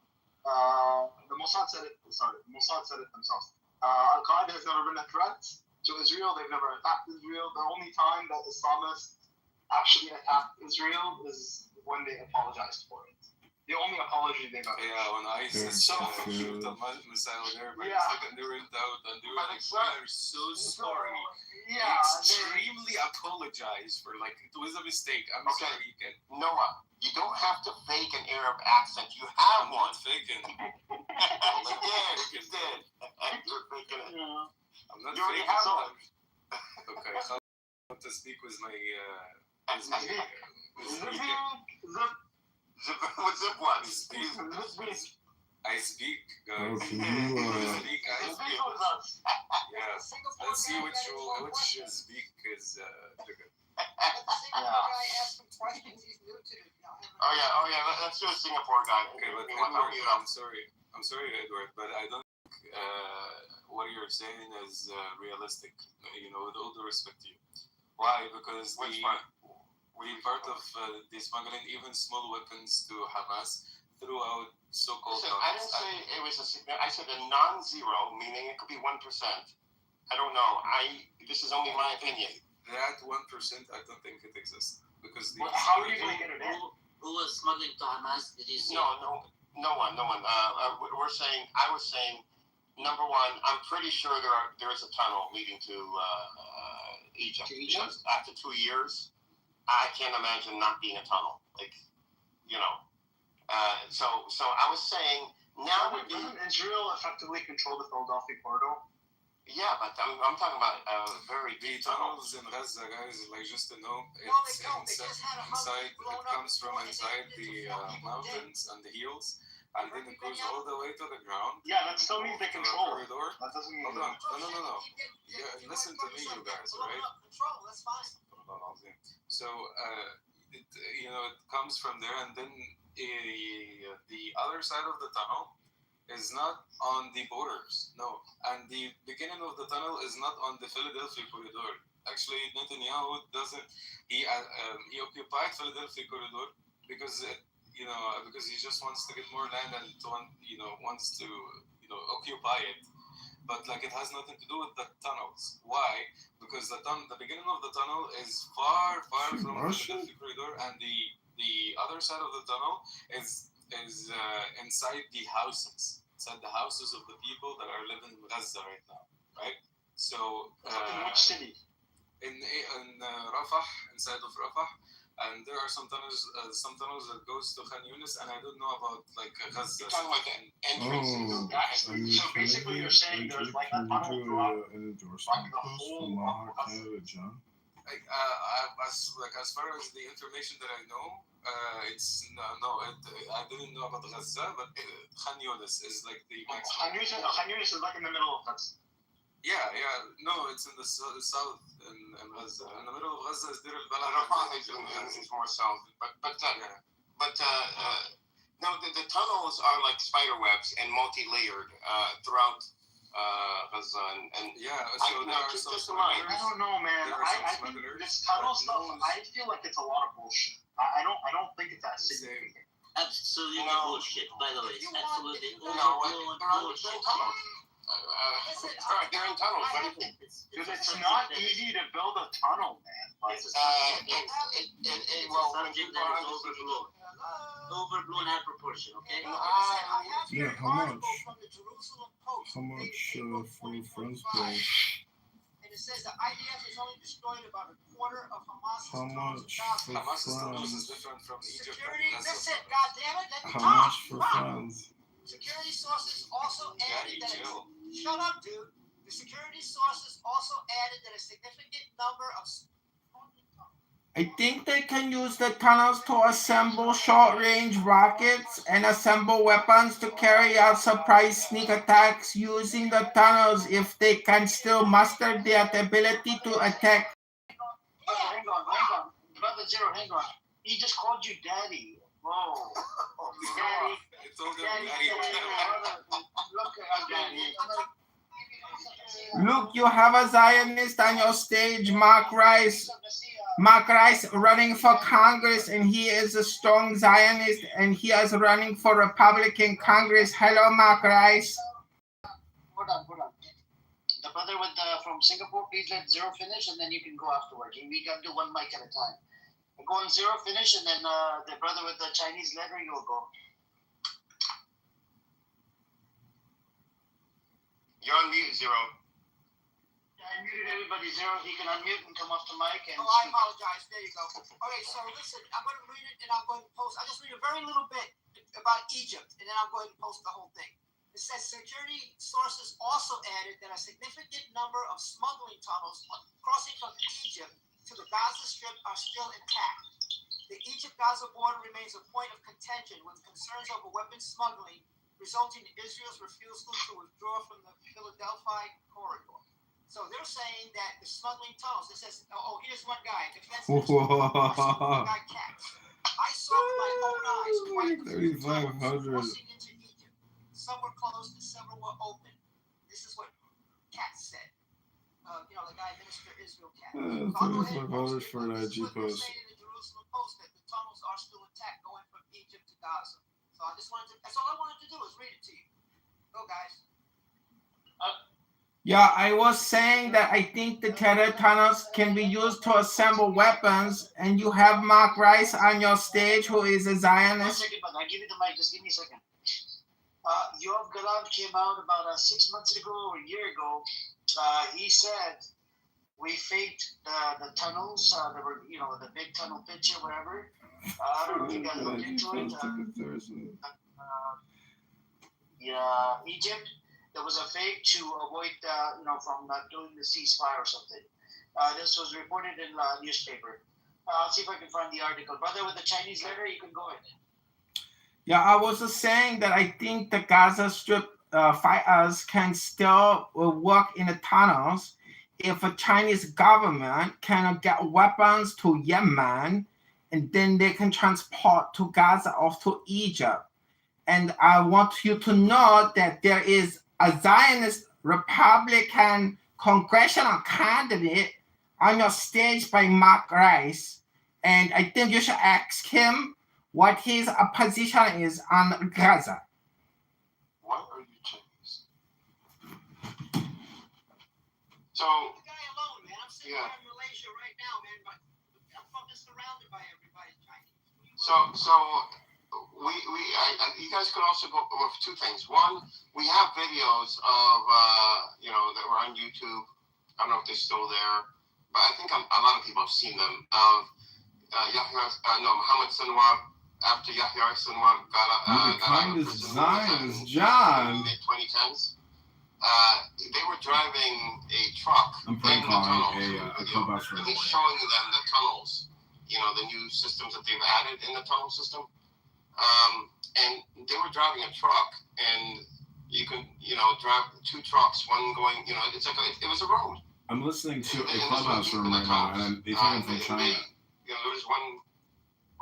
G: The Mossad said it. Sorry, the Mossad said it themselves. Al Qaeda has never been a threat to Israel. They've never attacked Israel. The only time that Islamists actually attacked Israel is when they apologized for it. The only apology they got.
L: Yeah, when ISIS shoot a missile there, but the second they went out and they were like, we are so sorry.
G: Yeah,
L: extremely apologize for like it was a mistake. I'm sorry. You can.
D: Noah, you don't have to fake an Arab accent. You have one.
L: Not faking.
D: You did. You're faking it.
L: I'm not
D: You already
L: faking.
D: have one.
L: Okay, I want to speak with my with my
D: What's it what?
L: I speak.
A: Oh, can you,
L: I speak. Yes. Let's see which speak is bigger.
D: Oh yeah. Let's do a Singapore guy.
L: Okay, but Edward, I'm sorry, Edward, but I don't think what you're saying is realistic. You know, with all due respect to you. Why? Because the part of the smuggling even small weapons to Hamas throughout so-called.
D: Listen, I didn't say it was I said a non-zero, meaning it could be 1%. I don't know. This is only my opinion.
L: That 1%, I don't think it exists because
G: how are you going to get it in?
W: Who was smuggling to Hamas? Did you see?
D: No one. We're saying. I was saying. Number one, I'm pretty sure there is a tunnel leading to Egypt. Because after 2 years, I can't imagine not being a tunnel. Like, you know. So I was saying now
G: doesn't Israel effectively control the Philadelphia corridor?
D: Yeah, but I'm talking about very
L: the
D: deep
L: tunnels in Gaza, guys. Like just to know, it's inside. It comes from inside the mountains and the hills, and then it goes all the way to the ground.
G: Yeah, that still means they control
L: the corridor.
G: That doesn't mean.
L: Hold on. No. Yeah, listen to me, you guys, right?
W: That's fine.
L: So, it comes from there, and then the other side of the tunnel is not on the borders, no. And the beginning of the tunnel is not on the Philadelphia corridor. Actually, Netanyahu doesn't. He occupied Philadelphia corridor because because he just wants to get more land and wants to occupy it. But like it has nothing to do with the tunnels. Why? Because the beginning of the tunnel is far from the Philadelphia corridor, and the other side of the tunnel is inside the houses of the people that are living in Gaza right now, right? So
G: in which city?
L: In Rafah, inside of Rafah, and there are some tunnels that goes to Khan Yunis, and I don't know about like Gaza.
D: You're talking about the entrance.
G: So basically, you're saying there's like a tunnel throughout
A: an endorsement post from Maha Canada, John?
L: As far as the information that I know, I didn't know about Gaza, but Khan Yunis is like the
G: Khan Yunis is like in the middle of Gaza.
L: Yeah. No, it's in the south in Gaza. In the middle of Gaza is Deir al-Balah.
D: Rafah is more south, but no, the tunnels are like spider webs and multi-layered throughout Gaza and
L: yeah. So
G: I don't know, man. I think this tunnel stuff. I feel like it's a lot of bullshit. I don't think it's that significant.
W: Absolutely bullshit. By the way, it's absolutely bullshit.
D: They're in tunnels.
G: Dude, it's not easy to build a tunnel, man.
W: Subject that is overblown out proportion. Okay.
A: Yeah, how much for friends bill?
W: And it says the IDF has only destroyed about a quarter of Hamas's
A: How much for
L: Hamas is
A: friends?
L: different from Egypt.
W: Security, that's it, goddammit, let me
A: How
W: talk.
A: much for friends?
W: Security sources also added that shut up, dude. The security sources also added that a significant number of
C: I think they can use the tunnels to assemble short-range rockets and assemble weapons to carry out surprise sneak attacks using the tunnels if they can still muster the ability to attack.
W: Hang on. Brother Zero, hang on. He just called you daddy. Whoa. Daddy.
L: It's all
W: Daddy. Look at daddy.
C: Look, you have a Zionist on your stage, Mark Rice. Mark Rice running for Congress, and he is a strong Zionist, and he is running for Republican Congress. Hello, Mark Rice.
W: Hold on. The brother from Singapore, please let Zero finish, and then you can go afterward. We got to do one mic at a time. Go on Zero, finish, and then the brother with the Chinese lettering will go.
K: You're on mute, Zero.
W: Yeah, I muted everybody. Zero, he can unmute and come off the mic and
P: Oh, I apologize. There you go. Okay, so listen, I'm going to read it and I'm going to post. I'll just read a very little bit about Egypt and then I'm going to post the whole thing. It says security sources also added that a significant number of smuggling tunnels crossing from Egypt to the Gaza Strip are still intact. The Egypt-Gaza border remains a point of contention with concerns over weapons smuggling, resulting in Israel's refusal to withdraw from the Philadelphia corridor. So they're saying that the smuggling tunnels, it says, oh, here's one guy, defense minister, guy Katz. I saw with my own eyes quite a few tunnels
A: 3,500.
P: crossing into Egypt. Some were closed and several were open. This is what Katz said. The guy, Minister Israel Katz.
A: $3,500 for an IG
P: They're
A: post.
P: saying in the Jerusalem Post that the tunnels are still intact going from Egypt to Gaza. So I just wanted to, that's all I wanted to do is read it to you. Go, guys.
C: Yeah, I was saying that I think the terror tunnels can be used to assemble weapons, and you have Mark Rice on your stage, who is a
W: One
C: Zionist.
W: second, but I give you the mic. Just give me a second. Yoav Galan came out about 6 months ago or a year ago. He said we faked the tunnels. There were, the big tunnel picture, whatever. I don't know if you guys looked into it. Egypt. There was a fake to avoid, from doing the ceasefire or something. This was reported in the newspaper. I'll see if I can find the article. Brother, with the Chinese letter, you can go ahead.
C: Yeah, I was just saying that I think the Gaza Strip fighters can still work in the tunnels if a Chinese government can get weapons to Yemen, and then they can transport to Gaza or to Egypt. And I want you to know that there is a Zionist Republican congressional candidate on your stage by Mark Rice. And I think you should ask him what his position is on Gaza.
K: Why are you Chinese? So,
P: The guy alone, man. I'm sitting
K: yeah.
P: here in Malaysia right now, man. But I'm fucking surrounded by everybody Chinese.
K: You guys could also go with two things. One, we have videos of, that were on YouTube. I don't know if they're still there, but I think a lot of people have seen them. Of Mohammed Sinwar, after Yahya Sinwar got out of prison
A: Zionist, John.
K: in the mid-2010s. They were driving a truck
A: I'm prank
K: in the tunnels.
A: calling a clubhouse
K: And
A: room.
K: he's showing them the tunnels, the new systems that they've added in the tunnel system. And they were driving a truck, and you can, drive two trucks, one going, it's like it was a road.
A: I'm listening to a clubhouse room right now, and they think I'm from China.
K: There was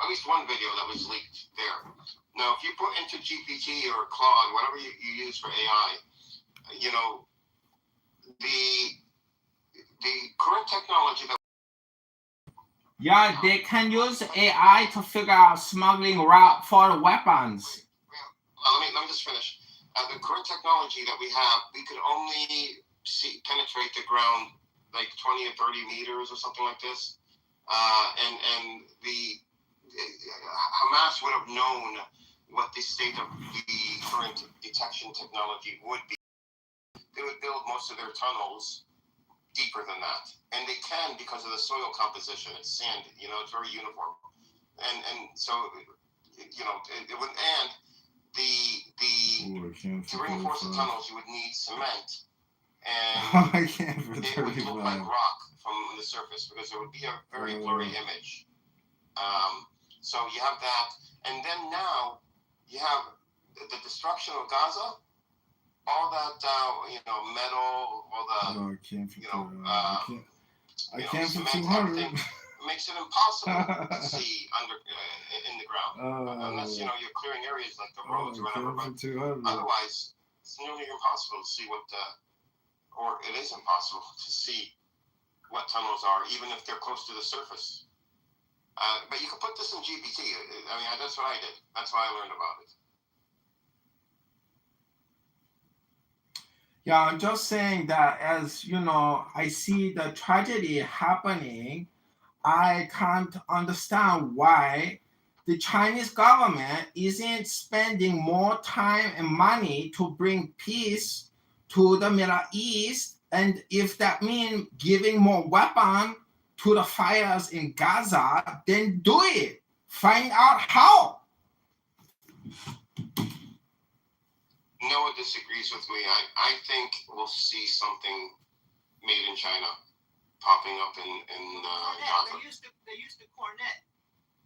K: at least one video that was leaked there. Now, if you put into GPT or Claude, whatever you use for AI, the current technology that
C: Yeah, they can use AI to figure out smuggling route for the weapons.
K: let me just finish. The current technology that we have, we could only penetrate the ground like 20 or 30 meters or something like this. And the Hamas would have known what the state of the current detection technology would be. They would build most of their tunnels deeper than that, and they can because of the soil composition. It's sandy, it's very uniform, and so it would. And to reinforce the tunnels, you would need cement, and
A: I can't for
K: it would look like
A: 35.
K: rock from the surface because it would be a very blurry image. So you have that, and then now you have the destruction of Gaza. All that, metal, all the,
A: No, I can't for I
K: you know,
A: can't for
K: cement,
A: 200.
K: everything makes it impossible to see in the ground, unless you're clearing areas like the roads or whatever.
A: I can't
K: But
A: for 200.
K: otherwise, it's nearly impossible to see or it is impossible to see what tunnels are, even if they're close to the surface. But you can put this in GPT. I mean, that's what I did. That's why I learned about it.
C: Yeah, I'm just saying that as I see the tragedy happening, I can't understand why the Chinese government isn't spending more time and money to bring peace to the Middle East, and if that means giving more weapon to the fighters in Gaza, then do it. Find out how.
D: No one disagrees with me. I think we'll see something made in China popping up in Gaza.
P: They used the cornet.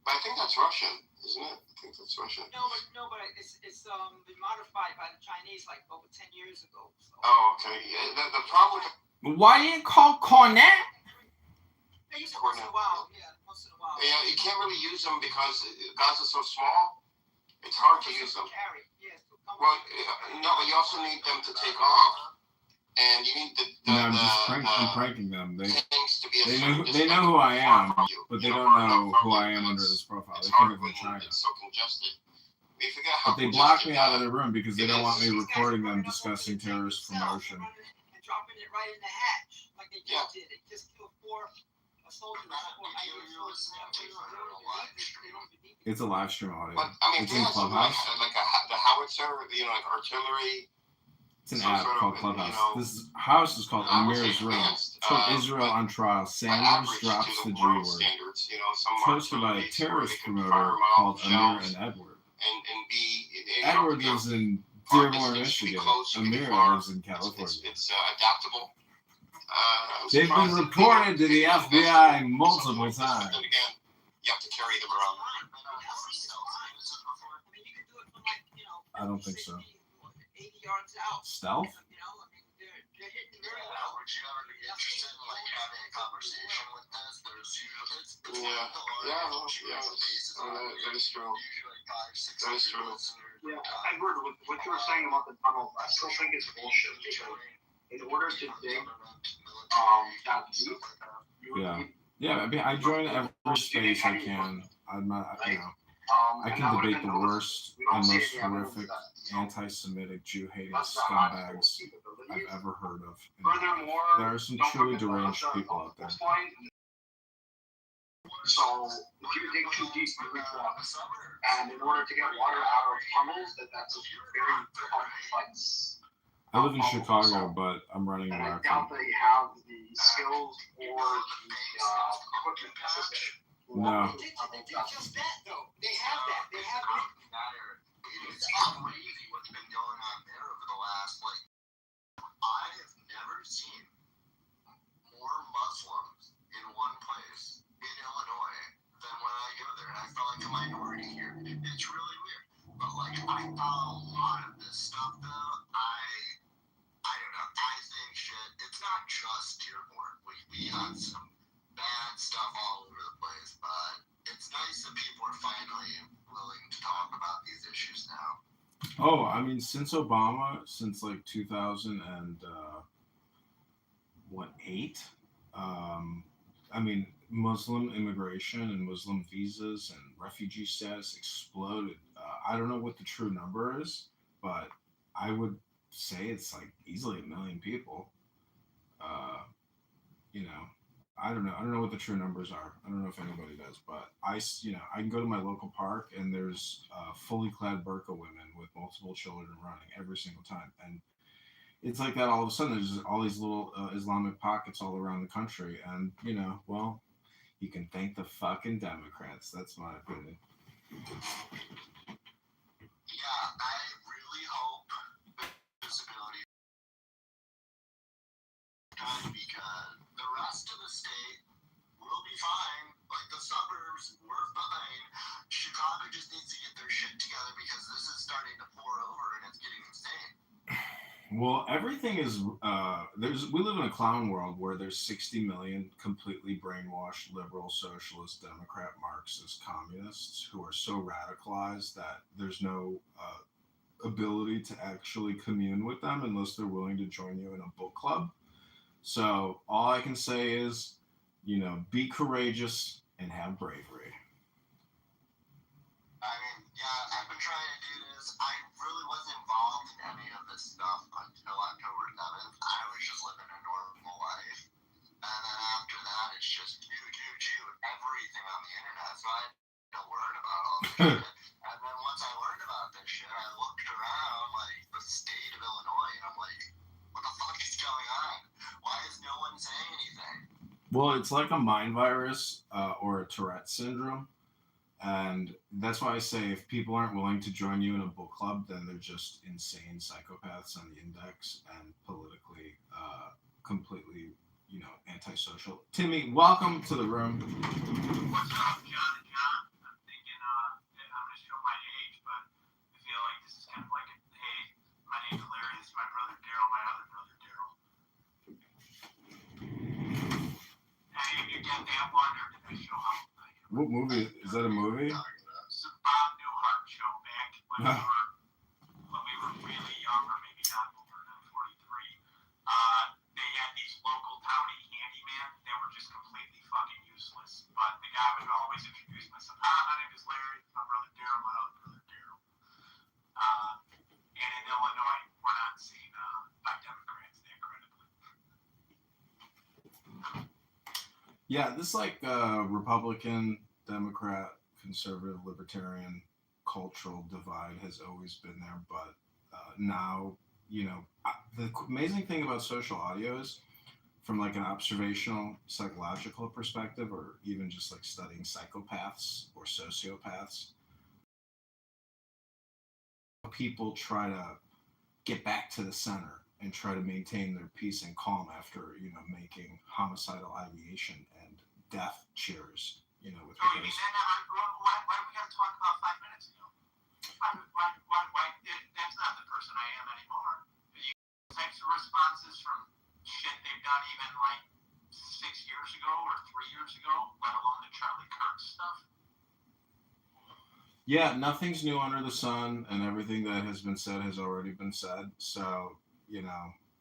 D: But I think that's Russian, isn't it? I think that's Russian.
P: No, but it's been modified by the Chinese like over 10 years ago. So.
D: Oh, okay. Yeah, the problem with
C: Why do you call cornet?
P: They use it once in a while. Yeah, once in a while.
D: Yeah, you can't really use them because Gaza's so small. It's hard to use them. Well, no, but you also need them to take off, and you need
A: I'm pranking them. They know who I am, but they don't know who I am under this profile. They think I'm from China.
D: It's so congested. We forget how
A: But they blocked me out of the room because they don't want me recording them discussing terrorist promotion.
P: And dropping it right in the hatch, like they just did. They just killed 4 soldiers.
A: It's a live stream audio.
D: But I mean,
A: It's in Clubhouse.
D: Like the howitzer, like artillery.
A: It's an app called Clubhouse. This house is called Amir's Room. It's called Israel on Trial. Sanders drops the G word. It's hosted by a terrorist promoter called Amir and Edward. Edward lives in Dearborn, Michigan. Amir lives in California.
D: It's adaptable.
C: They've been reported to the FBI multiple times.
D: Again, you have to carry them around.
A: I don't think so.
P: 80 yards out.
A: Stealth?
D: Would you ever be interested in like having a conversation with this? There's usually that is true. That is true.
G: Yeah, Edward, what you were saying about the tunnels, I still think it's bullshit. In order to dig that deep,
A: Yeah, I join every space I can. I'm not, I can debate the worst and most horrific anti-Semitic, Jew-hating scumbags I've ever heard of. There are some truly deranged people out there.
G: So if you dig too deep, you reach water. And in order to get water out of tunnels, that's a very complex.
A: I live in Chicago, but I'm running a
G: And I
A: marathon.
G: doubt they have the skills or the equipment necessary.
A: No.
P: They did just that though. They have that. They have
D: It's crazy what's been going on there over the last, I have never seen more Muslims in one place in Illinois than when I go there. And I felt like a minority here. It's really weird. But, I follow a lot of this stuff, though. I don't know. I think shit. It's not just Dearborn. We have some bad stuff all over the place, but it's nice that people are finally willing to talk about these issues now.
A: Oh, I mean, since Obama, since 2008, I mean, Muslim immigration and Muslim visas and refugee status exploded. I don't know what the true number is, but I would say it's easily 1 million people. I don't know. I don't know what the true numbers are. I don't know if anybody does, but I can go to my local park and there's fully clad burqa women with multiple children running every single time. And it's like that all of a sudden. There's all these little Islamic pockets all around the country. And, well, you can thank the fucking Democrats. That's my opinion.
D: Yeah, I really hope visibility because the rest of the state will be fine. The suburbs were fine. Chicago just needs to get their shit together because this is starting to pour over and it's getting insane.
A: Well, everything is we live in a clown world where there's 60 million completely brainwashed liberal, socialist, Democrat, Marxist, communists who are so radicalized that there's no ability to actually commune with them unless they're willing to join you in a book club. So all I can say is, be courageous and have bravery.
D: I mean, yeah, I've been trying to do this. I really wasn't involved in any of this stuff until October 7th. I was just living a normal life. And then after that, it's just everything on the internet. So I had to learn about all this shit. And then once I learned about this shit, I looked around, the state of Illinois, and I'm like, what the
A: Well, it's like a mind virus or a Tourette syndrome. And that's why I say if people aren't willing to join you in a book club, then they're just insane psychopaths on the index and politically completely, antisocial. Timmy, welcome to the room.
J: What's up, John and John? I'm thinking I'm going to show my age, but I feel like this is kind of like hey, my name's Larry, this is my brother Daryl, my other brother Daryl. Hey, if you get that one, or did I show how old I am?
A: What movie? Is that a movie?
J: It's a Bob Newhart show back when we were really young, or maybe not older than 43. They had these local townie handyman that were just completely fucking useless. But the guy would always introduce himself. My name is Larry, my brother Daryl, my other brother Daryl. And in Illinois, we're not seen by Democrats that credibly.
A: Yeah, this Republican, Democrat, conservative, libertarian cultural divide has always been there, but now, the amazing thing about social audio is from like an observational psychological perspective, or even just like studying psychopaths or sociopaths, people try to get back to the center and try to maintain their peace and calm after making homicidal ideation and death cheers with
J: Oh, you mean why do we got to talk about 5 minutes ago? That's not the person I am anymore. You types of responses from shit they've done even like 6 years ago or 3 years ago, let alone the Charlie Kirk stuff.
A: Yeah, nothing's new under the sun, and everything that has been said has already been said. So,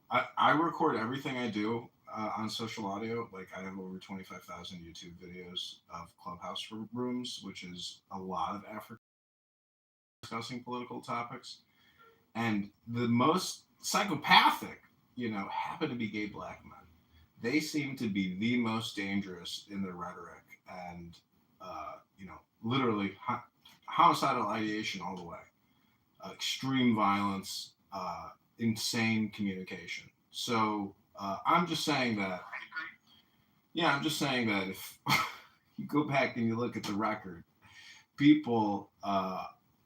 A: I record everything I do on social audio. Like, I have over 25,000 YouTube videos of Clubhouse rooms, which is a lot of effort discussing political topics. And the most psychopathic, happen to be gay black men. They seem to be the most dangerous in their rhetoric and, literally homicidal ideation all the way, extreme violence, insane communication. So I'm just saying that. Yeah, I'm just saying that if you go back and you look at the record, people,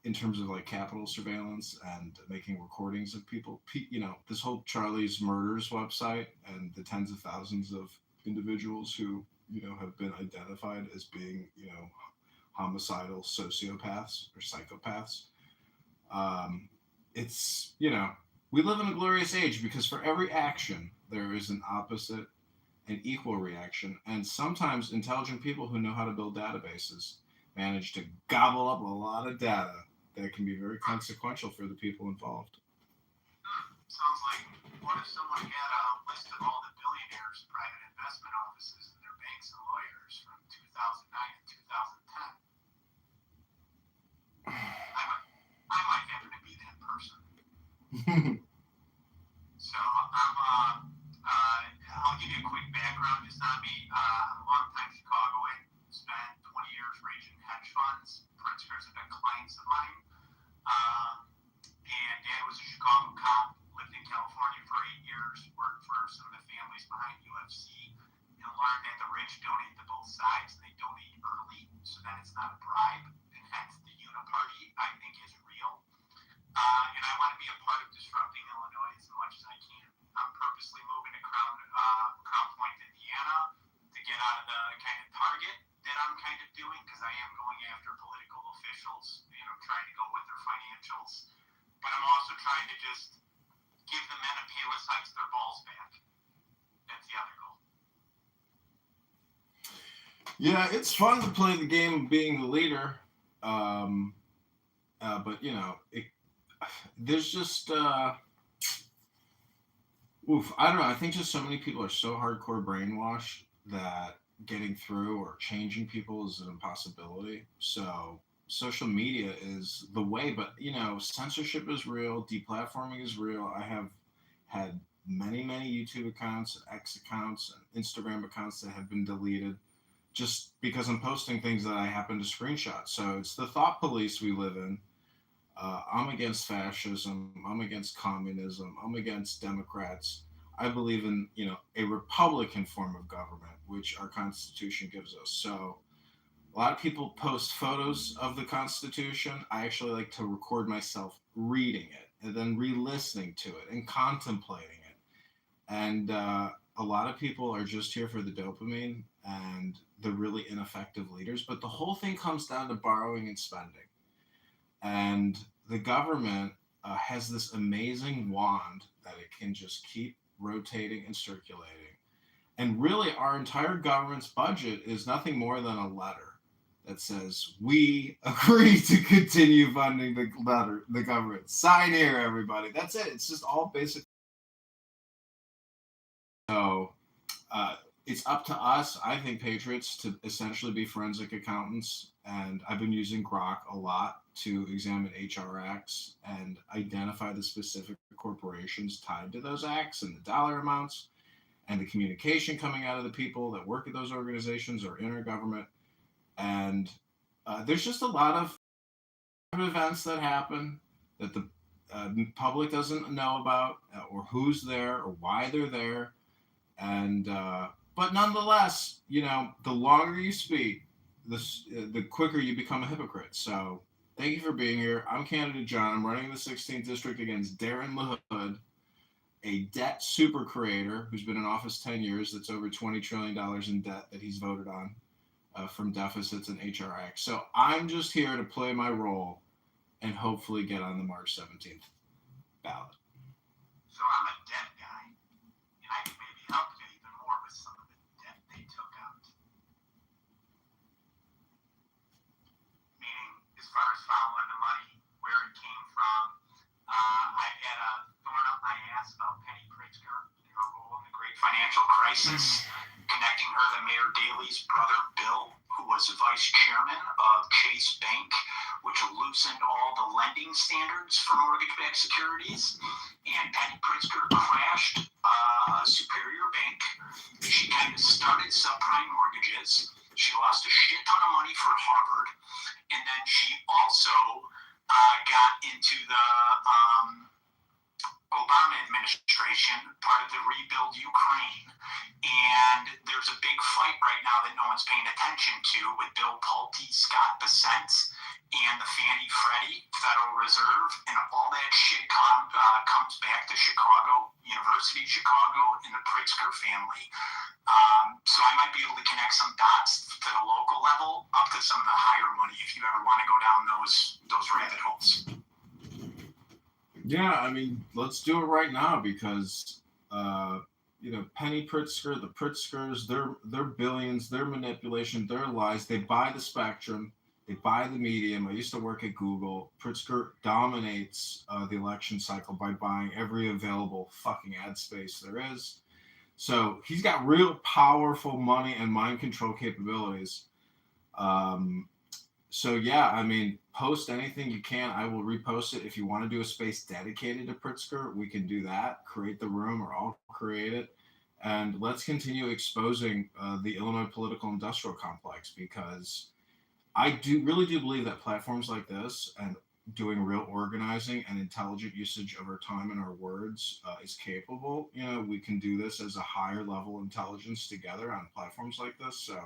A: in terms of like capital surveillance and making recordings of people, this whole Charlie's Murders website and the tens of thousands of individuals who, have been identified as being, homicidal sociopaths or psychopaths. It's, we live in a glorious age because for every action, there is an opposite and equal reaction. And sometimes intelligent people who know how to build databases manage to gobble up a lot of data that can be very consequential for the people involved.
J: Sounds like, what if someone had a list of all the billionaires' private investment offices and their banks and lawyers from 2009 and 2010? I might happen to be that person. So I'll give you a quick background just on me. I'm a longtime Chicagoan. Spent 20 years raging hedge funds. Principals have been clients of mine. And Dad was a Chicago cop. Lived in California for 8 years. Worked for some of the families behind UFC. And learned that the rich donate to both sides. They donate early, so that it's not a bribe. And hence the uniparty, I think, is real. And I want to be a part of disrupting Illinois as much as I can. I'm purposely moving to Crown Point, Indiana, to get out of the kind of target that I'm kind of doing, because I am going after political officials, and I'm trying to go with their financials. But I'm also trying to just give the men of Payless Heights their balls back. That's the other goal.
A: Yeah, it's fun to play the game of being the leader. But there's just I don't know. I think just so many people are so hardcore brainwashed that getting through or changing people is an impossibility. So social media is the way, but censorship is real, deplatforming is real. I have had many YouTube accounts, X accounts, and Instagram accounts that have been deleted just because I'm posting things that I happen to screenshot. So it's the thought police we live in. I'm against fascism. I'm against communism. I'm against Democrats. I believe in, a Republican form of government, which our Constitution gives us. So a lot of people post photos of the Constitution. I actually like to record myself reading it and then re-listening to it and contemplating it. And a lot of people are just here for the dopamine and the really ineffective leaders. But the whole thing comes down to borrowing and spending. And the government has this amazing wand that it can just keep rotating and circulating. And really, our entire government's budget is nothing more than a letter that says, we agree to continue funding the government. Sign here, everybody. That's it. It's just all basic. So it's up to us, I think, patriots, to essentially be forensic accountants. And I've been using Grok a lot to examine HR acts and identify the specific corporations tied to those acts and the dollar amounts and the communication coming out of the people that work at those organizations or in our government. And there's just a lot of events that happen that the public doesn't know about, or who's there or why they're there. And but nonetheless, the longer you speak, the quicker you become a hypocrite. So thank you for being here. I'm candidate John. I'm running the 16th district against Darren LaHood, a debt super creator who's been in office 10 years. That's over $20 trillion in debt that he's voted on from deficits and HR acts. So I'm just here to play my role and hopefully get on the March 17th ballot.
J: So I'm a debt guy, and I can maybe help you even more with some of the debt they took out. Meaning, as far as following the money, where it came from. I've had a thorn up my ass about Penny Pritzker and her role in the great financial crisis, connecting her to Mayor Daley's brother Bill, who was vice chairman of Chase Bank, which loosened all the lending standards for mortgage-backed securities. And Penny Pritzker crashed Superior Bank. She kind of started subprime mortgages. She lost a shit ton of money for Harvard. And then she also got into the Obama administration, part of the Rebuild Ukraine. And there's a big fight right now that no one's paying attention to with Bill Pulte, Scott Bessent, and the Fannie Freddie Federal Reserve. And all that shit comes back to Chicago, University of Chicago, and the Pritzker family. So I might be able to connect some dots to the local level up to some of the higher money if you ever want to go down those rabbit holes.
A: Yeah, I mean, let's do it right now because, Penny Pritzker, the Pritzkers, their billions, their manipulation, their lies, they buy the spectrum, they buy the medium. I used to work at Google. Pritzker dominates the election cycle by buying every available fucking ad space there is. So he's got real powerful money and mind control capabilities. So yeah, I mean, post anything you can. I will repost it. If you want to do a space dedicated to Pritzker, we can do that. Create the room, or I'll create it. And let's continue exposing the Illinois political industrial complex, because I really do believe that platforms like this and doing real organizing and intelligent usage of our time and our words is capable. We can do this as a higher level intelligence together on platforms like this. So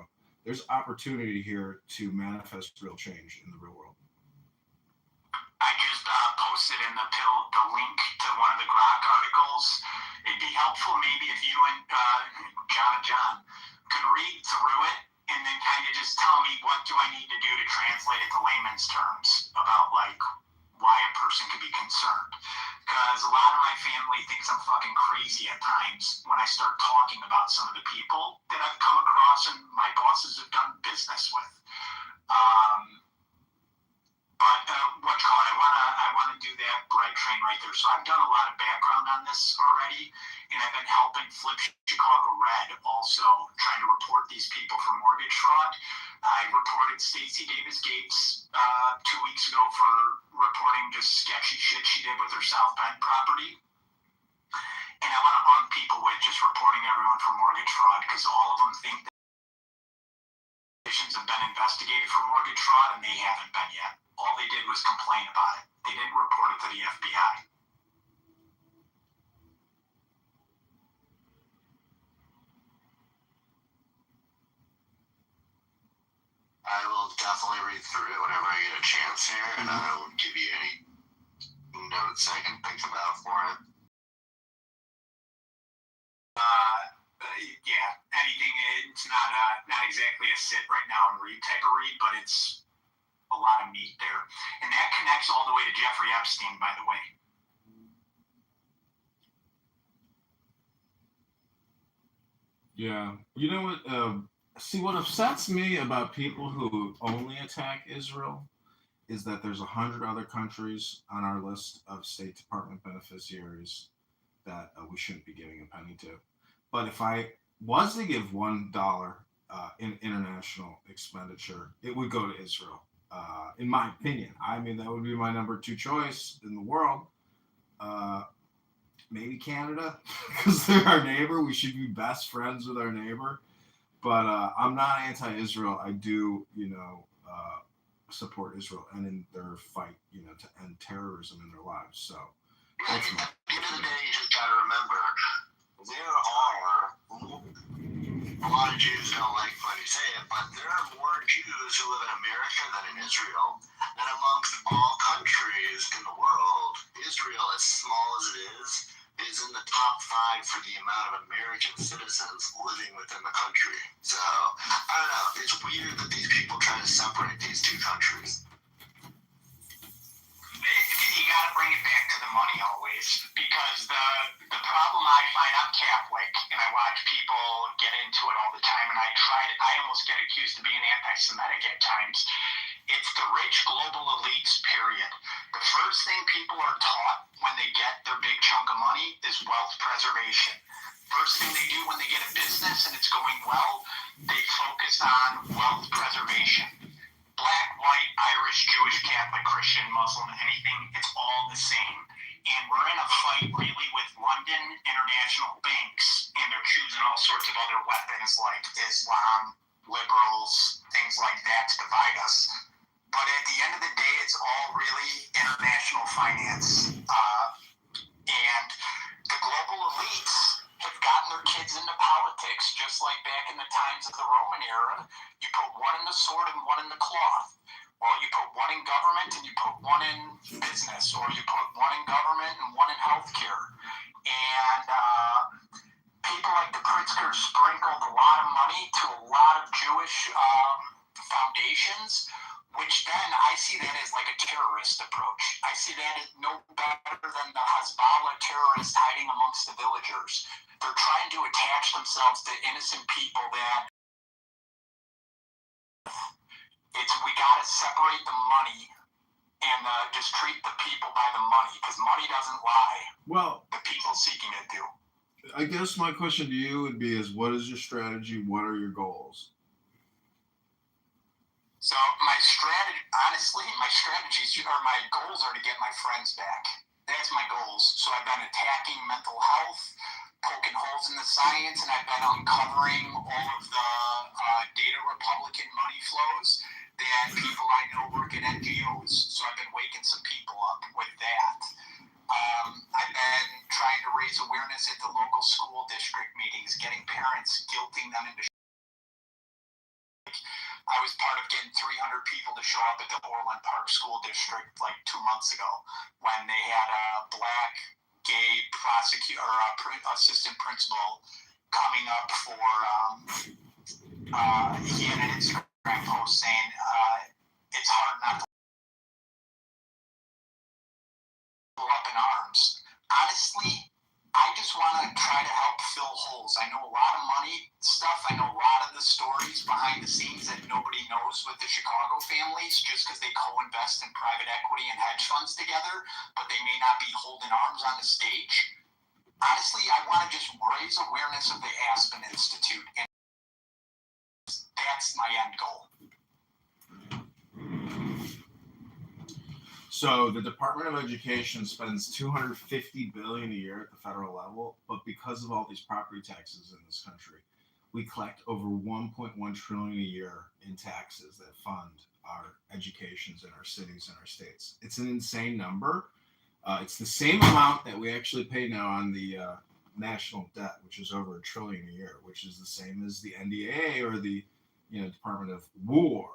A: there's opportunity here to manifest real change in the real world.
J: I just posted in the link to one of the Grok articles. It'd be helpful maybe if you and John could read through it and then kind of just tell me what do I need to do to translate it to layman's terms about like why a person could be concerned. Because a lot of my family thinks I'm fucking crazy at times when I start talking about some of the people that I've come across and my bosses have done business with. But I want to do that bread train right there. So I've done a lot of background on this already, and I've been helping flip Chicago red also, trying to report these people for mortgage fraud. I reported Stacey Davis Gates 2 weeks ago for reporting just sketchy shit she did with her South Bend property. And I want to arm people with just reporting everyone for mortgage fraud, because all of them think that have been investigated for mortgage fraud, and they haven't been yet. All they did was complain about it. They didn't report it to the FBI.
D: I will definitely read through it whenever I get a chance here, and I will give you any notes I can think about for it.
J: Yeah, anything. It's not exactly a sit right now and read type of read, but it's a lot of meat there, and that connects all the way to Jeffrey Epstein, by the way.
A: Yeah, you know what? See, what upsets me about people who only attack Israel is that there's 100 other countries on our list of State Department beneficiaries that we shouldn't be giving a penny to. But if I was to give $1 in international expenditure, it would go to Israel. In my opinion, I mean that would be my number 2 choice in the world. Maybe Canada, because they're our neighbor. We should be best friends with our neighbor. But I'm not anti-Israel. I do, support Israel and in their fight, to end terrorism in their lives. So that's my.
D: At the end of the day, you just gotta remember there are a lot of Jews don't like when you say it, but there are more Jews who live in America than in Israel. And amongst all countries in the world, Israel, as small as it is in the top 5 for the amount of American citizens living within the country. So, I don't know, it's weird that these people try to separate these two countries.
J: You got to bring it back to the money always, because the problem I find, I'm Catholic, and I watch people get into it all the time, and I almost get accused of being anti-Semitic at times. It's the rich global elites, period. The first thing people are taught when they get their big chunk of money is wealth preservation. First thing they do when they get a business and it's going well, they focus on wealth preservation. Black, white, Irish, Jewish, Catholic, Christian, Muslim, anything, it's all the same. And we're in a fight really with London international banks, and they're choosing all sorts of other weapons like Islam, liberals, things like that to divide us. But at the end of the day, it's all really international finance. And the global elites have gotten their kids into politics just like back in the times of the Roman era. You put one in the sword and one in the cloth. Well, you put one in government and you put one in business, or you put one in government and one in healthcare. And people like the Pritzkers sprinkled a lot of money to a lot of Jewish foundations, which then I see that as like a terrorist approach. I see that as no better than the Hezbollah terrorists hiding amongst the villagers. They're trying to attach themselves to innocent people that we got to separate the money and just treat the people by the money, because money doesn't lie.
A: Well,
J: the people seeking it do.
A: I guess my question to you would be: what is your strategy? What are your goals?
J: So my strategies or my goals are to get my friends back. That's my goals. So I've been attacking mental health, poking holes in the science, and I've been uncovering all of the data Republican money flows that people I know work at NGOs. So I've been waking some people up with that. I've been trying to raise awareness at the local school district meetings, getting parents, guilting them into. I was part of getting 300 people to show up at the Orland Park School District like 2 months ago when they had a black gay prosecutor or assistant principal coming up for. He had an Instagram post saying it's hard not to pull up in arms. Honestly, I just want to try to help fill holes. I know a lot of money stuff. I know a lot of the stories behind the scenes that nobody knows with the Chicago families, just because they co-invest in private equity and hedge funds together, but they may not be holding arms on the stage. Honestly, I want to just raise awareness of the Aspen Institute, and that's my end goal.
A: So the Department of Education spends $250 billion a year at the federal level, but because of all these property taxes in this country, we collect over $1.1 trillion a year in taxes that fund our educations in our cities and our states. It's an insane number. It's the same amount that we actually pay now on the national debt, which is over $1 trillion a year, which is the same as the NDAA or the Department of War.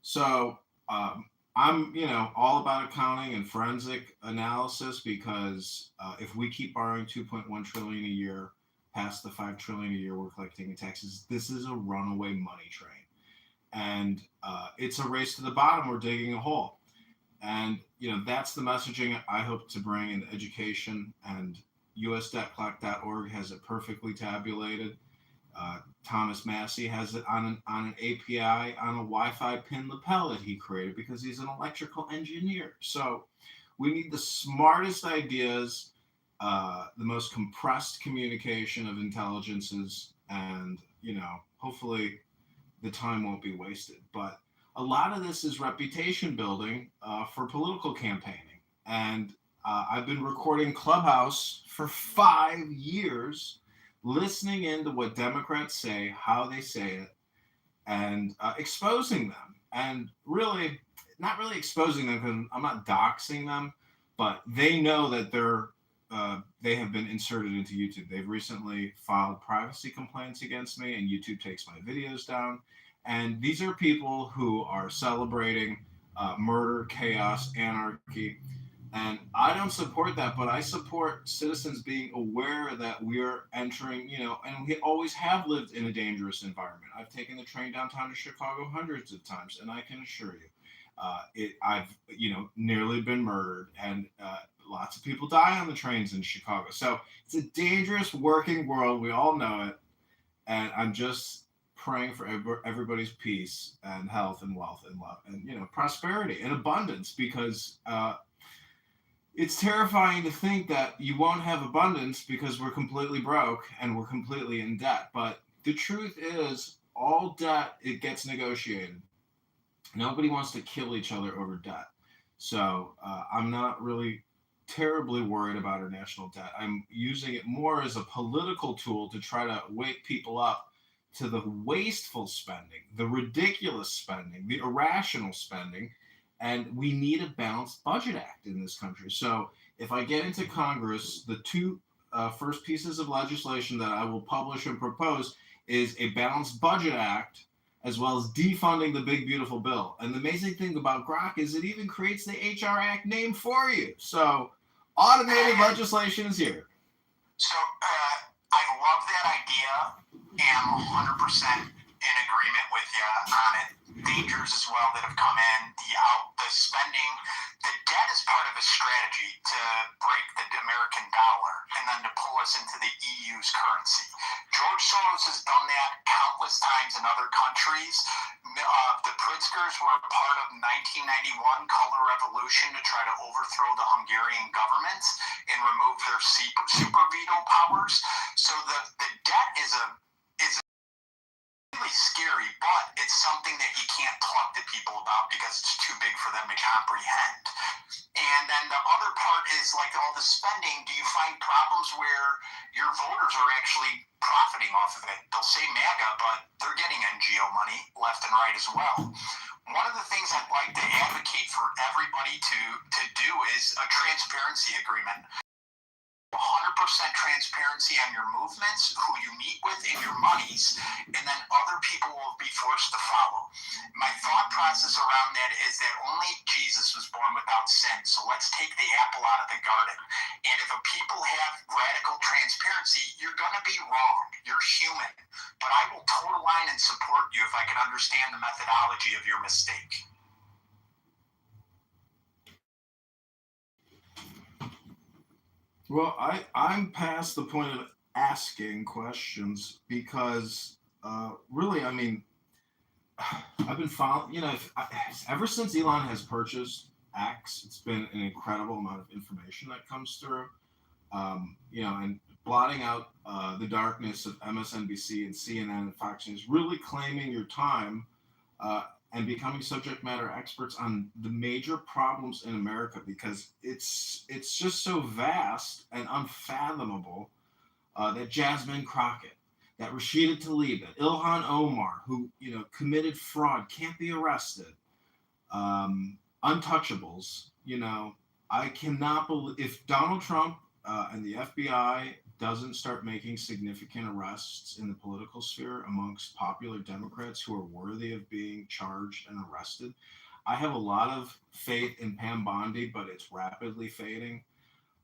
A: So I'm, all about accounting and forensic analysis because if we keep borrowing 2.1 trillion a year, past the 5 trillion a year we're collecting in taxes, this is a runaway money train, and it's a race to the bottom. We're digging a hole, and that's the messaging I hope to bring in education. And USDebtClock.org has it perfectly tabulated. Thomas Massey has it on an API on a Wi-Fi pin lapel that he created because he's an electrical engineer. So we need the smartest ideas, the most compressed communication of intelligences, and hopefully the time won't be wasted. But a lot of this is reputation building for political campaigning, and I've been recording Clubhouse for 5 years, listening into what Democrats say, how they say it, and exposing them. And really, not really exposing them because I'm not doxing them, but they know that they have been inserted into YouTube. They've recently filed privacy complaints against me, and YouTube takes my videos down. And these are people who are celebrating murder, chaos, anarchy. And I don't support that, but I support citizens being aware that we're entering, and we always have lived in a dangerous environment. I've taken the train downtown to Chicago hundreds of times, and I can assure you, I've, nearly been murdered, and lots of people die on the trains in Chicago. So it's a dangerous working world. We all know it. And I'm just praying for everybody's peace and health and wealth and love and, prosperity and abundance, because it's terrifying to think that you won't have abundance because we're completely broke and we're completely in debt. But the truth is, all debt, it gets negotiated. Nobody wants to kill each other over debt. So I'm not really terribly worried about our national debt. I'm using it more as a political tool to try to wake people up to the wasteful spending, the ridiculous spending, the irrational spending. And we need a balanced budget act in this country. So if I get into Congress, the two first pieces of legislation that I will publish and propose is a balanced budget act, as well as defunding the big beautiful bill. And the amazing thing about Grok is it even creates the HR Act name for you. So automated legislation is here.
D: So I love that idea, and I'm 100% in agreement with you on it. Dangers as well that have come in, the spending, the debt is part of a strategy to break the American dollar and then to pull us into the EU's currency. George Soros has done that countless times in other countries. The Pritzkers were a part of 1991 color revolution to try to overthrow the Hungarian government and remove their super veto powers. So the debt is really scary, but it's something that you can't talk to people about because it's too big for them to comprehend. And then the other part is like all the spending. Do you find problems where your voters are actually profiting off of it? They'll say MAGA, but they're getting NGO money left and right as well. One of the things I'd like to advocate for everybody to do is a transparency agreement. 100% transparency on your movements, who you meet with, and your monies, and then other people will be forced to follow. My thought process around that is that only Jesus was born without sin, so let's take the apple out of the garden. And if people have radical transparency, you're going to be wrong. You're human. But I will toe the line and support you if I can understand the methodology of your mistake.
A: Well, I'm past the point of asking questions because really, I mean, I've been following, ever since Elon has purchased X, it's been an incredible amount of information that comes through, and blotting out the darkness of MSNBC and CNN and Fox News, really claiming your time and becoming subject matter experts on the major problems in America, because it's just so vast and unfathomable that Jasmine Crockett, that Rashida Tlaib, that Ilhan Omar, who committed fraud, can't be arrested. Untouchables. I cannot believe if Donald Trump and the FBI doesn't start making significant arrests in the political sphere amongst popular Democrats who are worthy of being charged and arrested, I have a lot of faith in Pam Bondi, but it's rapidly fading.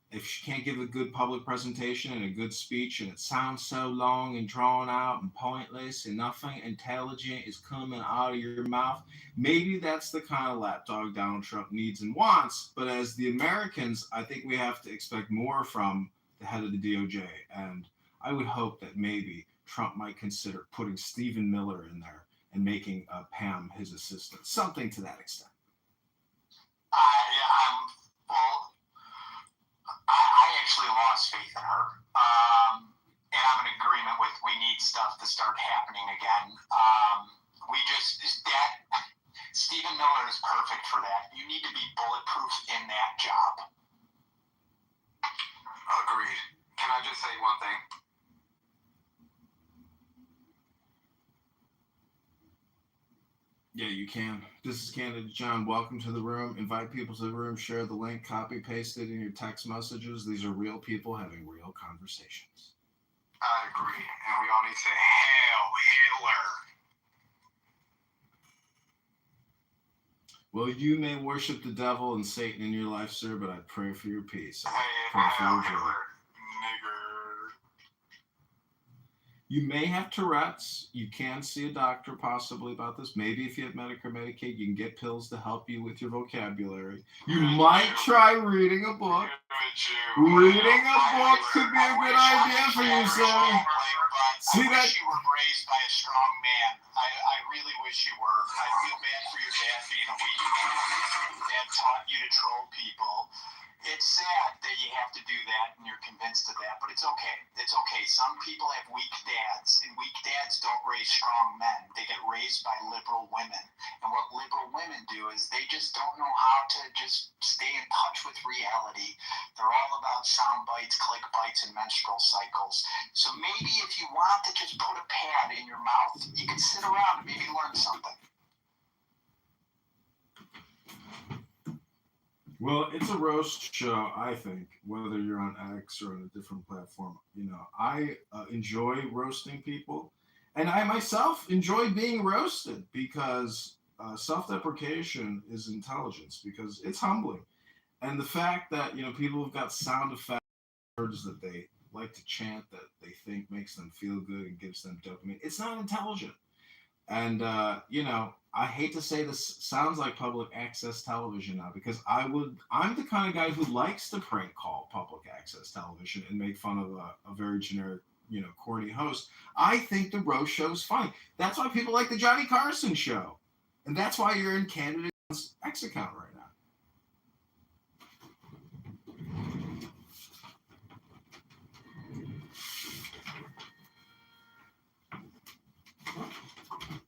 A: If she can't give a good public presentation and a good speech and it sounds so long and drawn out and pointless and nothing intelligent is coming out of your mouth, maybe that's the kind of lapdog Donald Trump needs and wants. But as the Americans, I think we have to expect more from the head of the DOJ. And I would hope that maybe Trump might consider putting Stephen Miller in there and making Pam his assistant, something to that extent.
J: I actually lost faith in her. And I'm in agreement with we need stuff to start happening again. Stephen Miller is perfect for that. You need to be bulletproof in that job.
L: Agreed. Can I just say one thing?
A: Yeah, you can. This is Candidate John. Welcome to the room. Invite people to the room. Share the link. Copy, paste it in your text messages. These are real people having real conversations.
J: I agree. And we all need to say, Hail Hitler.
A: Well, you may worship the devil and Satan in your life, sir, but I pray for your peace. I pray for
J: Hail
A: your joy.
J: Hitler, nigger.
A: You may have Tourette's. You can see a doctor possibly about this. Maybe if you have Medicare, Medicaid, you can get pills to help you with your vocabulary. You might try reading a book. Reading a book could be a good idea for you, sir. See that?
J: I wish you were raised by a strong man. I really wish you were. I feel bad for your dad being a weak man. Dad taught you to troll people. It's sad that you have to do that and you're convinced of that, but it's okay. It's okay. Some people have weak dads, and weak dads don't raise strong men. They get raised by liberal women. And what liberal women do is they just don't know how to just stay in touch with reality. They're all about sound bites, click bites, and menstrual cycles. So maybe if you want to just put a pad in your mouth, you can sit around and maybe learn something.
A: Well, it's a roast show, I think, whether you're on X or on a different platform. You know, I enjoy roasting people, and I myself enjoy being roasted because self-deprecation is intelligence, because it's humbling. And the fact that, you know, people have got sound effects, words that they like to chant that they think makes them feel good and gives them dopamine, it's not intelligent. And, you know, I hate to say this sounds like public access television now, because I'm the kind of guy who likes to prank call public access television and make fun of a very generic, you know, corny host. I think the roast show is funny. That's why people like the Johnny Carson show. And that's why you're in Canada's X account right now.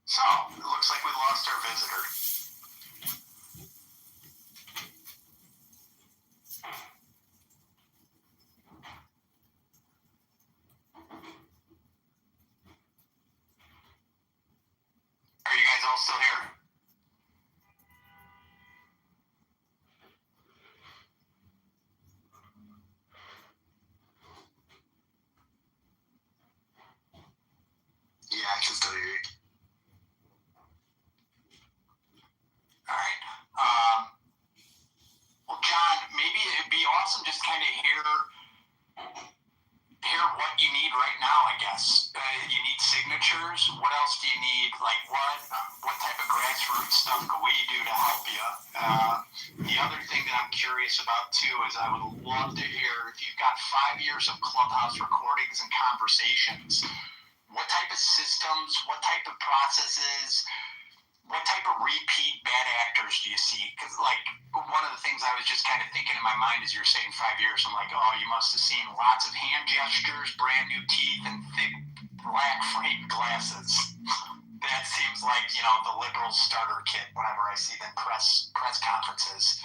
J: So, it looks like we lost our visitor. Are you guys all still here? Yeah, I can still hear you. All right. Well, John, maybe it'd be awesome just kind of hear what you need right now, I guess. You need signatures. What else do you need? Like what type of grassroots stuff could we do to help you? The other thing that I'm curious about too is I would love to hear if you've got 5 years of Clubhouse recordings and conversations. What type of systems? What type of processes? What type of repeat bad actors do you see? Because, like, one of the things I was just kind of thinking in my mind as you were saying 5 years, I'm like, oh, you must have seen lots of hand gestures, brand new teeth, and thick black framed glasses. That seems like, you know, the liberal starter kit whenever I see them press conferences.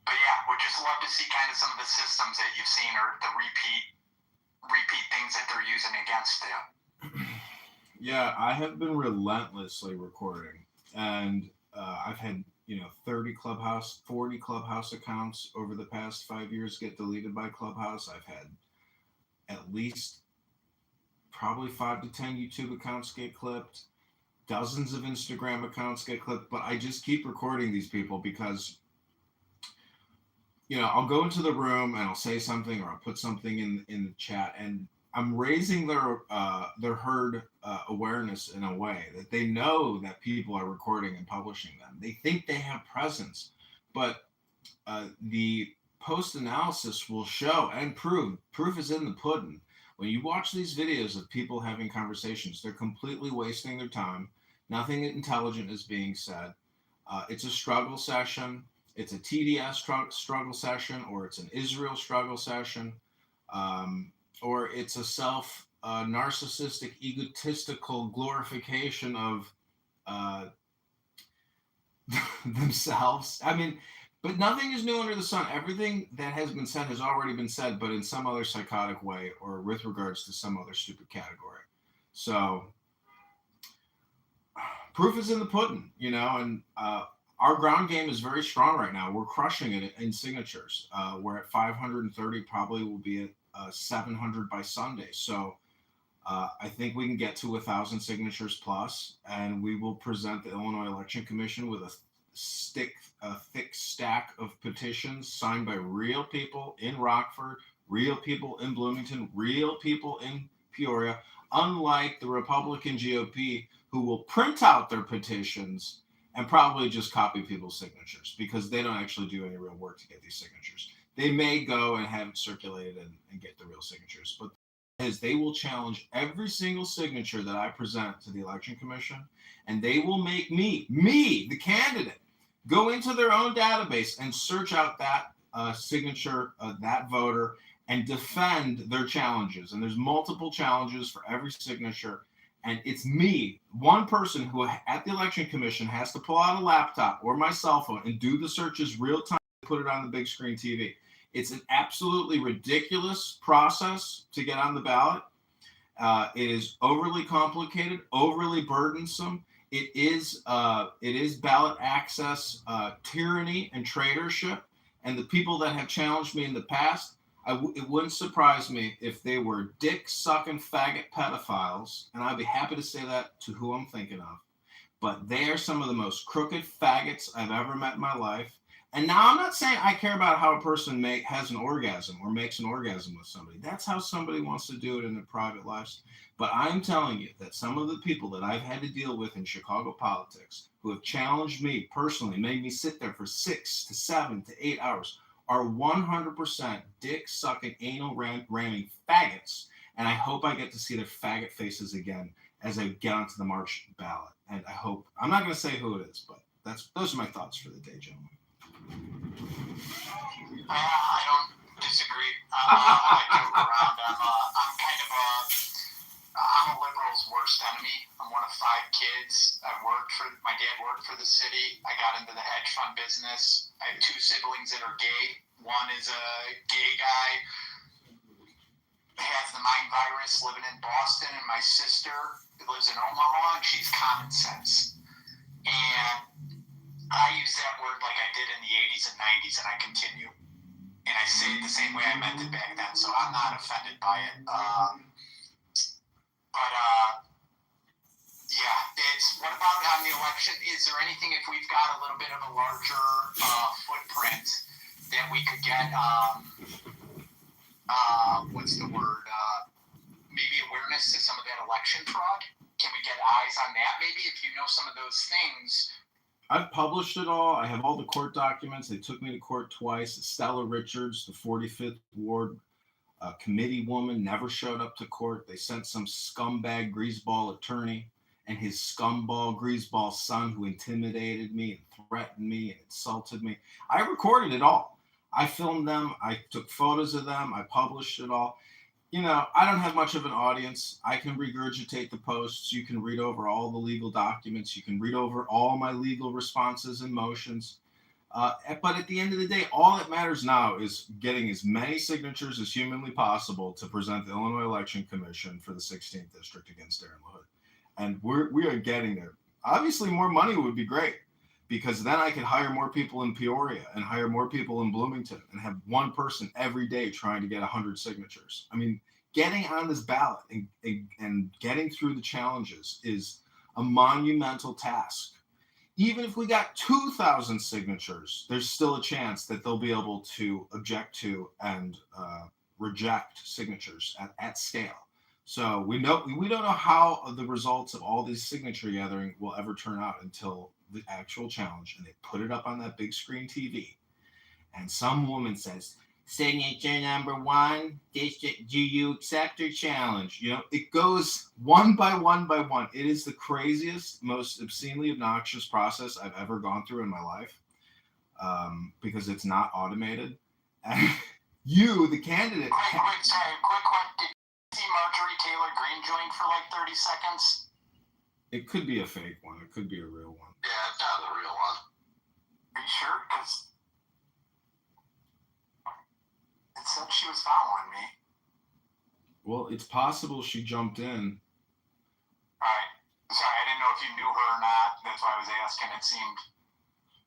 J: But yeah, we'd just love to see kind of some of the systems that you've seen or the repeat things that they're using against you.
A: Yeah, I have been relentlessly recording, and I've had, 30 Clubhouse, 40 Clubhouse accounts over the past 5 years get deleted by Clubhouse. I've had at least probably 5 to 10 YouTube accounts get clipped. Dozens of Instagram accounts get clipped, but I just keep recording these people because, I'll go into the room and I'll say something or I'll put something in the chat, and I'm raising their herd awareness in a way that they know that people are recording and publishing them. They think they have presence, but the post analysis will show and proof is in the pudding. When you watch these videos of people having conversations, they're completely wasting their time. Nothing intelligent is being said. It's a struggle session. It's a TDS struggle session, or it's an Israel struggle session, or it's a narcissistic, egotistical glorification of themselves. I mean, but nothing is new under the sun. Everything that has been said has already been said, but in some other psychotic way or with regards to some other stupid category. So proof is in the pudding, and our ground game is very strong right now. We're crushing it in signatures. We're at 530, probably will be at 700 by Sunday. So I think we can get to 1,000 signatures plus, and we will present the Illinois Election Commission with a thick stack of petitions signed by real people in Rockford, real people in Bloomington, real people in Peoria, unlike the Republican GOP, who will print out their petitions and probably just copy people's signatures because they don't actually do any real work to get these signatures. They may go and have it circulated and get the real signatures, but they will challenge every single signature that I present to the Election Commission, and they will make me, the candidate, go into their own database and search out that signature, that voter, and defend their challenges. And there's multiple challenges for every signature. And it's me, one person who at the Election Commission has to pull out a laptop or my cell phone and do the searches real time, put it on the big screen TV. It's an absolutely ridiculous process to get on the ballot. It is overly complicated, overly burdensome. It is ballot access tyranny and traitorship. And the people that have challenged me in the past, it wouldn't surprise me if they were dick-sucking faggot pedophiles, and I'd be happy to say that to who I'm thinking of. But they are some of the most crooked faggots I've ever met in my life. And now I'm not saying I care about how a person has an orgasm or makes an orgasm with somebody. That's how somebody wants to do it in their private lives. But I'm telling you that some of the people that I've had to deal with in Chicago politics who have challenged me personally, made me sit there for 6 to 7 to 8 hours, are 100% dick-sucking, anal-ramming faggots. And I hope I get to see their faggot faces again as I get onto the March ballot. And I hope, I'm not going to say who it is, but those are my thoughts for the day, gentlemen.
D: I don't disagree. I joke around. I'm a liberal's worst enemy. I'm one of 5 kids. My dad worked for the city. I got into the hedge fund business. I have 2 siblings that are gay. One is a gay guy, has the mind virus, living in Boston, and my sister lives in Omaha, and she's common sense. And I use that word like I did in the 80s and 90s, and I continue. And I say it the same way I meant it back then, so I'm not offended by it. What about on the election? Is there anything, if we've got a little bit of a larger footprint, that we could get, maybe awareness to some of that election fraud? Can we get eyes on that maybe, if you know some of those things?
A: I've published it all. I have all the court documents. They took me to court twice. Stella Richards, the 45th Ward committee woman, never showed up to court. They sent some scumbag greaseball attorney and his scumball greaseball son who intimidated me and threatened me and insulted me. I recorded it all. I filmed them. I took photos of them. I published it all. I don't have much of an audience. I can regurgitate the posts. You can read over all the legal documents. You can read over all my legal responses and motions. But at the end of the day, all that matters now is getting as many signatures as humanly possible to present the Illinois Election Commission for the 16th District against Aaron LaHood. And we are getting there. Obviously, more money would be great. because then I could hire more people in Peoria and hire more people in Bloomington and have one person every day trying to get 100 signatures. I mean, getting on this ballot and getting through the challenges is a monumental task. Even if we got 2,000 signatures, there's still a chance that they'll be able to object to and reject signatures at scale. So we don't know how the results of all these signature gathering will ever turn out until the actual challenge, and they put it up on that big screen TV, and some woman says, signature number 1, district, do you accept your challenge? You know, it goes one by one by one. It is the craziest, most obscenely obnoxious process I've ever gone through in my life, because it's not automated. And you, the candidate.
H: Quick, sorry, quick question. Did you see Marjorie Taylor Greene join for like 30 seconds?
A: It could be a fake one. It could be a real one.
H: Yeah, it's not the real one. Are you sure? Because it said she was following me.
A: Well, it's possible she jumped in.
H: Alright. Sorry, I didn't know if you knew her or not. That's why I was asking. It seemed.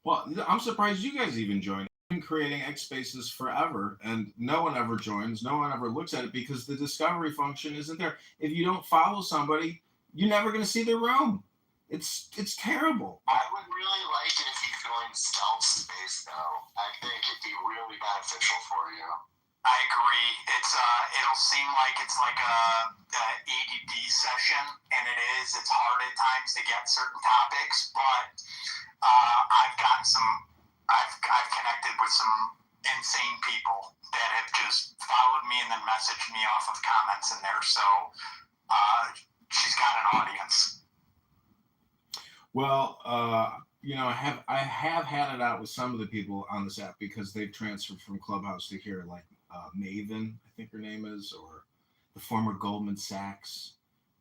A: Well, I'm surprised you guys even joined. I've been creating X Spaces forever, and no one ever joins. No one ever looks at it because the discovery function isn't there. If you don't follow somebody, you're never going to see their room. It's terrible.
H: I would really like it if you joined Stealth Space, though. I think it'd be really beneficial for you. I agree. It'll seem like it's like a ADD session, and it is. It's hard at times to get certain topics, but I've connected with some insane people that have just followed me and then messaged me off of comments in there. So she's got an audience.
A: Well, you know, I have had it out with some of the people on this app because they've transferred from Clubhouse to here, like Maven, I think her name is, or the former Goldman Sachs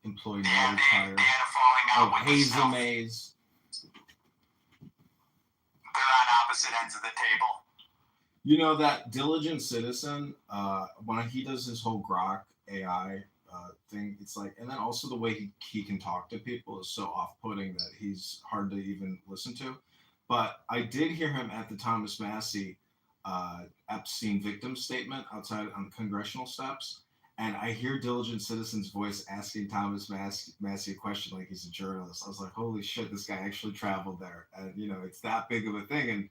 A: employee now retired. Hazel Mays.
H: They're on opposite ends of the table.
A: You know, that Diligent Citizen, when he does his whole Grok AI thing, it's like, and then also the way he can talk to people is so off-putting that he's hard to even listen to. But I did hear him at the Thomas Massey Epstein victim statement outside on the congressional steps, and I hear Diligent Citizen's voice asking Thomas Massey a question like he's a journalist. I was like, holy shit, this guy actually traveled there, and you know, it's that big of a thing, and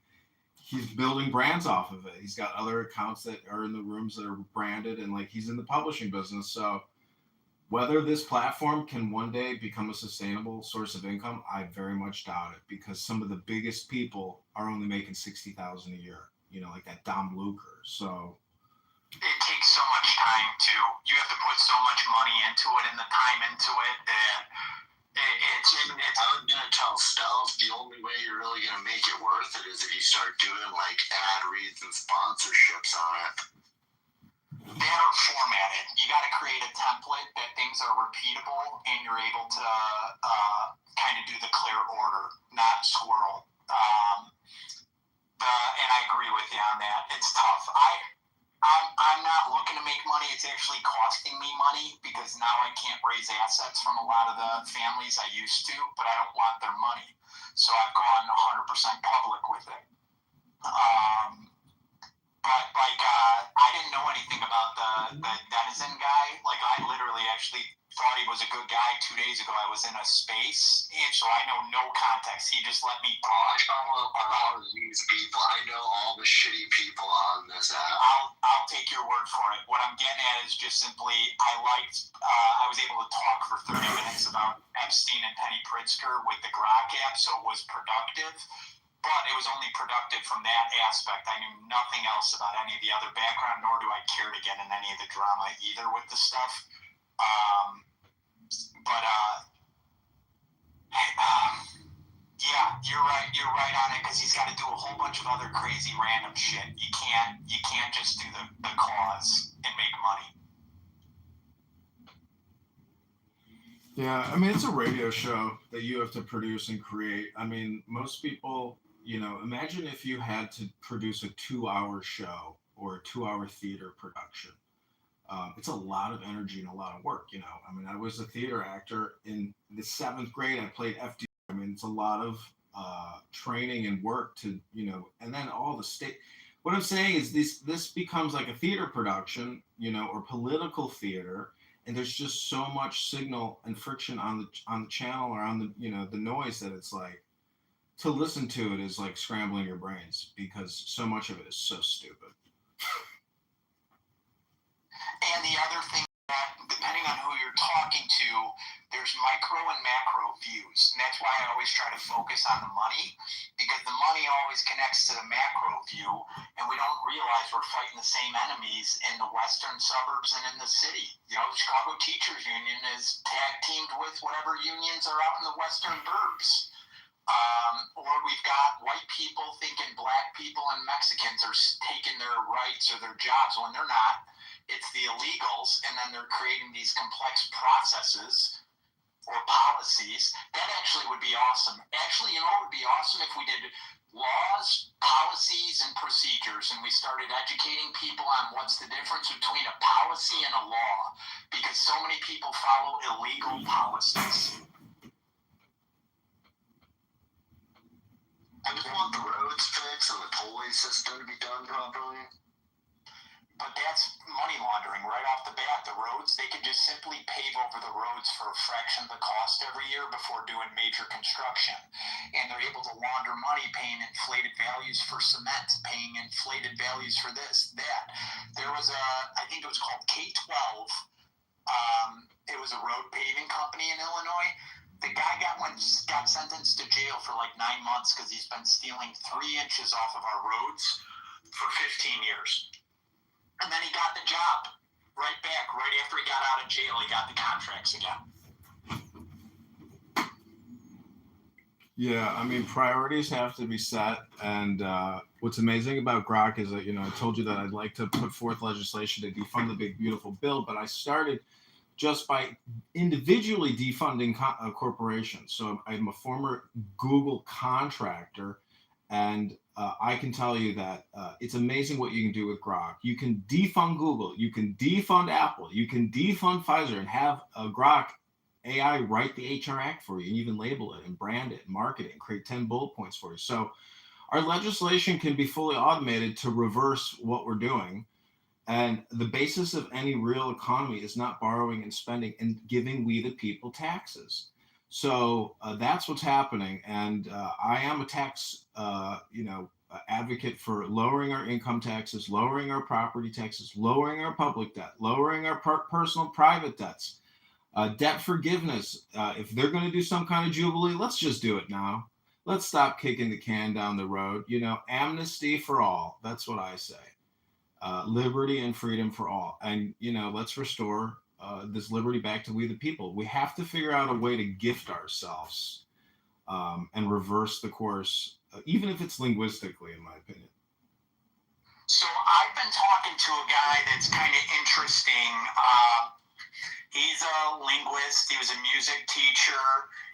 A: he's building brands off of it. He's got other accounts that are in the rooms that are branded, and like he's in the publishing business. So whether this platform can one day become a sustainable source of income, I very much doubt it, because some of the biggest people are only making $60,000 a year. You know, like that Dom Luker. So
H: it takes so much time too. You have to put so much money into it and the time into it, and I was gonna tell Stealth the only way you're really gonna make it worth it is if you start doing like ad reads and sponsorships on it. They are formatted. You got to create a template that things are repeatable and you're able to kind of do the clear order, not swirl. And I agree with you on that. It's tough. I'm not looking to make money. It's actually costing me money because now I can't raise assets from a lot of the families I used to, but I don't want their money. So I've gone 100% public with it. But like, I didn't know anything about the Denizen guy. Like, I literally actually thought he was a good guy 2 days ago. I was in a space, and so I know no context. He just let me talk. I follow all of these people. I know all the shitty people on this app. I'll take your word for it. What I'm getting at is just simply, I was able to talk for 30 minutes about Epstein and Penny Pritzker with the Grok app, so it was productive. But it was only productive from that aspect. I knew nothing else about any of the other background, nor do I care to get in any of the drama either with the stuff. Yeah, you're right. You're right on it because he's got to do a whole bunch of other crazy random shit. You can't just do the cause and make money.
A: yeah, I mean, it's a radio show that you have to produce and create. I mean, most people, you know, imagine if you had to produce a 2-hour show or a 2-hour theater production. It's a lot of energy and a lot of work, you know. I mean, I was a theater actor in the 7th grade. I played FD. I mean, it's a lot of training and work to, and then all the state. What I'm saying is this becomes like a theater production, or political theater, and there's just so much signal and friction on the channel or on the noise that it's like to listen to it is like scrambling your brains because so much of it is so stupid.
H: And the other thing that, depending on who you're talking to, there's micro and macro views. And that's why I always try to focus on the money, because the money always connects to the macro view, and we don't realize we're fighting the same enemies in the western suburbs and in the city. Chicago Teachers Union is tag teamed with whatever unions are out in the western burbs. Or we've got white people thinking black people and Mexicans are taking their rights or their jobs when they're not. It's the illegals, and then they're creating these complex processes or policies. That actually would be awesome. Actually, it would be awesome if we did laws, policies, and procedures, and we started educating people on what's the difference between a policy and a law, because so many people follow illegal policies.
D: I just want the roads fixed and the tollway system to be done properly.
H: But that's money laundering right off the bat. The roads, they could just simply pave over the roads for a fraction of the cost every year before doing major construction. And they're able to launder money paying inflated values for cement, paying inflated values for this, that. There was I think it was called K-12. It was a road paving company in Illinois. The guy got sentenced to jail for like 9 months because he's been stealing 3 inches off of our roads for 15 years. And then he got the job right back. Right after he got out of jail, he got the contracts again.
A: Yeah, I mean, priorities have to be set. And what's amazing about Grok is that, I told you that I'd like to put forth legislation to defund the big, beautiful bill, but I started just by individually defunding corporations. So I'm a former Google contractor, and I can tell you that it's amazing what you can do with Grok. You can defund Google, you can defund Apple, you can defund Pfizer and have Grok AI write the HR Act for you and even label it and brand it and market it and create 10 bullet points for you. So our legislation can be fully automated to reverse what we're doing. And the basis of any real economy is not borrowing and spending and giving we the people taxes. So that's what's happening. And I am a tax, advocate for lowering our income taxes, lowering our property taxes, lowering our public debt, lowering our personal private debts, debt forgiveness. If they're going to do some kind of jubilee, let's just do it now. Let's stop kicking the can down the road. Amnesty for all. That's what I say. Liberty and freedom for all. And, let's restore this liberty back to we the people. We have to figure out a way to gift ourselves and reverse the course, even if it's linguistically, in my opinion.
H: So I've been talking to a guy that's kind of interesting. He's a linguist. He was a music teacher,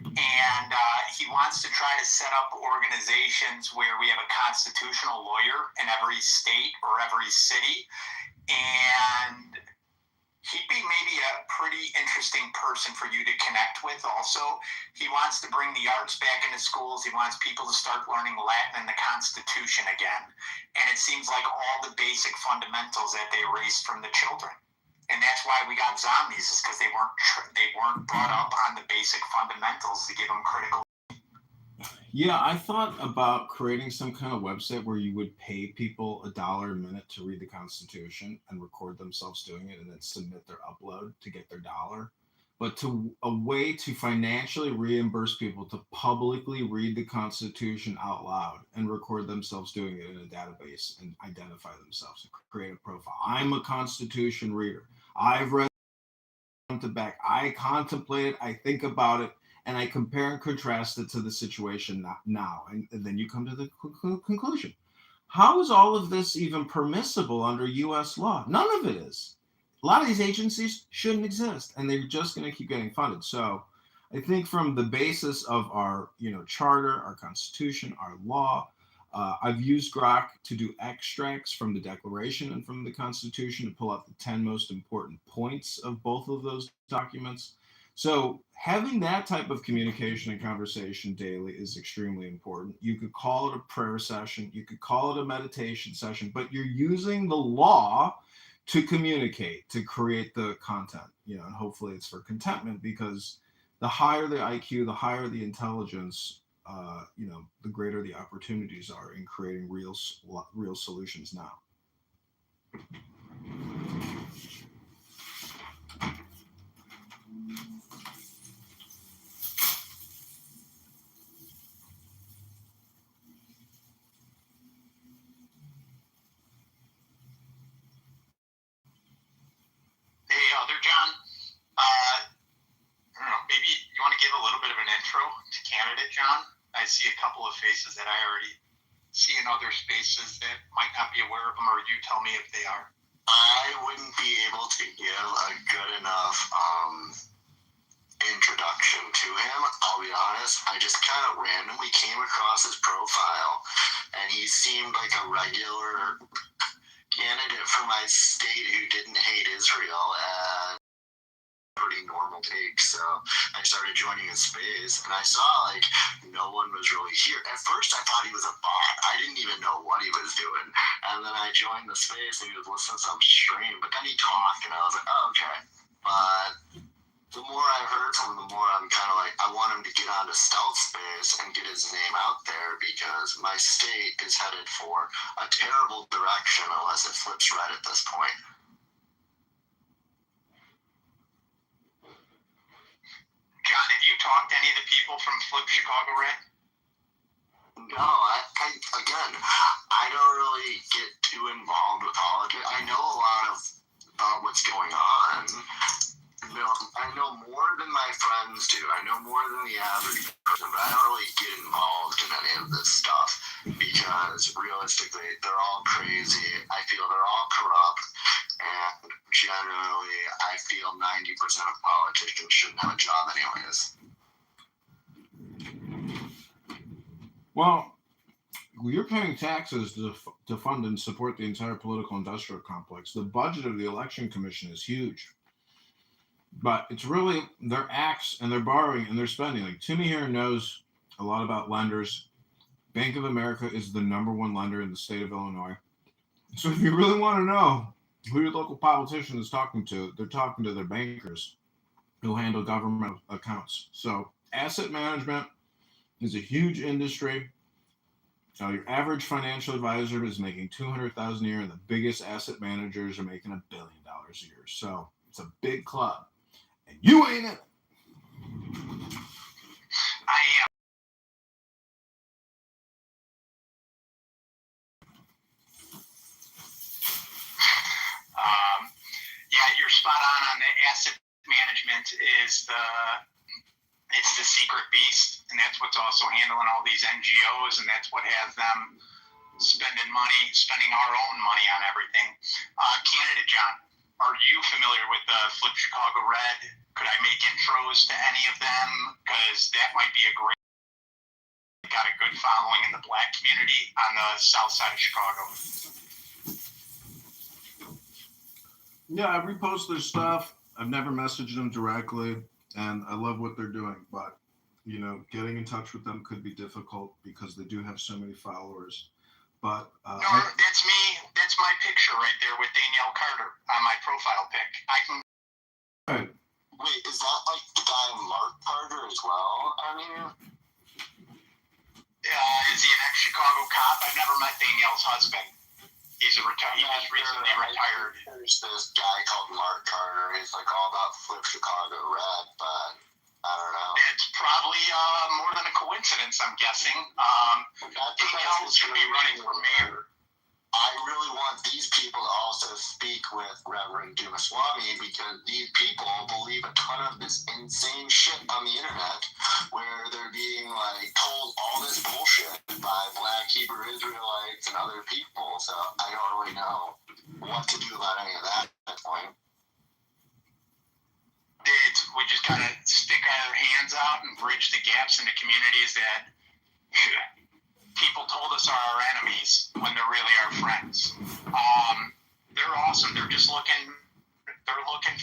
H: and he wants to try to set up organizations where we have a constitutional lawyer in every state or every city. And he'd be maybe a pretty interesting person for you to connect with also. He wants to bring the arts back into schools. He wants people to start learning Latin and the Constitution again. And it seems like all the basic fundamentals that they erased from the children. And that's why we got zombies, is because they weren't brought up on the basic fundamentals to give them critical.
A: Yeah, I thought about creating some kind of website where you would pay people $1 a minute to read the Constitution and record themselves doing it and then submit their upload to get their $1. But a way to financially reimburse people to publicly read the Constitution out loud and record themselves doing it in a database and identify themselves and create a profile. I'm a Constitution reader. I've read front to back. I contemplate it. I think about it. And I compare and contrast it to the situation now. And then you come to the conclusion. How is all of this even permissible under U.S. law? None of it is. A lot of these agencies shouldn't exist, and they're just going to keep getting funded. So I think from the basis of our charter, our Constitution, our law, I've used Grok to do extracts from the Declaration and from the Constitution to pull out the 10 most important points of both of those documents. So having that type of communication and conversation daily is extremely important. You could call it a prayer session, you could call it a meditation session, but you're using the law to communicate, to create the content, and hopefully it's for contentment, because the higher the IQ, the higher the intelligence, the greater the opportunities are in creating real solutions now.
H: Hey, Elder John. I don't know, maybe you want to give a little bit of an intro to candidate John? I see a couple of faces that I already see in other spaces that might not be aware of them, or you tell me if they are.
D: I wouldn't be able to give a good enough introduction to him. I'll be honest. I just kind of randomly came across his profile, and he seemed like a regular candidate for my state who didn't hate Israel, and pretty normal take. So I started joining his space, and I saw like no one was really here. At first I thought he was a bot. I didn't even know what he was doing, and then I joined the space and he was listening to some stream, but then he talked and I was like, oh, okay. But the more I heard from him, the more I'm kind of like, I want him to get onto stealth space and get his name out there, because my state is headed for a terrible direction unless it flips right at this point.
H: John, have you talked to any of the people from Flip Chicago Red?
D: No, again, I don't really get too involved with politics. I know a lot about what's going on. I know more than my friends do. I know more than the average person, but I don't really get involved in any of this stuff, because realistically, they're all crazy. I feel they're all corrupt, and generally, I feel 90% of politicians shouldn't have a job anyways.
A: Well, you're paying taxes to fund and support the entire political industrial complex. The budget of the election commission is huge, but it's really their acts and their borrowing and their spending. Like, Timmy here knows a lot about lenders. Bank of America is the #1 lender in the state of Illinois. So if you really want to know who your local politician is talking to, they're talking to their bankers who handle government accounts. So asset management is a huge industry. Your average financial advisor is making $200,000 a year, and the biggest asset managers are making $1 billion a year. So it's a big club, and you ain't in it.
H: I am. Yeah, you're spot on the asset management is it's the secret beast, and that's what's also handling all these NGOs, and that's what has them spending our own money on everything. Candidate John, are you familiar with the Flip Chicago Red? Could I make intros to any of them? Because that might be got a good following in the black community on the south side of Chicago.
A: Yeah, I repost their stuff. I've never messaged them directly, and I love what they're doing. But, getting in touch with them could be difficult because they do have so many followers. But
H: no, that's me. That's my picture right there with Danielle Carter on my profile pic. I can.
A: Right.
D: Wait, is that like the guy Mark Carter as well? I mean,
H: is he an ex-Chicago cop? I've never met Danielle's husband. He just recently retired.
D: There's this guy called Mark Carter. He's like all about Flip Chicago Red, but I don't know.
H: It's probably more than a coincidence, I'm guessing. Danielle's going to be running for mayor.
D: I really want these people to also speak with Reverend Dumaswamy, because these people believe a ton of this insane shit on the internet, where they're being told all this bullshit by Black Hebrew Israelites and other people. So I don't really know what to do about any of that at this point.
H: We just gotta stick our hands out and bridge the gaps in the communities that people told us are our enemies when they're really our friends. They're awesome. They're just looking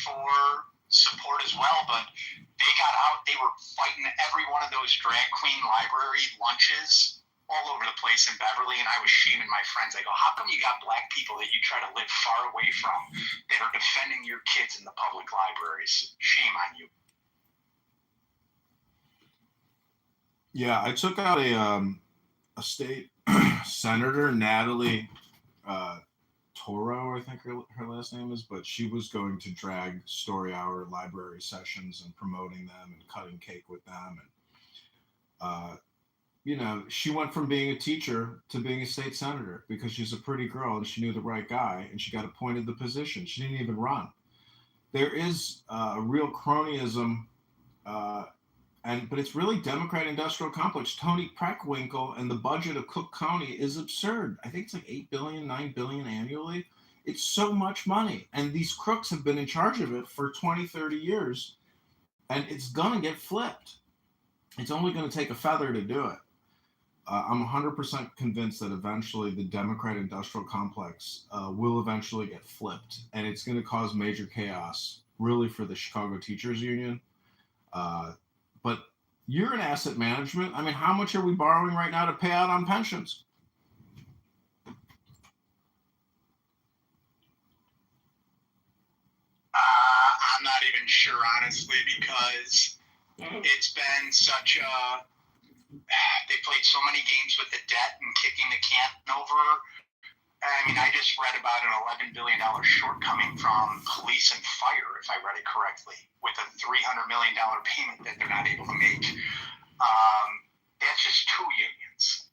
H: for support as well, but they got out. They were fighting every one of those drag queen library lunches all over the place in Beverly, and I was shaming my friends. I go, how come you got black people that you try to live far away from that are defending your kids in the public libraries? Shame on you.
A: Yeah, I took out a state senator, Natalie Toro, I think her last name is, but she was going to drag story hour library sessions and promoting them and cutting cake with them. And, you know, she went from being a teacher to being a state senator because she's a pretty girl and she knew the right guy and she got appointed the position. She didn't even run. There is a real cronyism, but it's really Democrat industrial complex. Tony Preckwinkle and the budget of Cook County is absurd. I think it's like $8 billion, $9 billion annually. It's so much money. And these crooks have been in charge of it for 20, 30 years. And it's going to get flipped. It's only going to take a feather to do it. I'm 100% convinced that eventually the Democrat industrial complex will eventually get flipped. And it's going to cause major chaos, really, for the Chicago Teachers Union. But you're in asset management. I mean, how much are we borrowing right now to pay out on pensions?
H: I'm not even sure, honestly, because it's been such a... They played so many games with the debt and kicking the can over. I mean, I just read about an $11 billion shortcoming from police and fire, if I read it correctly, with a $300 million payment that they're not able to make. That's just two unions.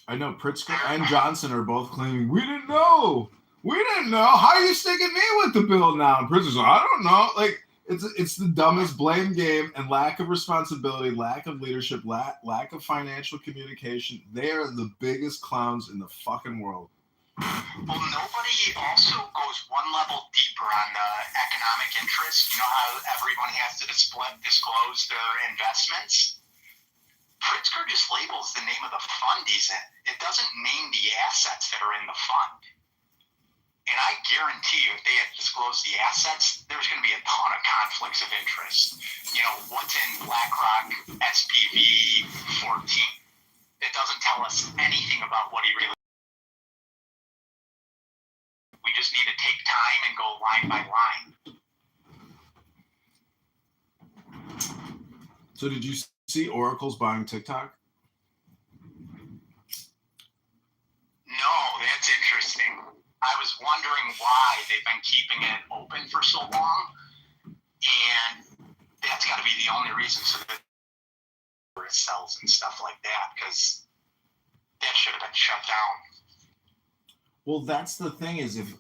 A: I know Pritzker and Johnson are both claiming, we didn't know. We didn't know. How are you sticking me with the bill now? And Pritzker's like, I don't know. Like, it's the dumbest blame game and lack of responsibility, lack of leadership, lack of financial communication. They are the biggest clowns in the fucking world.
H: Well, nobody also goes one level deeper on the economic interest. You know how everyone has to disclose their investments? Pritzker just labels the name of the fund he's in. It doesn't name the assets that are in the fund. And I guarantee you, if they had disclosed the assets, there's going to be a ton of conflicts of interest. You know, what's in BlackRock SPV 14? It doesn't tell us anything about what he really... We just need to take time and go line by line.
A: So did you see Oracle's buying TikTok?
H: No, that's interesting. I was wondering why they've been keeping it open for so long, and that's got to be the only reason, so that it sells and stuff like that, because that should have been shut down.
A: Well, that's the thing is if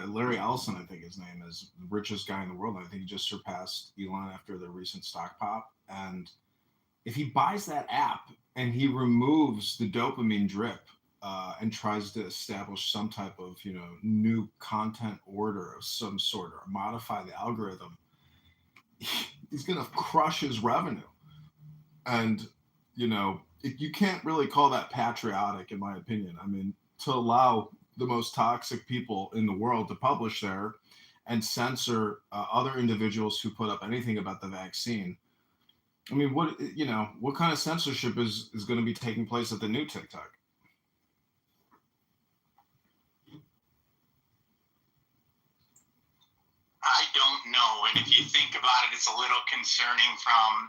A: Larry Ellison, I think his name is, the richest guy in the world. I think he just surpassed Elon after the recent stock pop. And if he buys that app and he removes the dopamine drip and tries to establish some type of, you know, new content order of some sort or modify the algorithm, he's going to crush his revenue. And, you know, you can't really call that patriotic, in my opinion. I mean, to allow the most toxic people in the world to publish there and censor other individuals who put up anything about the vaccine. I mean, what kind of censorship is going to be taking place at the new TikTok?
H: I don't know. And if you think about it, it's a little concerning from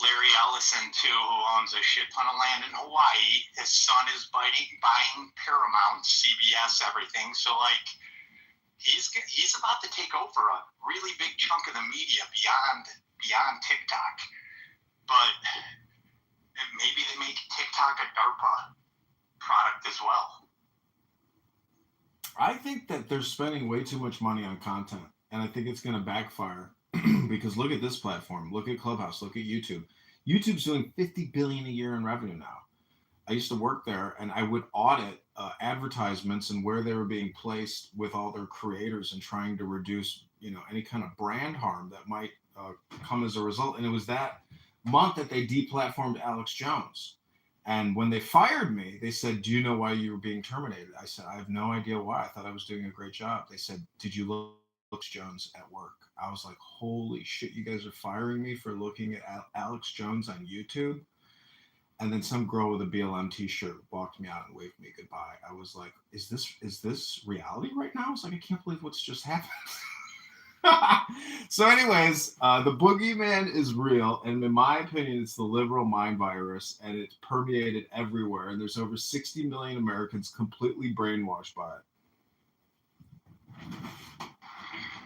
H: Larry Ellison, too, who owns a shit ton of land in Hawaii. His son is buying Paramount, CBS, everything. So, like, he's about to take over a really big chunk of the media beyond TikTok. But maybe they make TikTok a DARPA product as well.
A: I think that they're spending way too much money on content, and I think it's going to backfire because look at this platform, look at Clubhouse, look at YouTube. YouTube's doing $50 billion a year in revenue now. I used to work there, and I would audit advertisements and where they were being placed with all their creators and trying to reduce, you know, any kind of brand harm that might come as a result. And it was that month that they deplatformed Alex Jones. And when they fired me, they said, do you know why you were being terminated? I said, I have no idea why. I thought I was doing a great job. They said, did you look Alex Jones at work. I was like, holy shit, you guys are firing me for looking at Alex Jones on YouTube. And then some girl with a BLM t-shirt walked me out and waved me goodbye. I was like, is this reality right now? I was like, I can't believe what's just happened. So anyways, the boogeyman is real, and in my opinion, it's the liberal mind virus, and it's permeated everywhere, and there's over 60 million Americans completely brainwashed by it.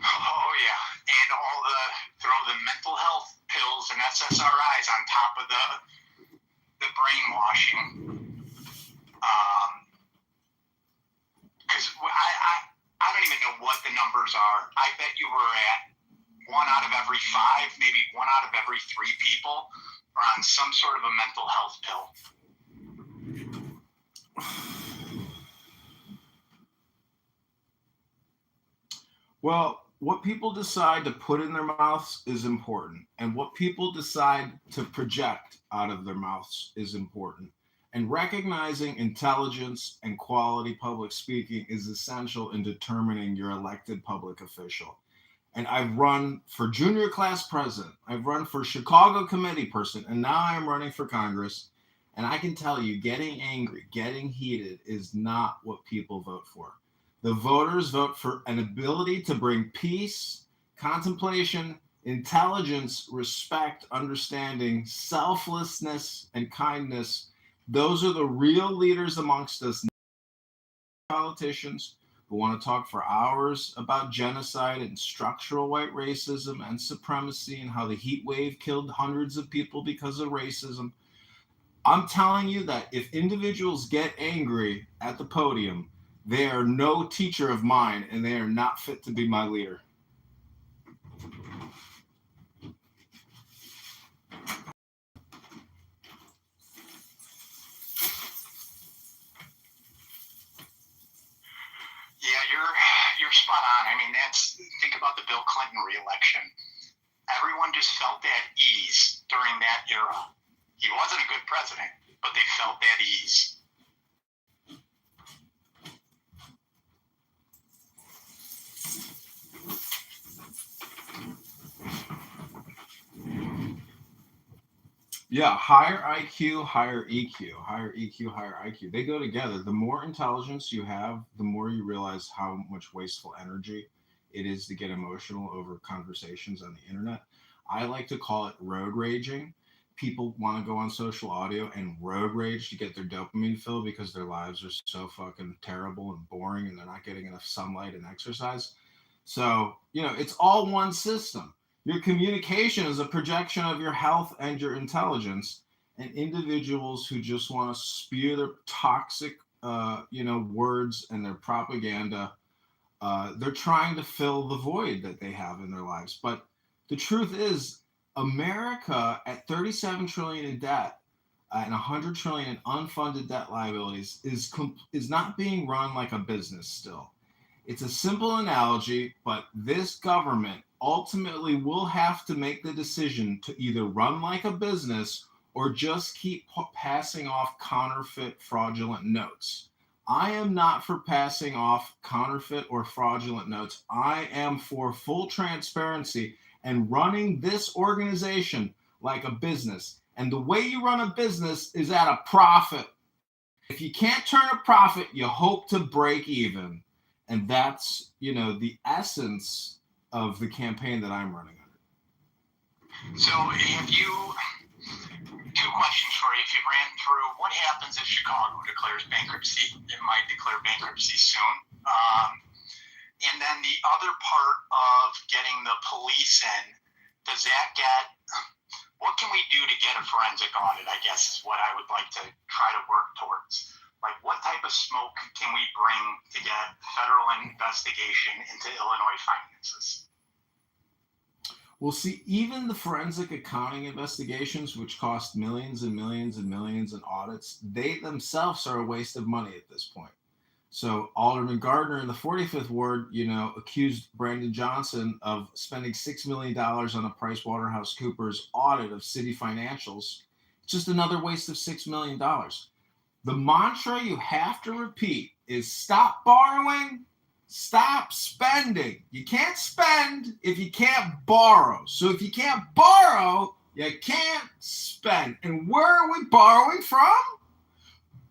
H: Oh yeah, and all throw the mental health pills and SSRIs on top of the brainwashing. Because I don't even know what the numbers are. I bet you were at 1 out of every 5, maybe 1 out of every 3 people are on some sort of a mental health pill.
A: Well, what people decide to put in their mouths is important, and what people decide to project out of their mouths is important. And recognizing intelligence and quality public speaking is essential in determining your elected public official. And I've run for junior class president, I've run for Chicago committee person, and now I'm running for Congress. And I can tell you, getting angry, getting heated is not what people vote for. The voters vote for an ability to bring peace, contemplation, intelligence, respect, understanding, selflessness, and kindness. Those are the real leaders amongst us, politicians who want to talk for hours about genocide and structural white racism and supremacy and how the heat wave killed hundreds of people because of racism. I'm telling you that if individuals get angry at the podium, they are no teacher of mine and they are not fit to be my leader.
H: Yeah, you're spot on. I mean, think about the Bill Clinton re-election. Everyone just felt at ease during that era. He wasn't a good president, but they felt at ease.
A: Yeah, higher IQ, higher EQ, higher EQ, higher IQ. They go together. The more intelligence you have, the more you realize how much wasteful energy it is to get emotional over conversations on the internet. I like to call it road raging. People want to go on social audio and road rage to get their dopamine filled because their lives are so fucking terrible and boring and they're not getting enough sunlight and exercise. So, it's all one system. Your communication is a projection of your health and your intelligence. And individuals who just want to spew their toxic, words and their propaganda, they're trying to fill the void that they have in their lives. But the truth is, America at 37 trillion in debt and 100 trillion in unfunded debt liabilities is not being run like a business still. It's a simple analogy, but this government ultimately will have to make the decision to either run like a business or just keep passing off counterfeit fraudulent notes. I am not for passing off counterfeit or fraudulent notes. I am for full transparency and running this organization like a business. And the way you run a business is at a profit. If you can't turn a profit, you hope to break even. And that's, the essence of the campaign that I'm running under.
H: So have you, 2 questions for you. If you ran through, what happens if Chicago declares bankruptcy? It might declare bankruptcy soon. And then the other part of getting the police in, does that what can we do to get a forensic audit, I guess is what I would like to try to work towards. Like, what type of smoke can we bring to get federal investigation into Illinois finances?
A: Well, see, even the forensic accounting investigations, which cost millions and millions and millions in audits, they themselves are a waste of money at this point. So Alderman Gardner in the 45th Ward, accused Brandon Johnson of spending $6 million on a PricewaterhouseCoopers audit of city financials. It's just another waste of $6 million. The mantra you have to repeat is stop borrowing, Stop spending. You can't spend if you can't borrow. So if you can't borrow, you can't spend. And where are we borrowing from?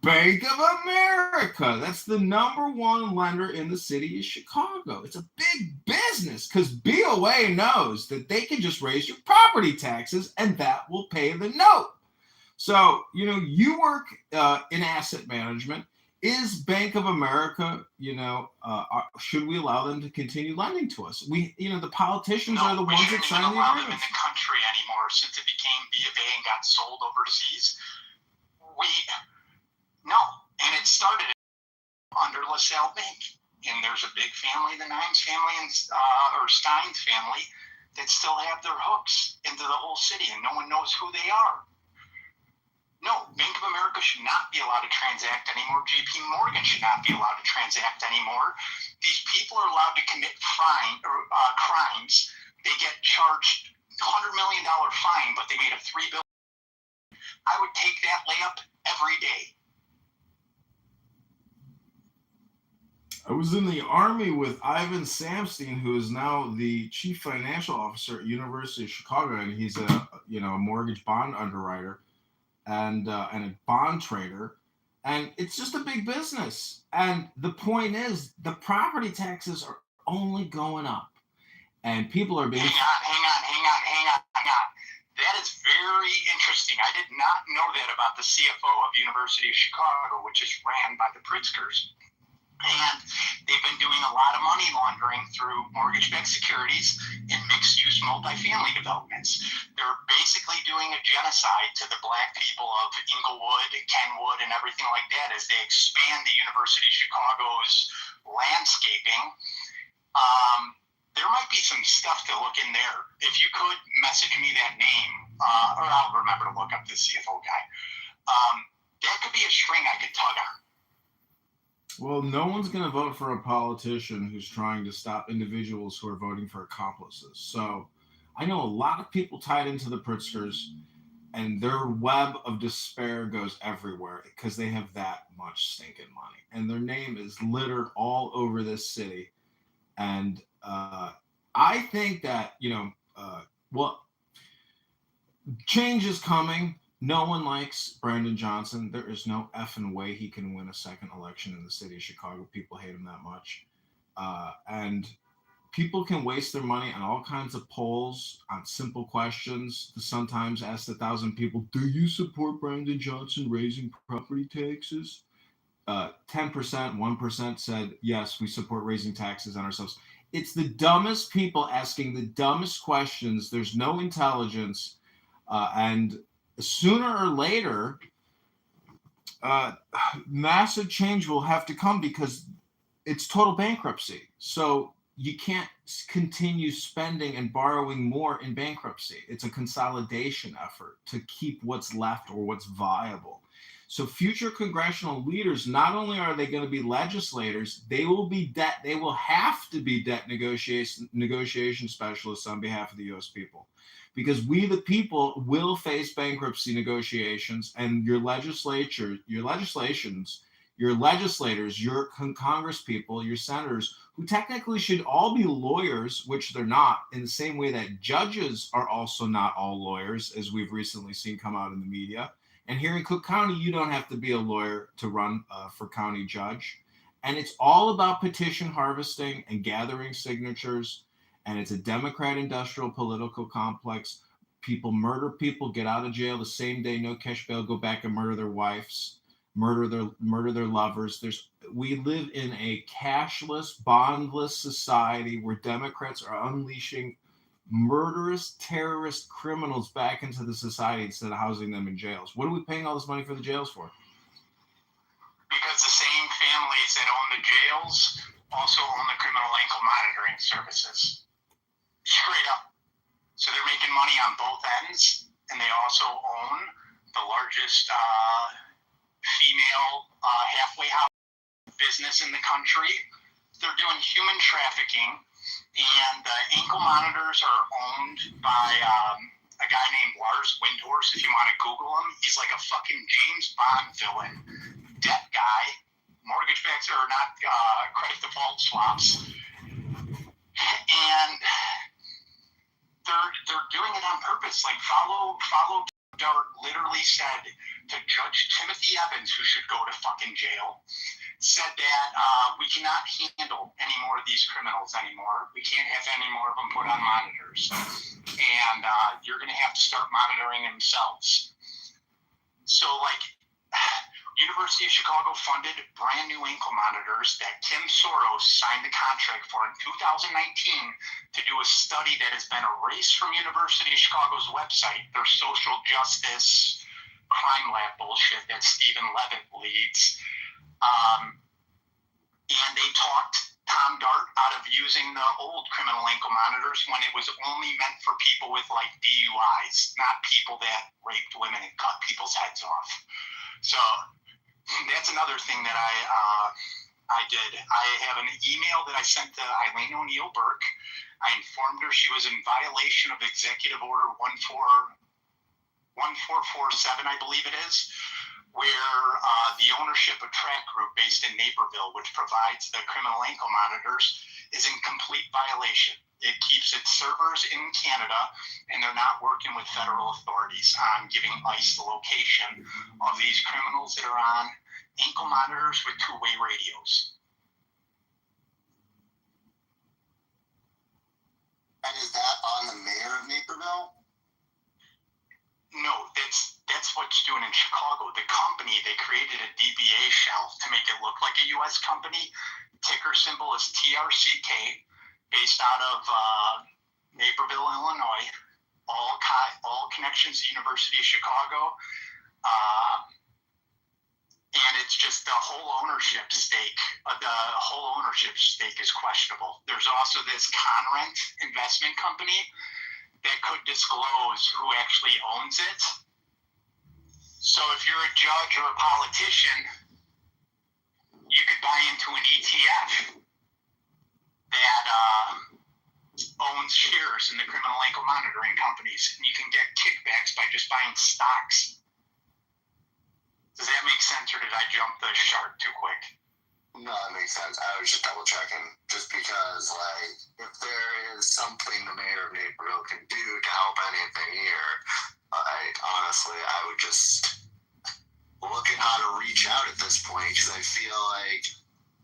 A: Bank of America. That's the number one lender in the city of Chicago. It's a big business because BOA knows that they can just raise your property taxes and that will pay the note. So, you work in asset management. Is Bank of America, should we allow them to continue lending to us? The politicians are the ones that sign the
H: allow them in
A: agreements.
H: the country anymore since it became B of A and got sold overseas. No, and it started under LaSalle Bank, and there's a big family, the Nimes family or Steins family, that still have their hooks into the whole city, and no one knows who they are. No, Bank of America should not be allowed to transact anymore. JP Morgan should not be allowed to transact anymore. These people are allowed to commit crimes. They get charged $100 million fine, but they made a $3 billion. I would take that layup every day.
A: I was in the Army with Ivan Samstein, who is now the chief financial officer at University of Chicago, and he's a mortgage bond underwriter and a bond trader, and it's just a big business. And the point is, the property taxes are only going up, and people are being.
H: Hang on. That is very interesting. I did not know that about the CFO of University of Chicago, which is ran by the Pritzkers. And they've been doing a lot of money laundering through mortgage-backed securities and mixed-use multifamily developments. They're basically doing a genocide to the black people of Inglewood, Kenwood, and everything like that as they expand the University of Chicago's landscaping. There might be some stuff to look in there. If you could message me that name, or I'll remember to look up the CFO guy. That could be a string I could tug on.
A: Well, no one's going to vote for a politician who's trying to stop individuals who are voting for accomplices. So I know a lot of people tied into the Pritzkers, and their web of despair goes everywhere because they have that much stinking money. And their name is littered all over this city. And I think that, change is coming. No one likes Brandon Johnson. There is no effing way he can win a second election in the city of Chicago. People hate him that much. And people can waste their money on all kinds of polls on simple questions. The Sun-Times asked 1,000 people, do you support Brandon Johnson raising property taxes? 10%, 1% said, yes, we support raising taxes on ourselves. It's the dumbest people asking the dumbest questions. There's no intelligence. And sooner or later, massive change will have to come because it's total bankruptcy. So you can't continue spending and borrowing more in bankruptcy. It's a consolidation effort to keep what's left or what's viable. So future congressional leaders, not only are they going to be legislators, they will have to be debt negotiation specialists on behalf of the U.S. people. Because we, the people, will face bankruptcy negotiations, and your legislators, your Congress people, your senators, who technically should all be lawyers, which they're not, in the same way that judges are also not all lawyers, as we've recently seen come out in the media. And here in Cook County, you don't have to be a lawyer to run for county judge. And it's all about petition harvesting and gathering signatures. And it's a Democrat industrial political complex. People murder people, get out of jail the same day, no cash bail, go back and murder their wives, murder their lovers. We live in a cashless, bondless society where Democrats are unleashing murderous, terrorist criminals back into the society instead of housing them in jails. What are we paying all this money for the jails for?
H: Because the same families that own the jails also own the criminal ankle monitoring services. Straight up. So they're making money on both ends, and they also own the largest female halfway house business in the country. They're doing human trafficking, and the ankle monitors are owned by a guy named Lars Windhorst. If you want to Google him, he's like a fucking James Bond villain, debt guy, mortgage backs or not credit default swaps, and they're doing it on purpose. Like follow Dart literally said to Judge Timothy Evans, who should go to fucking jail, said that we cannot handle any more of these criminals anymore. We can't have any more of them put on monitors, and you're going to have to start monitoring themselves. So, like, University of Chicago funded brand new ankle monitors that Kim Soros signed the contract for in 2019 to do a study that has been erased from University of Chicago's website, their social justice crime lab bullshit that Stephen Levitt leads. And they talked Tom Dart out of using the old criminal ankle monitors when it was only meant for people with, like, DUIs, not people that raped women and cut people's heads off. So that's another thing that I did. I have an email that I sent to Eileen O'Neill Burke. I informed her she was in violation of Executive Order 1447, I believe it is, where the ownership of Track Group based in Naperville, which provides the criminal ankle monitors, is in complete violation. It keeps its servers in Canada, and they're not working with federal authorities on giving ICE the location of these criminals that are on ankle monitors with two-way radios.
D: And is that on the mayor of Naperville?
H: No, that's what's doing in Chicago. The company, they created a DBA shell to make it look like a U.S. company. Ticker symbol is TRCK, based out of Naperville, Illinois. All connections to University of Chicago. And it's just the whole ownership stake. The whole ownership stake is questionable. There's also this Conrent investment company that could disclose who actually owns it. So if you're a judge or a politician, you could buy into an ETF that owns shares in the criminal ankle monitoring companies, and you can get kickbacks by just buying stocks. Does that make sense, or did I jump the shark too quick?
D: No, that makes sense. I was just double checking, just because, like, if there is something the mayor of Naperville can do to help anything here, I would just look at how to reach out at this point, because I feel like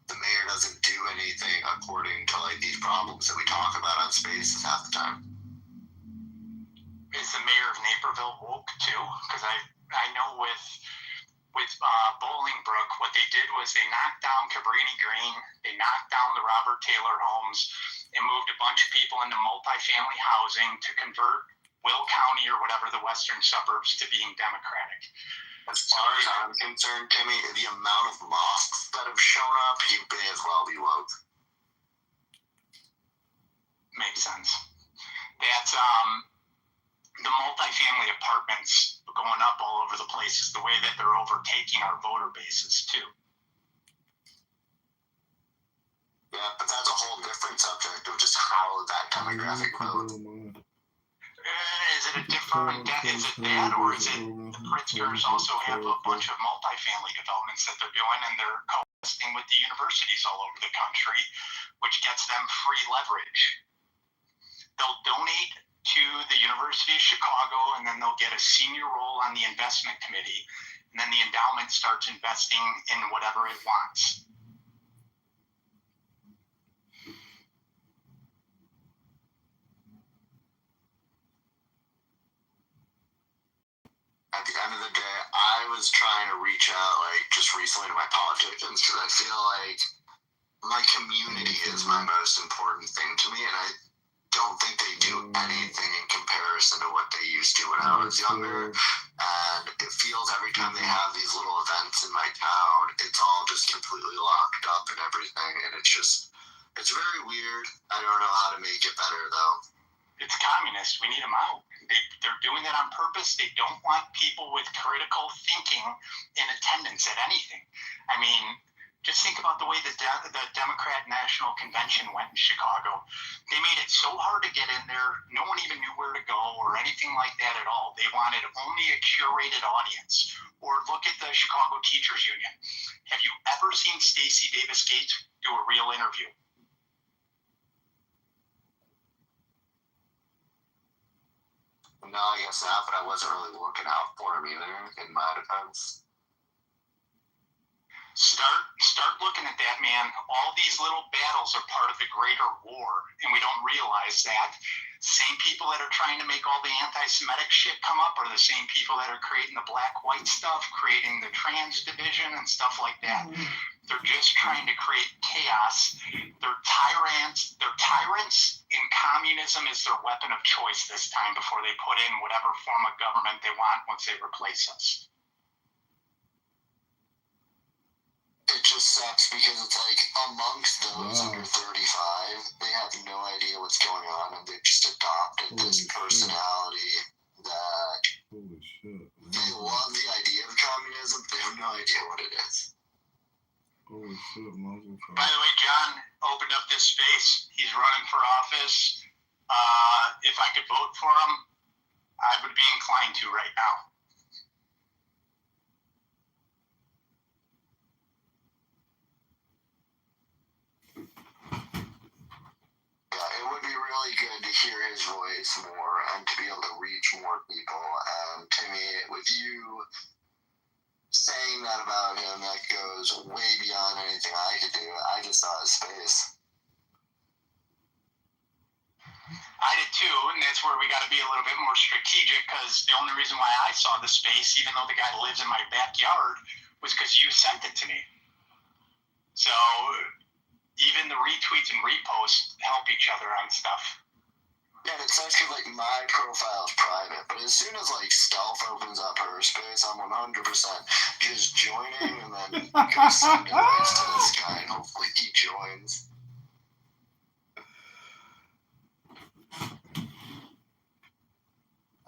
D: the mayor doesn't do anything according to, like, these problems that we talk about on Spaces half the time.
H: Is the mayor of Naperville woke too? Because I know with Bolingbrook, what they did was they knocked down Cabrini Green, they knocked down the Robert Taylor homes, and moved a bunch of people into multifamily housing to convert Will County or whatever the western suburbs to being Democratic.
D: As far as I'm concerned, Timmy, the amount of mosques that have shown up, you may as well be woke.
H: Makes sense. That's the multifamily apartments going up all over the place is the way that they're overtaking our voter bases too.
D: Yeah, but that's a whole different subject of just how that demographic votes.
H: Is it a different, is it that, or is it the Pritzkers also have a bunch of multifamily developments that they're doing, and they're coexisting with the universities all over the country, which gets them free leverage. They'll donate to the University of Chicago, and then they'll get a senior role on the investment committee, and then the endowment starts investing in whatever it wants.
D: At the end of the day, I was trying to reach out, like, just recently to my politicians, because I feel like my community is my most important thing to me, and I don't think they do anything in comparison to what they used to when I was younger. And it feels every time they have these little events in my town, it's all just completely locked up and everything, and it's very weird. I don't know how to make it better, though.
H: It's communist. We need them out. They're doing that on purpose. They don't want people with critical thinking in attendance at anything. I mean, Just think about the way the Democrat National Convention went in Chicago. They made it so hard to get in there. No one even knew where to go or anything like that at all. They wanted only a curated audience. Or look at the Chicago Teachers Union. Have you ever seen Stacey Davis Gates do a real interview?
D: No, I guess not, but I wasn't really looking out for him either, in my defense.
H: Start looking at that, man. All these little battles are part of the greater war, and we don't realize that. Same people that are trying to make all the anti-Semitic shit come up are the same people that are creating the black-white stuff, creating the trans division and stuff like that. They're just trying to create chaos. They're tyrants, and communism is their weapon of choice this time before they put in whatever form of government they want once they replace us.
D: It just sucks because it's like amongst those under 35, they have no idea what's going on, and they've just adopted this personality that they love the idea of communism, but they have no idea what it is.
A: Holy shit,
H: By the way, John opened up this space. He's running for office. If I could vote for him, I would be inclined to right now.
D: It would be really good to hear his voice more and to be able to reach more people. And to me, with you saying that about him, that goes way beyond anything I could do. I just saw his space.
H: I did too, and that's where we got to be a little bit more strategic, because the only reason why I saw the space, even though the guy lives in my backyard, was because you sent it to me. So even the retweets and reposts help each other on stuff.
D: Yeah, and it sucks because, like, my profile is private, but as soon as, like, Stealth opens up her space, I'm 100% just joining and then gonna send invites to this guy, and hopefully he joins.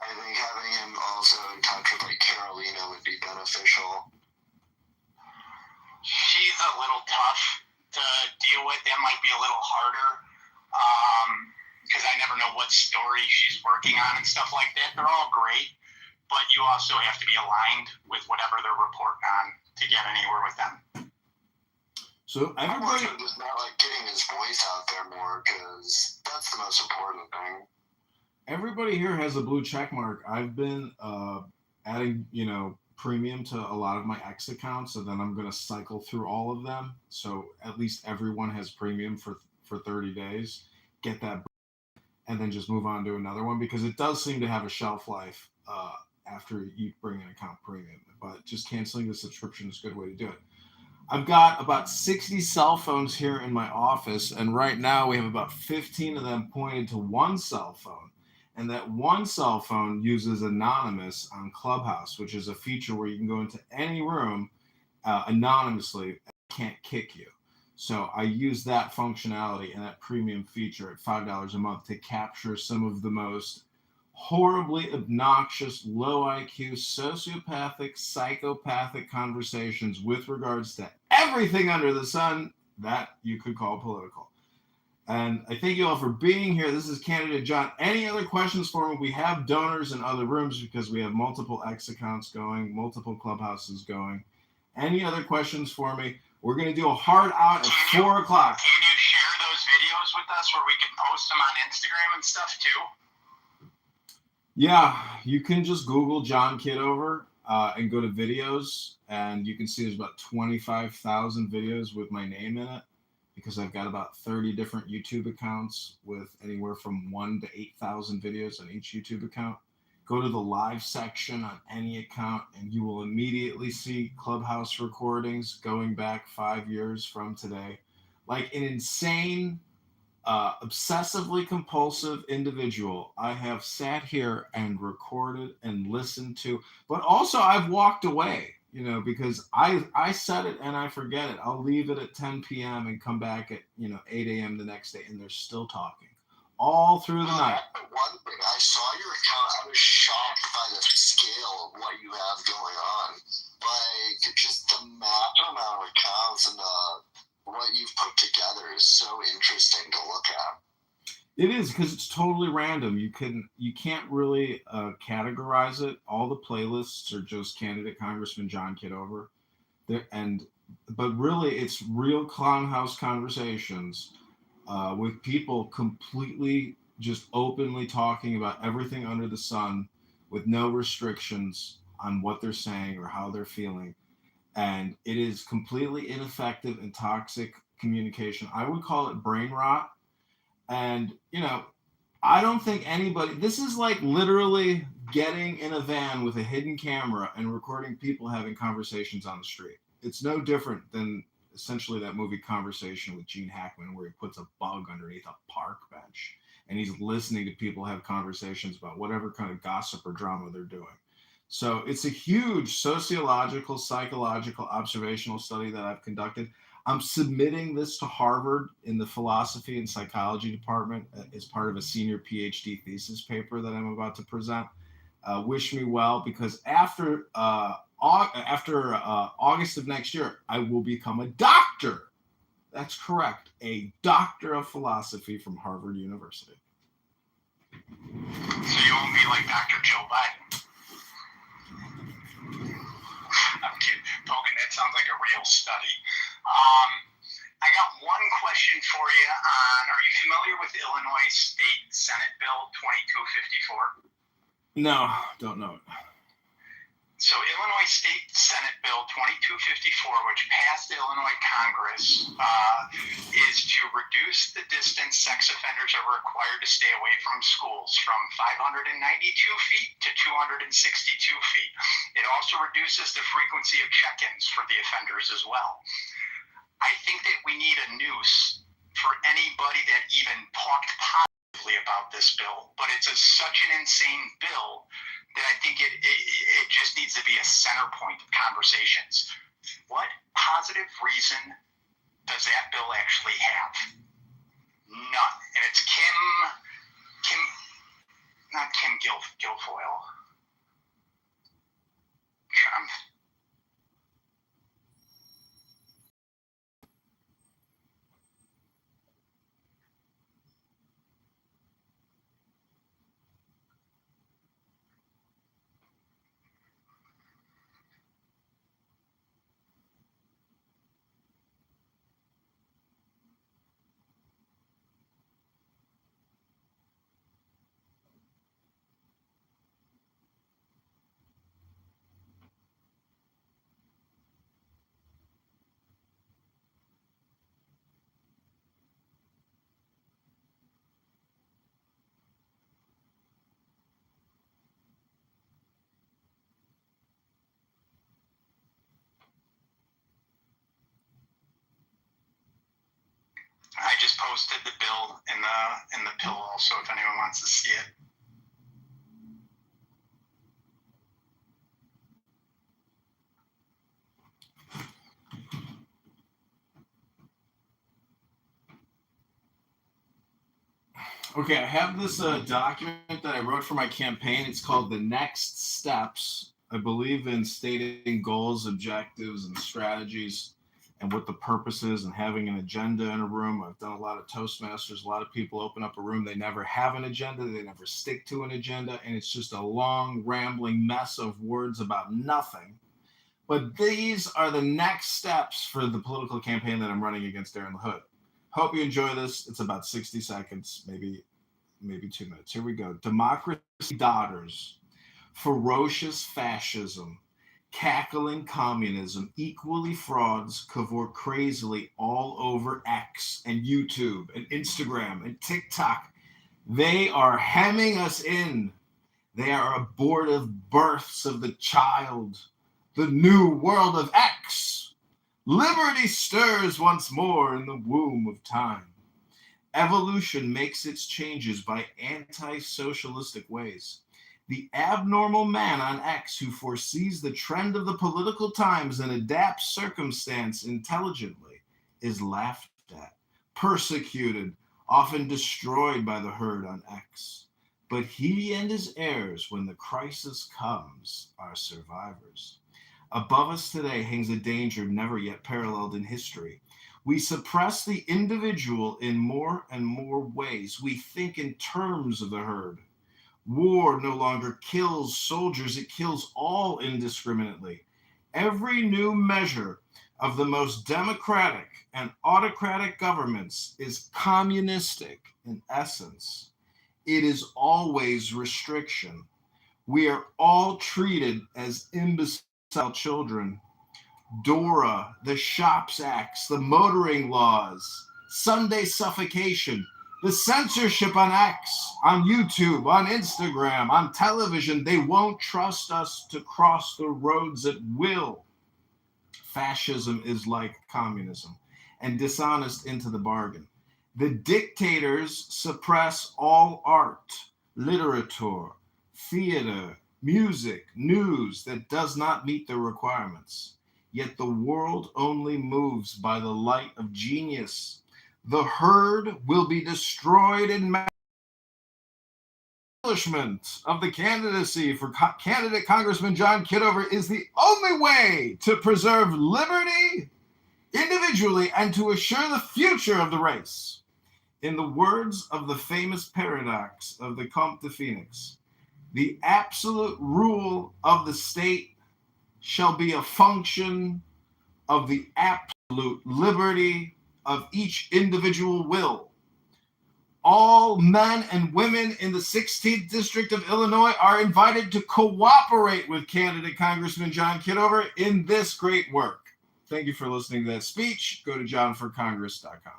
D: I think having him also in touch with, like, Carolina would be beneficial.
H: She's a little tough to deal with. That might be a little harder. Because I never know what story she's working on and stuff like that. They're all great, but you also have to be aligned with whatever they're reporting on to get anywhere with them.
A: So everybody,
D: I'm just not like getting his voice out there more, because that's the most important thing.
A: Everybody here has a blue check mark. I've been adding, premium to a lot of my X accounts, so then I'm going to cycle through all of them. So at least everyone has premium for 30 days. Get that, and then just move on to another one, because it does seem to have a shelf life after you bring an account premium. But just canceling the subscription is a good way to do it. I've got about 60 cell phones here in my office, and right now we have about 15 of them pointed to one cell phone. And that one cell phone uses Anonymous on Clubhouse, which is a feature where you can go into any room anonymously and can't kick you. So I use that functionality and that premium feature at $5 a month to capture some of the most horribly obnoxious, low IQ, sociopathic, psychopathic conversations with regards to everything under the sun that you could call political. And I thank you all for being here. This is Candidate John. Any other questions for me? We have donors in other rooms because we have multiple X accounts going, multiple clubhouses going. Any other questions for me? We're going to do a hard out at 4 o'clock.
H: Can you share those videos with us where we can post them on Instagram and stuff too?
A: Yeah, you can just Google John Kitover and go to videos, and you can see there's about 25,000 videos with my name in it, because I've got about 30 different YouTube accounts with anywhere from 1,000 to 8,000 videos on each YouTube account. Go to the live section on any account, and you will immediately see Clubhouse recordings going back 5 years from today. Like an insane, obsessively compulsive individual, I have sat here and recorded and listened to, but also I've walked away, because I set it and I forget it. I'll leave it at 10 p.m. and come back at, 8 a.m. the next day, and they're still talking. all through the night.
D: One thing, I saw your account. I was shocked by the scale of what you have going on. Like, just the massive amount of accounts and what you've put together is so interesting to look at.
A: It is, because it's totally random. You can't really categorize it. All the playlists are just candidate Congressman John Kitover, but really it's real clown house conversations with people completely just openly talking about everything under the sun, with no restrictions on what they're saying or how they're feeling. And it is completely ineffective and toxic communication. I would call it brain rot. And, I don't think anybody, this is like literally getting in a van with a hidden camera and recording people having conversations on the street. It's no different than essentially that movie Conversation with Gene Hackman, where he puts a bug underneath a park bench and he's listening to people have conversations about whatever kind of gossip or drama they're doing. So it's a huge sociological, psychological, observational study that I've conducted. I'm submitting this to Harvard in the philosophy and psychology department as part of a senior PhD thesis paper that I'm about to present. Wish me well, because after August of next year, I will become a doctor. That's correct, a doctor of philosophy from Harvard University.
H: So you won't be like Dr. Joe Biden. I'm kidding. Pogan, that sounds like a real study. I got one question for you are you familiar with Illinois State Senate Bill 2254?
A: No, don't know it.
H: So Illinois State Senate Bill 2254, which passed the Illinois Congress, is to reduce the distance sex offenders are required to stay away from schools from 592 feet to 262 feet. It also reduces the frequency of check-ins for the offenders as well. I think that we need a noose for anybody that even talked positively about this bill, but it's such an insane bill that I think it just needs to be a center point of conversations. What positive reason does that bill actually have? None. And it's not Kim Guilfoyle. I just posted the bill in the pill also if anyone wants to see it.
A: Okay, I have this document that I wrote for my campaign. It's called The Next Steps. I believe in stating goals, objectives, and strategies, and what the purpose is, and having an agenda in a room. I've done a lot of Toastmasters. A lot of people open up a room. They never have an agenda. They never stick to an agenda. And it's just a long, rambling mess of words about nothing. But these are the next steps for the political campaign that I'm running against Darren LaHood. Hope you enjoy this. It's about 60 seconds, maybe 2 minutes. Here we go. Democracy dodders, ferocious fascism, cackling communism, equally frauds cavort crazily all over X and YouTube and Instagram and TikTok. They are hemming us in. They are abortive births of the child, the new world of X. Liberty stirs once more in the womb of time. Evolution makes its changes by anti-socialistic ways. The abnormal man on X who foresees the trend of the political times and adapts circumstance intelligently is laughed at, persecuted, often destroyed by the herd on X. But he and his heirs, when the crisis comes, are survivors. Above us today hangs a danger never yet paralleled in history. We suppress the individual in more and more ways. We think in terms of the herd. War no longer kills soldiers, it kills all indiscriminately. Every new measure of the most democratic and autocratic governments is communistic in essence. It is always restriction. We are all treated as imbecile children. DORA, the Shops Acts, the motoring laws, Sunday suffocation, the censorship on X, on YouTube, on Instagram, on television. They won't trust us to cross the roads at will. Fascism is like communism, and dishonest into the bargain. The dictators suppress all art, literature, theater, music, news that does not meet their requirements. Yet the world only moves by the light of genius. The herd will be destroyed in establishment of the candidacy for candidate Congressman John Kitover is the only way to preserve liberty individually and to assure the future of the race. In the words of the famous paradox of the Comte de Phoenix, the absolute rule of the state shall be a function of the absolute liberty of each individual will. All men and women in the 16th District of Illinois are invited to cooperate with candidate Congressman John Kitover in this great work. Thank you for listening to that speech. Go to johnforcongress.com.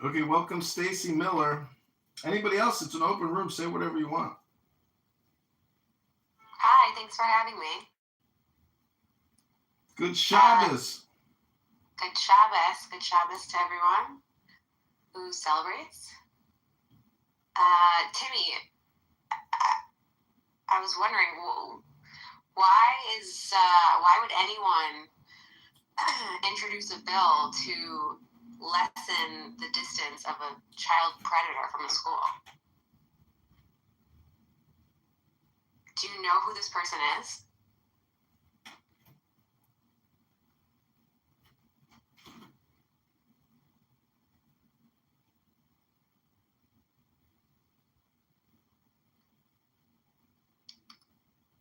A: Okay, welcome Stacy Miller. Anybody else? It's an open room. Say whatever you want.
E: Hi, thanks for having me.
A: Good Shabbos.
E: Good Shabbos. Good Shabbos to everyone who celebrates. Timmy, I was wondering, why would anyone introduce a bill to lessen the distance of a child predator from a school? Do you know who this person is?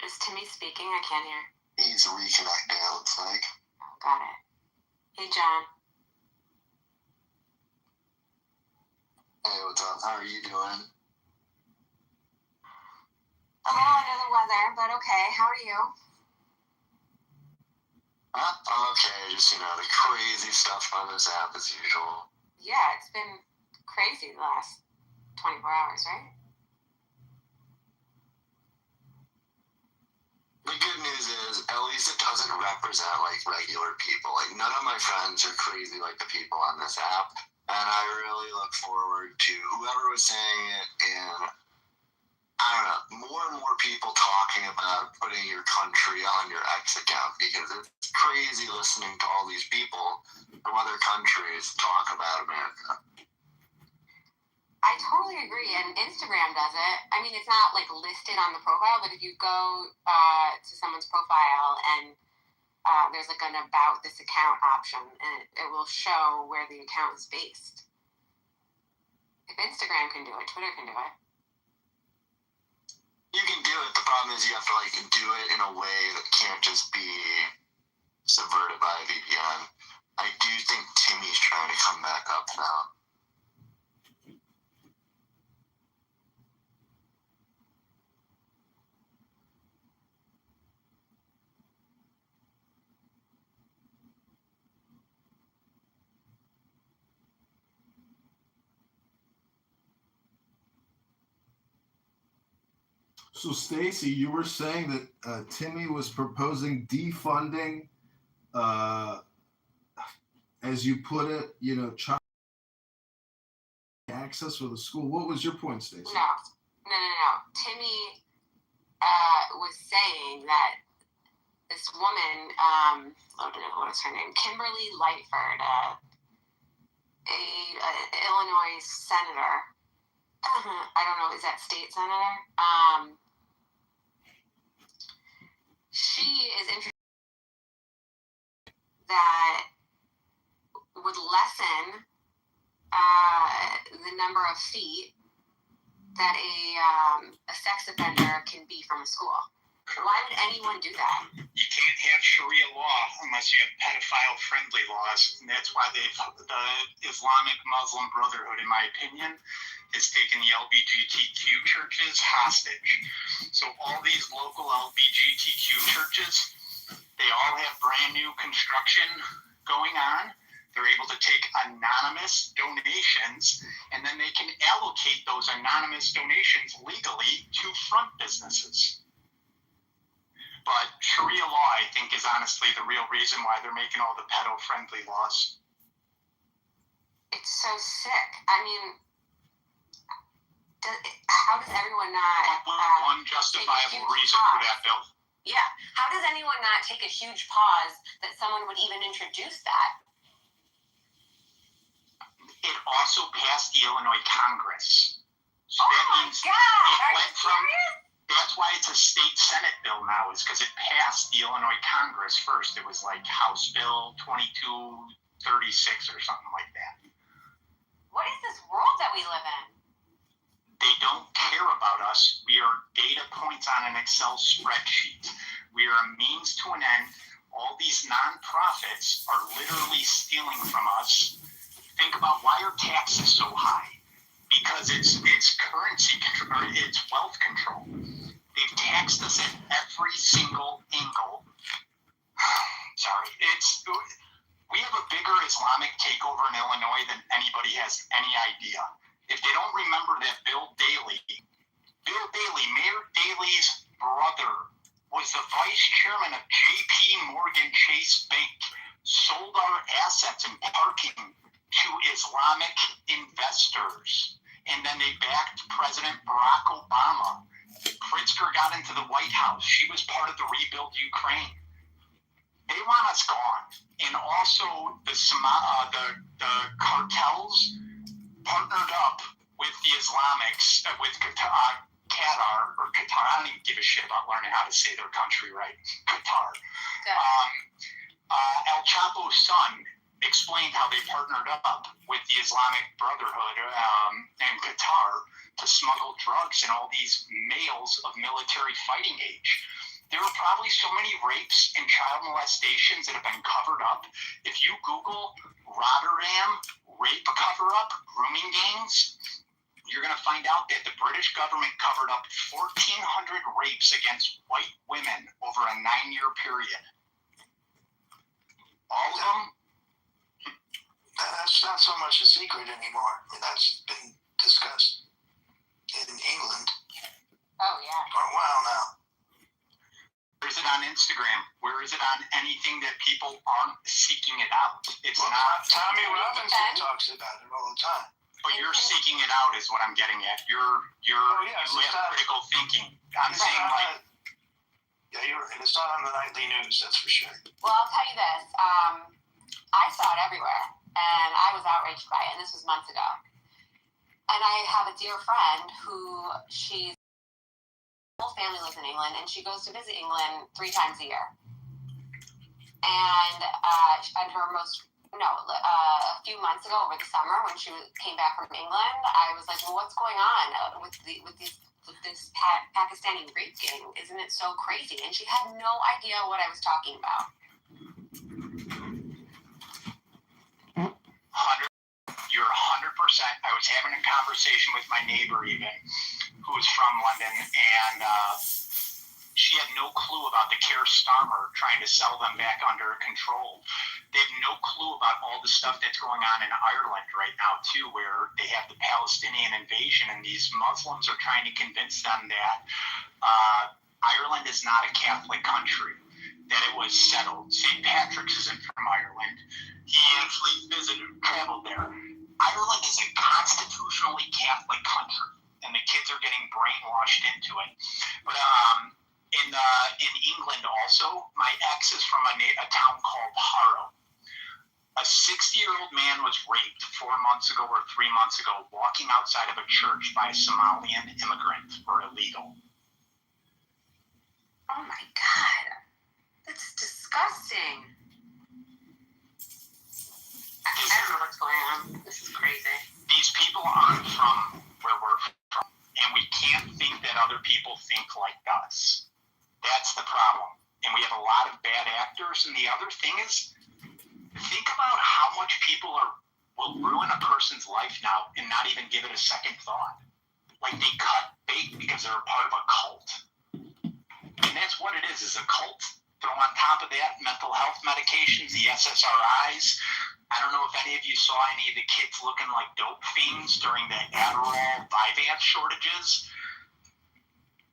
E: Is Timmy speaking? I can't hear.
D: He's reconnecting, it looks like.
E: Oh, got it. Hey, John.
D: Hey, what's up? How are you doing?
E: A little under the weather, but okay. How are you?
D: I'm okay. Just, the crazy stuff on this app as usual.
E: Yeah, it's been crazy the last 24 hours, right?
D: The good news is, at least it doesn't represent, regular people. None of my friends are crazy like the people on this app. And I really look forward to whoever was saying it in, I don't know, more and more people talking about putting your country on your X account, because it's crazy listening to all these people from other countries talk about America.
E: I totally agree, and Instagram does it. I mean, it's not listed on the profile, but if you go to someone's profile and there's an about this account option, and it will show where the account is based. If Instagram can do it, Twitter can do it.
D: You can do it. The problem is you have to do it in a way that can't just be subverted by a VPN. I do think Timmy's trying to come back up now.
A: So, Stacy, you were saying that Timmy was proposing defunding, as you put it, child access for the school. What was your point, Stacy?
E: No. Timmy was saying that this woman, what is her name? Kimberly Lightford, a Illinois senator. I don't know, is that state senator? She is interested that would lessen the number of feet that a sex offender can be from a school. Why would anyone do that?
H: You can't have Sharia law unless you have pedophile-friendly laws, and that's why the Islamic Muslim Brotherhood, in my opinion, has taken the LGBTQ churches hostage. So all these local LGBTQ churches, they all have brand new construction going on. They're able to take anonymous donations, and then they can allocate those anonymous donations legally to front businesses. But Sharia law, I think, is honestly the real reason why they're making all the pedo-friendly laws.
E: It's so sick. I mean, how does everyone not...
H: unjustifiable reason for that bill.
E: Yeah. How does anyone not take a huge pause that someone would even introduce that?
H: It also passed the Illinois Congress. So
E: that means it
H: went from... That's why it's a state Senate bill now, is because it passed the Illinois Congress first. It was like House Bill 2236 or something like that.
E: What is this world that we live in?
H: They don't care about us. We are data points on an Excel spreadsheet. We are a means to an end. All these nonprofits are literally stealing from us. Think about why are taxes so high? Because it's currency control, it's wealth control. They've taxed us at every single angle. Sorry, we have a bigger Islamic takeover in Illinois than anybody has any idea. If they don't remember that Bill Daley, Mayor Daley's brother, was the vice chairman of J.P. Morgan Chase Bank, sold our assets and parking to Islamic investors. And then they backed President Barack Obama. Pritzker got into the White House. She was part of the Rebuild Ukraine. They want us gone. And also the cartels partnered up with the Islamics, with Qatar, I don't even give a shit about learning how to say their country right. Qatar. El Chapo's son explained how they partnered up with the Islamic Brotherhood and Qatar to smuggle drugs and all these males of military fighting age. There are probably so many rapes and child molestations that have been covered up. If you Google Rotterdam rape cover-up, grooming gangs, you're going to find out that the British government covered up 1,400 rapes against white women over a 9-year period. All of them.
D: That's not so much a secret anymore. I mean, that's been discussed in England
E: Oh, yeah.
D: for a while now.
H: Where is it on Instagram? Where is it on anything that people aren't seeking it out? It's not.
D: Tommy Robinson talks about it all the time.
H: But you're seeking it out is what I'm getting at. You have critical thinking. I'm saying like...
D: Yeah, you're right. It's not on the nightly news, that's for sure.
E: Well, I'll tell you this. I saw it everywhere, and I was outraged by it, and this was months ago. And I have a dear friend who she's whole family lives in England, and she goes to visit England 3 times a year. And a few months ago over the summer when she came back from England, I was like, well, what's going on with this Pakistani rape gang? Isn't it so crazy? And she had no idea what I was talking about.
H: You're 100%. I was having a conversation with my neighbor even, who's from London, and she she had no clue about the Keir Starmer trying to sell them back under control. They have no clue about all the stuff that's going on in Ireland right now, too, where they have the Palestinian invasion, and these Muslims are trying to convince them that Ireland is not a Catholic country, that it was settled. St. Patrick's isn't from Ireland. He actually traveled there. Ireland is a constitutionally Catholic country, and the kids are getting brainwashed into it. But in England also, my ex is from a town called Harrow. A 60-year-old man was raped 4 months ago or 3 months ago walking outside of a church by a Somalian immigrant for illegal.
E: Oh my God. That's disgusting. I don't know what's going on. This is crazy.
H: These people aren't from where we're from, and we can't think that other people think like us. That's the problem. And we have a lot of bad actors. And the other thing is, think about how much people will ruin a person's life now and not even give it a second thought. Like they cut bait because they're a part of a cult. And that's what it is a cult. Throw on top of that mental health medications, the SSRIs. I don't know if any of you saw any of the kids looking like dope fiends during the Adderall, Vyvanse shortages.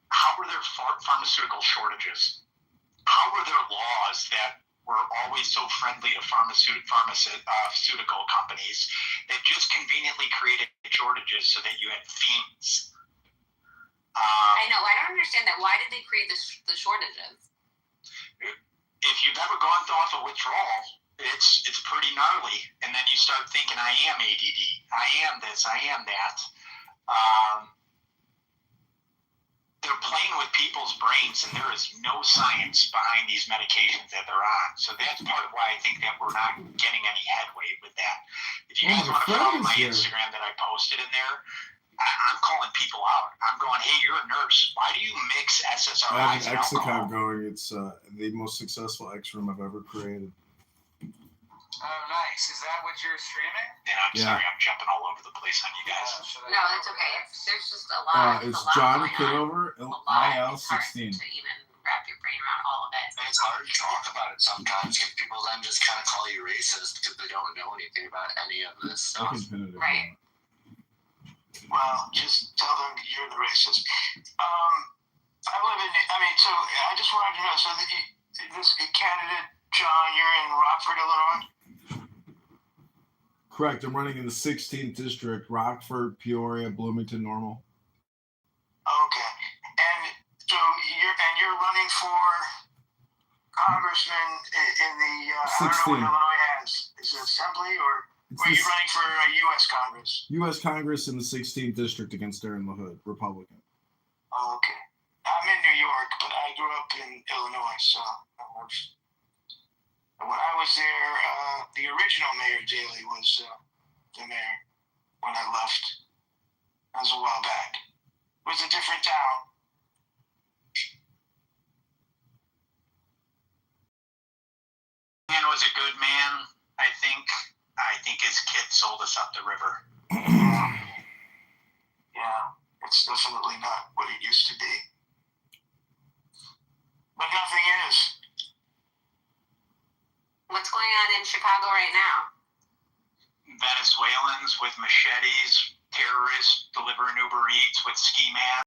H: How were there pharmaceutical shortages? How were there laws that were always so friendly to pharmaceutical companies that just conveniently created shortages so that you had fiends?
E: I know. I don't understand that. Why did they create the shortages?
H: If you've ever gone off a withdrawal, it's pretty gnarly. And then you start thinking, I am ADD. I am this. I am that. They're playing with people's brains, and there is no science behind these medications that they're on. So that's part of why I think that we're not getting any headway with that. If you guys want to follow my Instagram that I posted in there, I'm calling people out. I'm going, hey, you're a nurse. Why do you mix SSRIs
A: I have
H: and
A: an
H: alcohol?
A: Exicon going. It's the most successful X room I've ever created.
O: Oh, nice. Is that what you're streaming?
H: And I'm sorry, I'm jumping all over the place on you guys.
E: No, that's okay. There's just a lot.
A: It's
E: a lot
A: John
E: going
A: Kitover,
E: on. IL16.
A: It's hard
E: to even wrap your brain around all of it.
D: It's hard to talk about it sometimes because people then just kind of call you racist because they don't know anything about any of this stuff.
E: Right.
D: Well, just tell them you're the racist. I live in. So I just wanted to know. So this candidate, John, you're in Rockford, Illinois.
A: Correct. I'm running in the 16th district: Rockford, Peoria, Bloomington, Normal.
D: Okay, and so you're running for congressman in the. I don't know what Illinois has. Is it assembly or? Are you running for U.S. Congress?
A: U.S. Congress in the 16th district against Darren LaHood, Republican.
D: Oh, okay. I'm in New York, but I grew up in Illinois, so that works. When I was there, the original Mayor Daley was the mayor when I left. That was a while back. It was a different town.
H: Man was a good man, I think. I think his kid sold us up the river.
D: Yeah, it's definitely not what it used to be. But nothing is.
E: What's going on in Chicago right now?
H: Venezuelans with machetes, terrorists delivering Uber Eats with ski masks.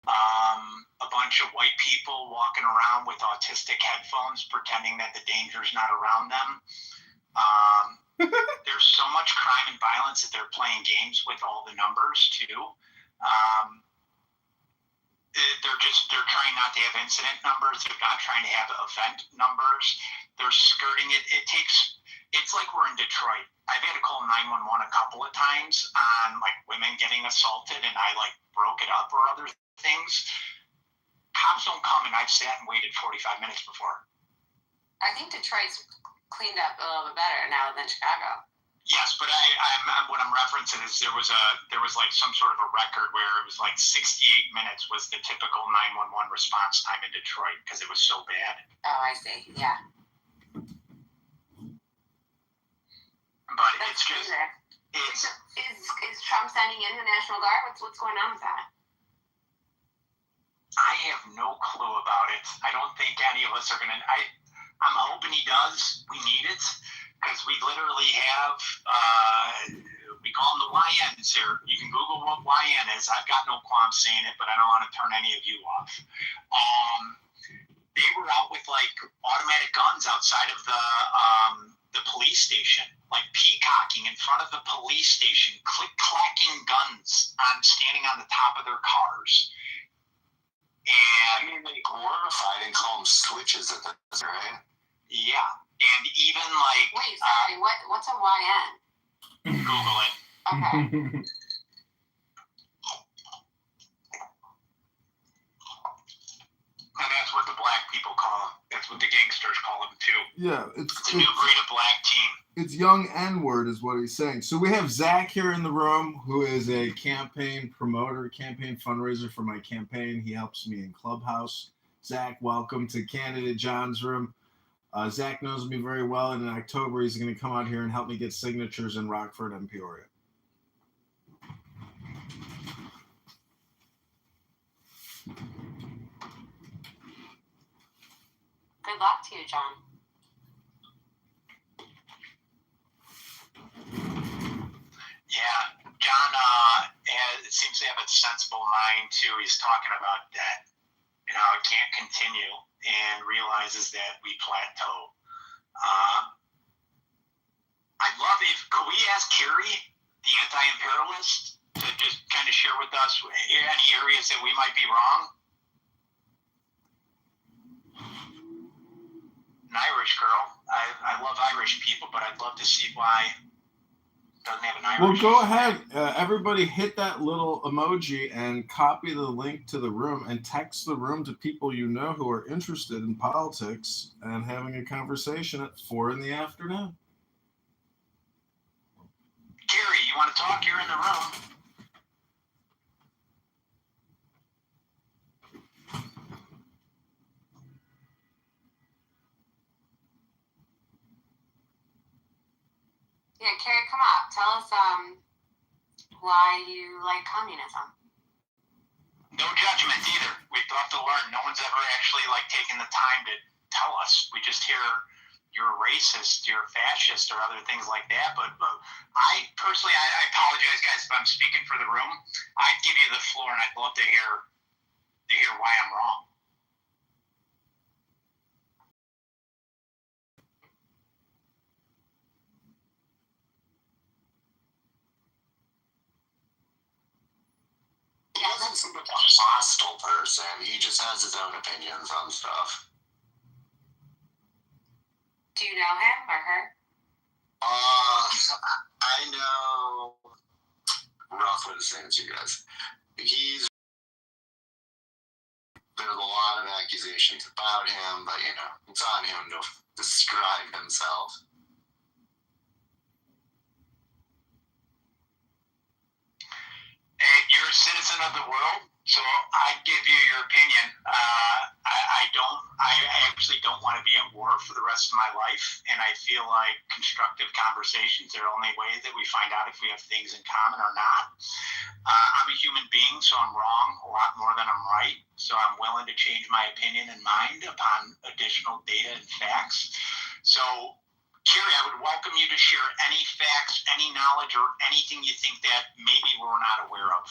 H: A bunch of white people walking around with autistic headphones pretending that the danger's not around them. There's so much crime and violence that they're playing games with all the numbers too. They're trying not to have incident numbers. They're not trying to have event numbers. They're skirting it. It's like we're in Detroit. I've had to call 911 a couple of times on like women getting assaulted, and I like broke it up or other things. Cops don't come, and I've sat and waited 45 minutes before.
E: I think Detroit's cleaned up a little bit better now than Chicago.
H: Yes, but what I'm referencing is there was like some sort of a record where it was like 68 minutes was the typical 911 response time in Detroit because it was so bad.
E: Oh, I see. Yeah.
H: But it's just
E: is Trump sending in the National Guard? What's going on with that?
H: I have no clue about it. I don't think any of us are gonna. I'm hoping he does. We need it because we literally have. We call them the YNs here. You can Google what YN is. I've got no qualms saying it, but I don't want to turn any of you off. They were out with like automatic guns outside of the police station, like peacocking in front of the police station, clacking guns standing on the top of their cars. And I mean, they glorified and call them switches at this, right? Yeah, and even like.
E: Wait, sorry. What's a YN?
H: Google it.
E: Okay.
H: And that's what the black people call them. That's what the gangsters call them too.
R: Yeah,
H: it's a new breed of black team.
R: It's young N-word is what he's saying. So we have Zach here in the room, who is a campaign promoter, campaign fundraiser for my campaign. He helps me in Clubhouse. Zach, welcome to Candidate John's room. Zach knows me very well, and in October he's going to come out here and help me get signatures in Rockford and Peoria.
E: Good luck to you, John.
H: Yeah, John seems to have a sensible mind too. He's talking about debt and how it can't continue, and realizes that we plateau. I'd love could we ask Carrie, the anti-imperialist, to just kind of share with us any areas that we might be wrong? An Irish girl. I love Irish people, but I'd love to see why it doesn't have an Irish.
R: Well, go ahead. Everybody hit that little emoji and copy the link to the room and text the room to people you know who are interested in politics and having a conversation at 4 p.m.
H: Carrie, you want to talk? You're in the room.
E: Yeah, Carrie, come up. Tell us why you like communism.
H: No judgment either. We'd love to learn. No one's ever actually taken the time to tell us. We just hear you're a racist, you're a fascist, or other things like that. But I personally, I apologize, guys, if I'm speaking for the room. I'd give you the floor, and I'd love to hear why I'm wrong.
D: He doesn't seem like a hostile person. He just has his own opinions on stuff.
E: Do you know him or her?
D: I know roughly the same as you guys. There's a lot of accusations about him, but it's on him to describe himself.
H: And you're a citizen of the world, so I give you your opinion. I actually don't want to be at war for the rest of my life, and I feel like constructive conversations are the only way that we find out if we have things in common or not. I'm a human being, so I'm wrong a lot more than I'm right, so I'm willing to change my opinion and mind upon additional data and facts. So, Carrie, I would welcome you to share any facts, any knowledge, or anything you think that maybe we're not aware of.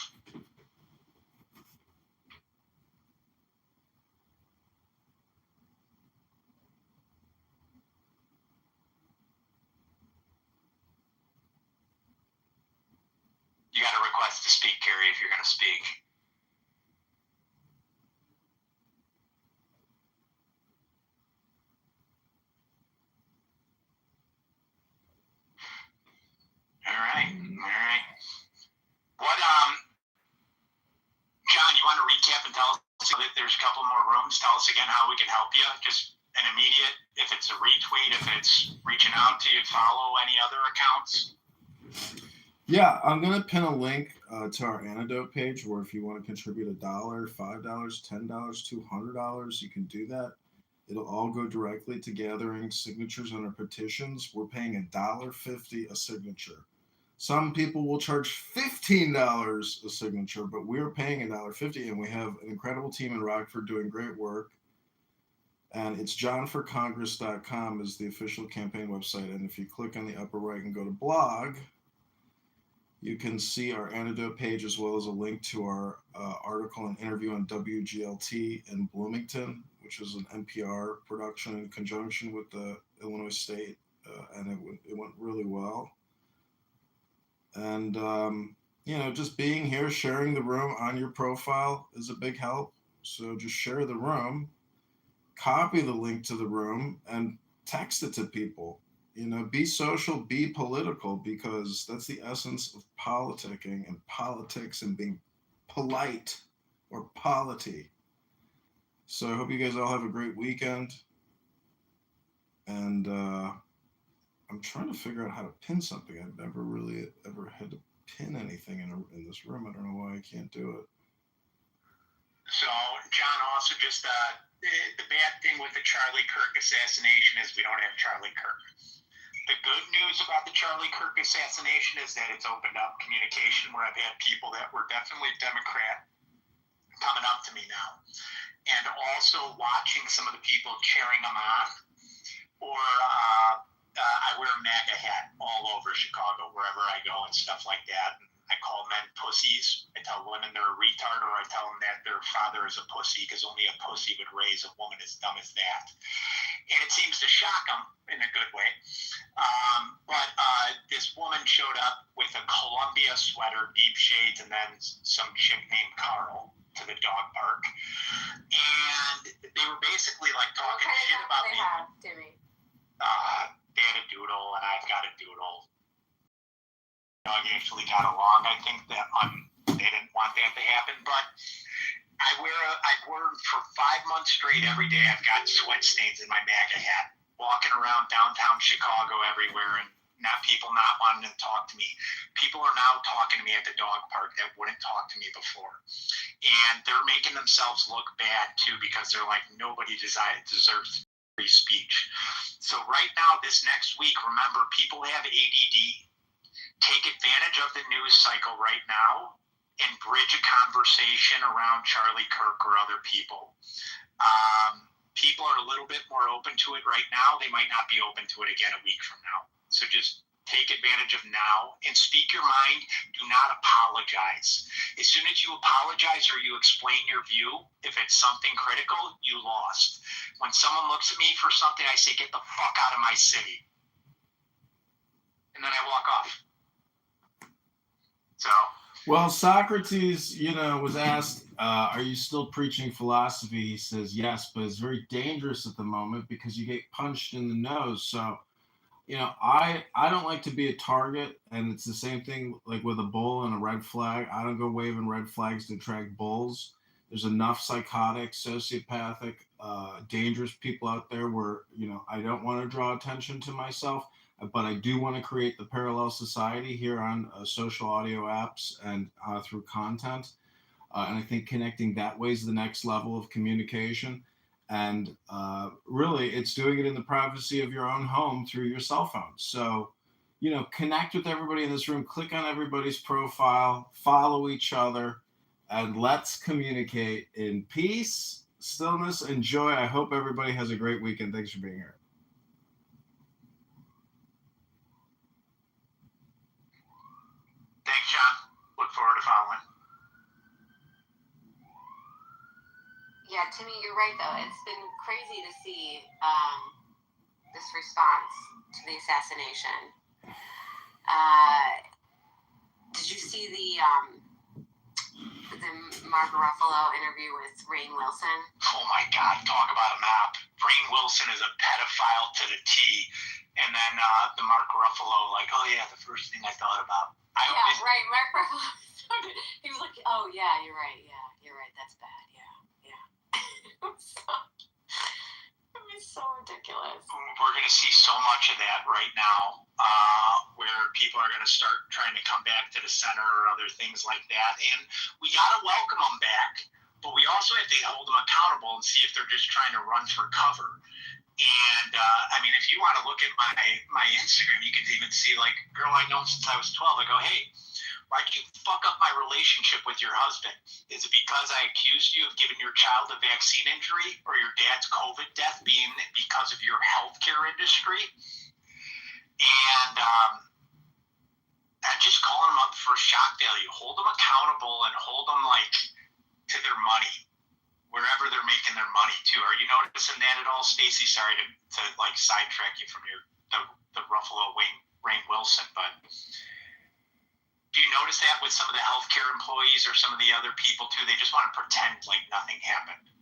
H: You got to request to speak, Carrie, if you're going to speak. All right. What, John, you want to recap and tell us that there's a couple more rooms? Tell us again how we can help you. Just an immediate, if it's a retweet, if it's reaching out to you, follow any other accounts.
R: Yeah, I'm going to pin a link to our antidote page where if you want to contribute $1, $5, $10, $200, you can do that. It'll all go directly to gathering signatures on our petitions. We're paying $1.50 a signature. Some people will charge $15 a signature, but we're paying $1.50, and we have an incredible team in Rockford doing great work. And it's johnforcongress.com is the official campaign website. And if you click on the upper right and go to blog, you can see our antidote page as well as a link to our article and interview on WGLT in Bloomington, which is an NPR production in conjunction with the Illinois State, and it went really well. And, just being here, sharing the room on your profile is a big help. So just share the room, copy the link to the room, and text it to people. Be social, be political, because that's the essence of politicking and politics and being polite or polity. So I hope you guys all have a great weekend. And I'm trying to figure out how to pin something. I've never really ever had to pin anything in this room. I don't know why I can't do it.
H: So, John, also just the bad thing with the Charlie Kirk assassination is we don't have Charlie Kirk. The good news about the Charlie Kirk assassination is that it's opened up communication where I've had people that were definitely Democrat coming up to me now. And also watching some of the people cheering them on, or I wear a MAGA hat all over Chicago, wherever I go and stuff like that. And I call men pussies. I tell women they're a retard, or I tell them that their father is a pussy because only a pussy would raise a woman as dumb as that. And it seems to shock them in a good way. But this woman showed up with a Columbia sweater, deep shades, and then some chick named Carl to the dog park. And they were basically like talking shit about me.
E: Timmy?
H: They had a doodle, and I've got a doodle. Dog actually got along. I think that they didn't want that to happen, but I've worn for 5 months straight every day. I've got sweat stains in my MAGA hat, walking around downtown Chicago everywhere, and people not wanting to talk to me. People are now talking to me at the dog park that wouldn't talk to me before, and they're making themselves look bad too because they're like, nobody deserves free speech. So right now, this next week, remember, people have ADD. Take advantage of the news cycle right now and bridge a conversation around Charlie Kirk or other people. People are a little bit more open to it right now. They might not be open to it again a week from now. So just take advantage of now and speak your mind. Do not apologize. As soon as you apologize or you explain your view, if it's something critical, you lost. When someone looks at me for something, I say, get the fuck out of my city. And then I walk off. So,
R: well, Socrates, was asked, are you still preaching philosophy? He says, yes, but it's very dangerous at the moment because you get punched in the nose. So, I don't like to be a target, and it's the same thing like with a bull and a red flag. I don't go waving red flags to attract bulls. There's enough psychotic, sociopathic, dangerous people out there where, I don't want to draw attention to myself. But I do want to create the parallel society here on social audio apps and through content. And I think connecting that way is the next level of communication. And really, it's doing it in the privacy of your own home through your cell phone. So, connect with everybody in this room, click on everybody's profile, follow each other, and let's communicate in peace, stillness, and joy. I hope everybody has a great weekend. Thanks for being here.
H: Thanks, John. Look forward to following.
E: Yeah, Timmy, you're right, though. It's been crazy to see this response to the assassination. Did you see the Mark Ruffalo interview with Rainn Wilson?
H: Oh, my God. Talk about a map. Rainn Wilson is a pedophile to the T. And then the Mark Ruffalo, like, oh, yeah, the first thing I thought about.
E: Right. Mark Ruffalo. He was like, oh, yeah, you're right. Yeah, you're right. That's bad. Yeah. It was so ridiculous.
H: We're going to see so much of that right now, where people are going to start trying to come back to the center or other things like that. And we got to welcome them back, but we also have to hold them accountable and see if they're just trying to run for cover. And I mean, if you want to look at my Instagram, you can even see like, girl I know since I was 12. I go, hey, why'd you fuck up my relationship with your husband? Is it because I accused you of giving your child a vaccine injury or your dad's COVID death being because of your healthcare industry? And just calling them up for shock value. Hold them accountable and hold them like to their money, wherever they're making their money too. Are you noticing that at all, Stacey? Sorry to like sidetrack you from the Ruffalo Rainn Wilson, but do you notice that with some of the healthcare employees or some of the other people too? They just want to pretend like nothing happened.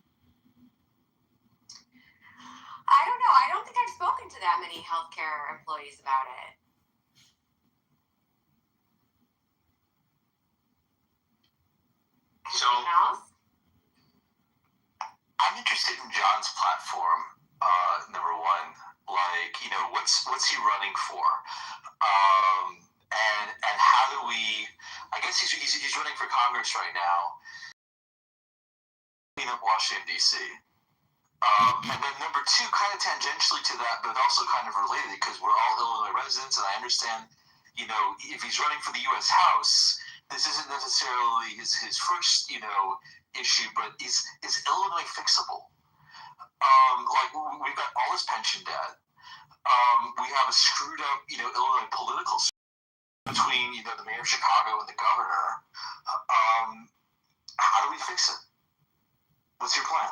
E: I don't know. I don't think I've spoken to that many healthcare employees about it.
H: So,
E: anything else?
B: I'm interested in John's platform. Number one, like, you know, what's he running for? And how do we? I guess he's running for Congress right now. In Washington D.C. And then number two, kind of tangentially to that, but also kind of related, because we're all Illinois residents, and I understand, you know, if he's running for the U.S. House, this isn't necessarily his first, you know, issue, but is Illinois fixable? Like, we've got all this pension debt. We have a screwed up, you know, Illinois political between, you know, the mayor of Chicago and the governor. How do we fix it? What's your plan?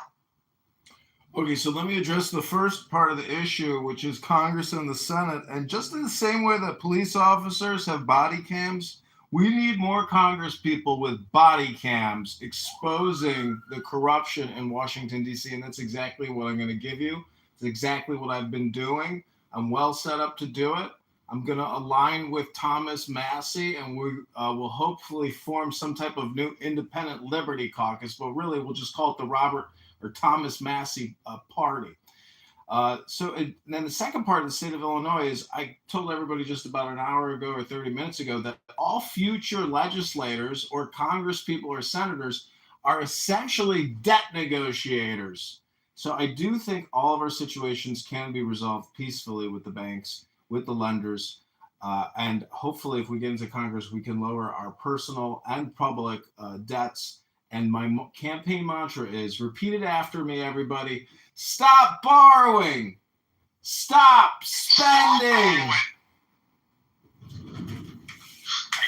R: Okay, so let me address the first part of the issue, which is Congress and the Senate. And just in the same way that police officers have body cams, we need more Congress people with body cams exposing the corruption in Washington, D.C. And that's exactly what I'm going to give you. It's exactly what I've been doing. I'm well set up to do it. I'm going to align with Thomas Massey, and we will hopefully form some type of new independent liberty caucus, but really we'll just call it the Robert or Thomas Massey party. And then the second part of the state of Illinois is, I told everybody just about an hour ago or 30 minutes ago that all future legislators or Congress people or senators are essentially debt negotiators. So I do think all of our situations can be resolved peacefully with the banks, with the lenders, and hopefully if we get into Congress, we can lower our personal and public debts. And my campaign mantra is, repeat it after me, everybody: stop borrowing, stop spending.
H: I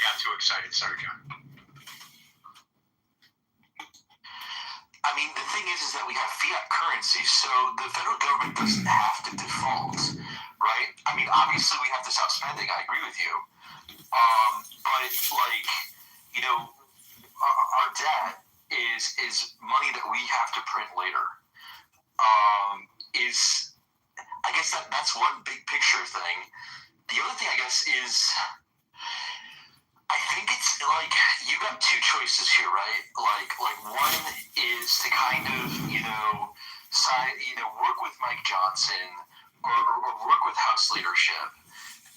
H: got too excited. Sorry, John.
B: I mean, the thing is that we have fiat currency, so the federal government doesn't have to default, right? I mean, obviously we have to stop spending. I agree with you. But like, you know, our debt is money that we have to print later. I guess that's one big picture thing. The other thing, I guess, is I think it's like you got two choices here, right? Like one is to kind of, you know, work with Mike Johnson or work with House leadership,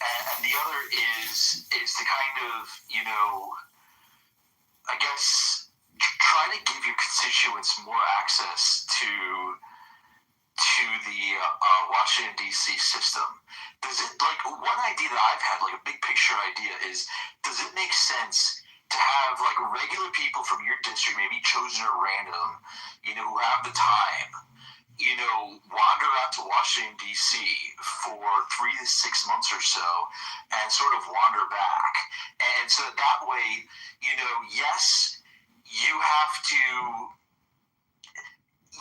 B: and the other is to kind of, you know, I guess try to give your constituents more access to the Washington D.C. system. Does it, like, one idea that I've had, like a big picture idea, is, does it make sense to have like regular people from your district, maybe chosen at random, you know, who have the time, you know, wander out to Washington D.C. for 3 to 6 months or so and sort of wander back, and so that way, you know, yes, you have to.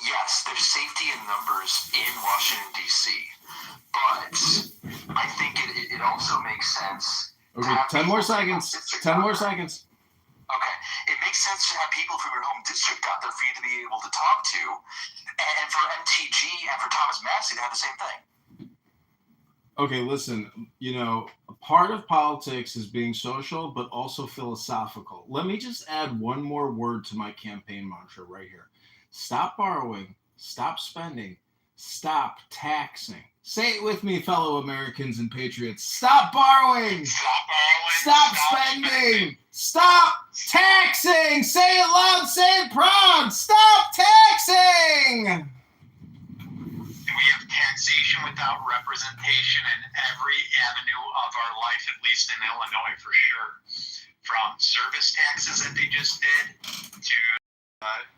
B: Yes, there's safety in numbers in Washington, D.C., but I think it also makes sense.
R: Okay, 10 more seconds. 10 more seconds.
B: Okay, it makes sense to have people from your home district out there for you to be able to talk to, and for MTG and for Thomas Massey to have the same thing.
R: Okay, listen, you know, a part of politics is being social, but also philosophical. Let me just add one more word to my campaign mantra right here. Stop borrowing, stop spending, stop taxing. Say it with me, fellow Americans and patriots. Stop borrowing, stop spending, stop taxing. Say it loud, say it proud. Stop taxing.
H: We have taxation
J: nation without representation in every avenue of our life, at least in Illinois for sure. From service taxes that they just did to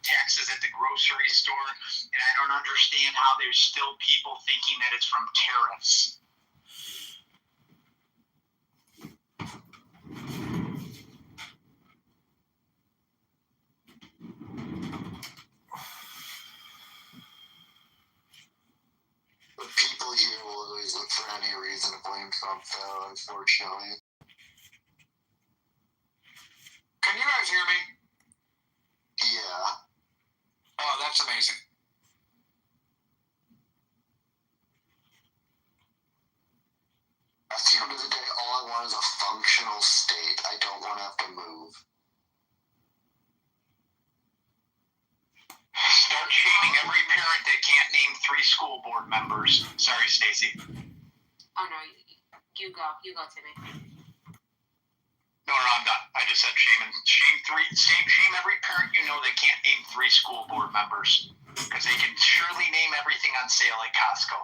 J: taxes at the grocery store. And I don't understand how there's still people thinking that it's from tariffs.
B: The people here will always look for any reason to blame Trump, though, unfortunately.
H: Can you guys hear me?
B: Yeah.
H: Oh, that's amazing.
B: At the end of the day, all I want is a functional state. I don't want to have to move.
J: Start shaming every parent that can't name 3 school board members. Sorry, Stacy.
E: Oh no, you go, Timmy.
J: No, I'm done. I just said shame every parent you know that can't name 3 school board members, because they can surely name everything on sale at Costco.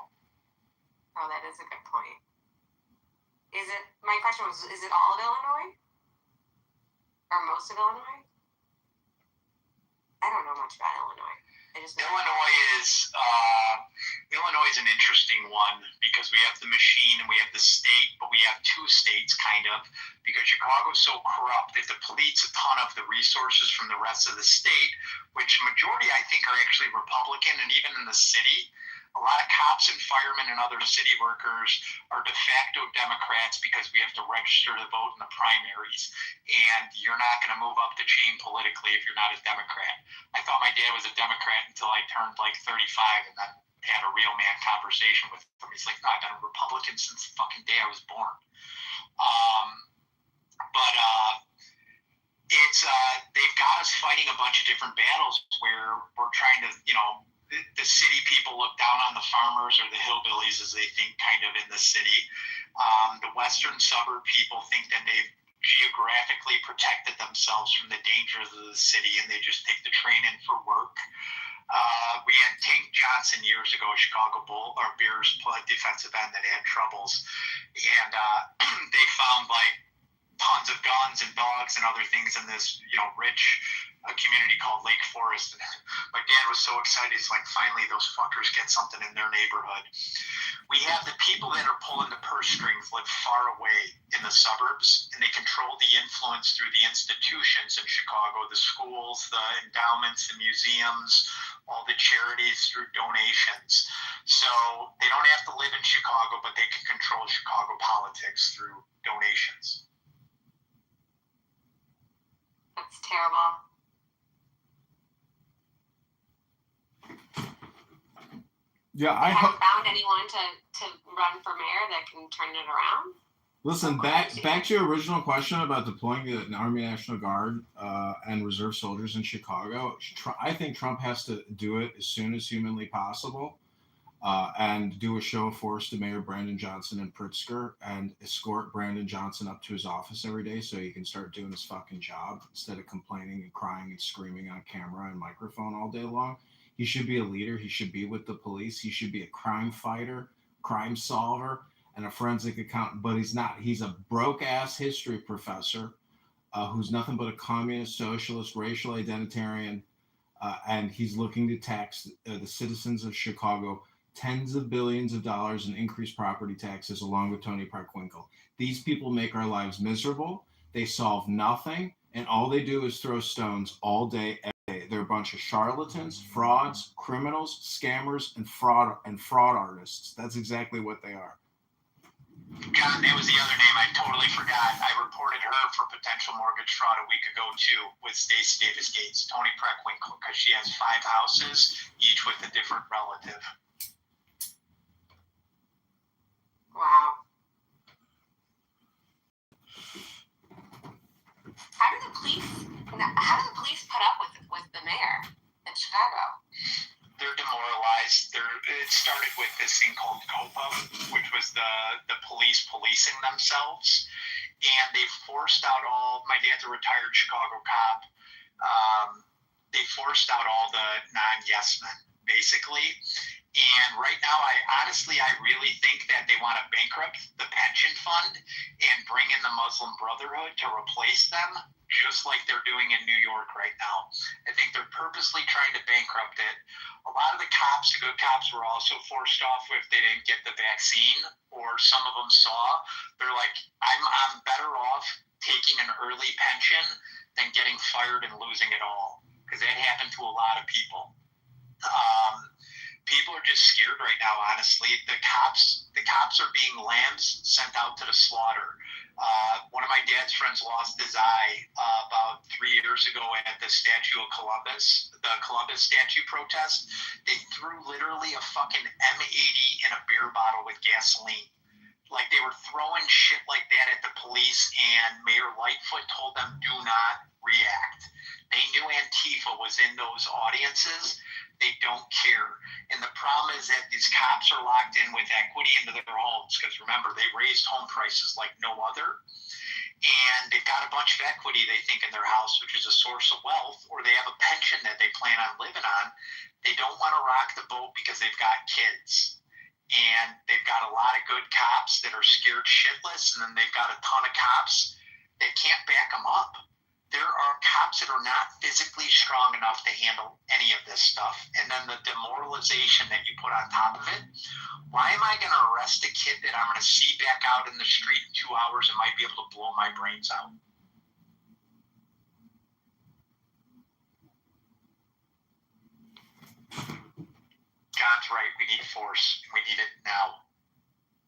E: Oh, that is a good point. My question was, is it all of Illinois? Or most of Illinois? I don't know much about Illinois.
J: Illinois is an interesting one because we have the machine and we have the state, but we have 2 states kind of, because Chicago's so corrupt it depletes a ton of the resources from the rest of the state, which majority I think are actually Republican, and even in the city, a lot of cops and firemen and other city workers are de facto Democrats because we have to register to vote in the primaries. And you're not going to move up the chain politically if you're not a Democrat. I thought my dad was a Democrat until I turned like 35 and then had a real man conversation with him. He's like, no, I've been a Republican since the fucking day I was born. They've got us fighting a bunch of different battles where we're trying to, the city people look down on the farmers or the hillbillies, as they think, kind of in the city. The western suburb people think that they've geographically protected themselves from the dangers of the city, and they just take the train in for work. We had Tank Johnson years ago, Chicago Bears defensive end that had troubles, and they found like tons of guns and dogs and other things in this, rich community called Lake Forest. And my dad was so excited. He's like, finally, those fuckers get something in their neighborhood. We have the people that are pulling the purse strings live far away in the suburbs, and they control the influence through the institutions in Chicago, the schools, the endowments, the museums, all the charities through donations. So they don't have to live in Chicago, but they can control Chicago politics through donations.
E: That's terrible.
R: Yeah,
E: I haven't found anyone to run for mayor that can turn it around.
R: Listen, back to your original question about deploying the Army National Guard and Reserve soldiers in Chicago. I think Trump has to do it as soon as humanly possible and do a show of force to Mayor Brandon Johnson in Pritzker and escort Brandon Johnson up to his office every day so he can start doing his fucking job instead of complaining and crying and screaming on camera and microphone all day long. He should be a leader. He should be with the police. He should be a crime fighter, crime solver, and a forensic accountant. But he's not. He's a broke-ass history professor who's nothing but a communist, socialist, racial identitarian, and he's looking to tax the citizens of Chicago tens of billions of dollars in increased property taxes, along with Tony Parkwinkle. These people make our lives miserable. They solve nothing, and all they do is throw stones all day, every day. They're a bunch of charlatans, frauds, criminals, scammers, and fraud artists. That's exactly what they are.
J: God, that was the other name I totally forgot. I reported her for potential mortgage fraud a week ago, too, with Stacey Davis Gates, Tony Parkwinkle, because she has 5 houses, each with a different relative.
E: Wow. How do the police put up with the mayor in Chicago?
J: They're demoralized. It started with this thing called COPA, which was the police policing themselves, and they forced out my dad's a retired Chicago cop. They forced out all the non-yes men, basically,
H: And right now, I really think that they want to bankrupt the pension fund and bring in the Muslim Brotherhood to replace them, just like they're doing in New York right now. I think they're purposely trying to bankrupt it. A lot of the cops, the good cops, were also forced off if they didn't get the vaccine, or some of them saw. They're like, I'm better off taking an early pension than getting fired and losing it all, because that happened to a lot of people. People are just scared right now, honestly. The cops are being lambs sent out to the slaughter. One of my dad's friends lost his eye about 3 years ago at the statue of Columbus, the Columbus statue protest. They threw literally a fucking M80 in a beer bottle with gasoline. Like, they were throwing shit like that at the police, and Mayor Lightfoot told them, do not react. They knew Antifa was in those audiences. They don't care. And the problem is that these cops are locked in with equity into their homes, because remember, they raised home prices like no other. And they've got a bunch of equity, they think, in their house, which is a source of wealth, or they have a pension that they plan on living on. They don't want to rock the boat because they've got kids. And they've got a lot of good cops that are scared shitless, and then they've got a ton of cops that can't back them up. There are cops that are not physically strong enough to handle any of this stuff. And then the demoralization that you put on top of it. Why am I going to arrest a kid that I'm going to see back out in the street in 2 hours and might be able to blow my brains out? God's right. We need force. We need it now.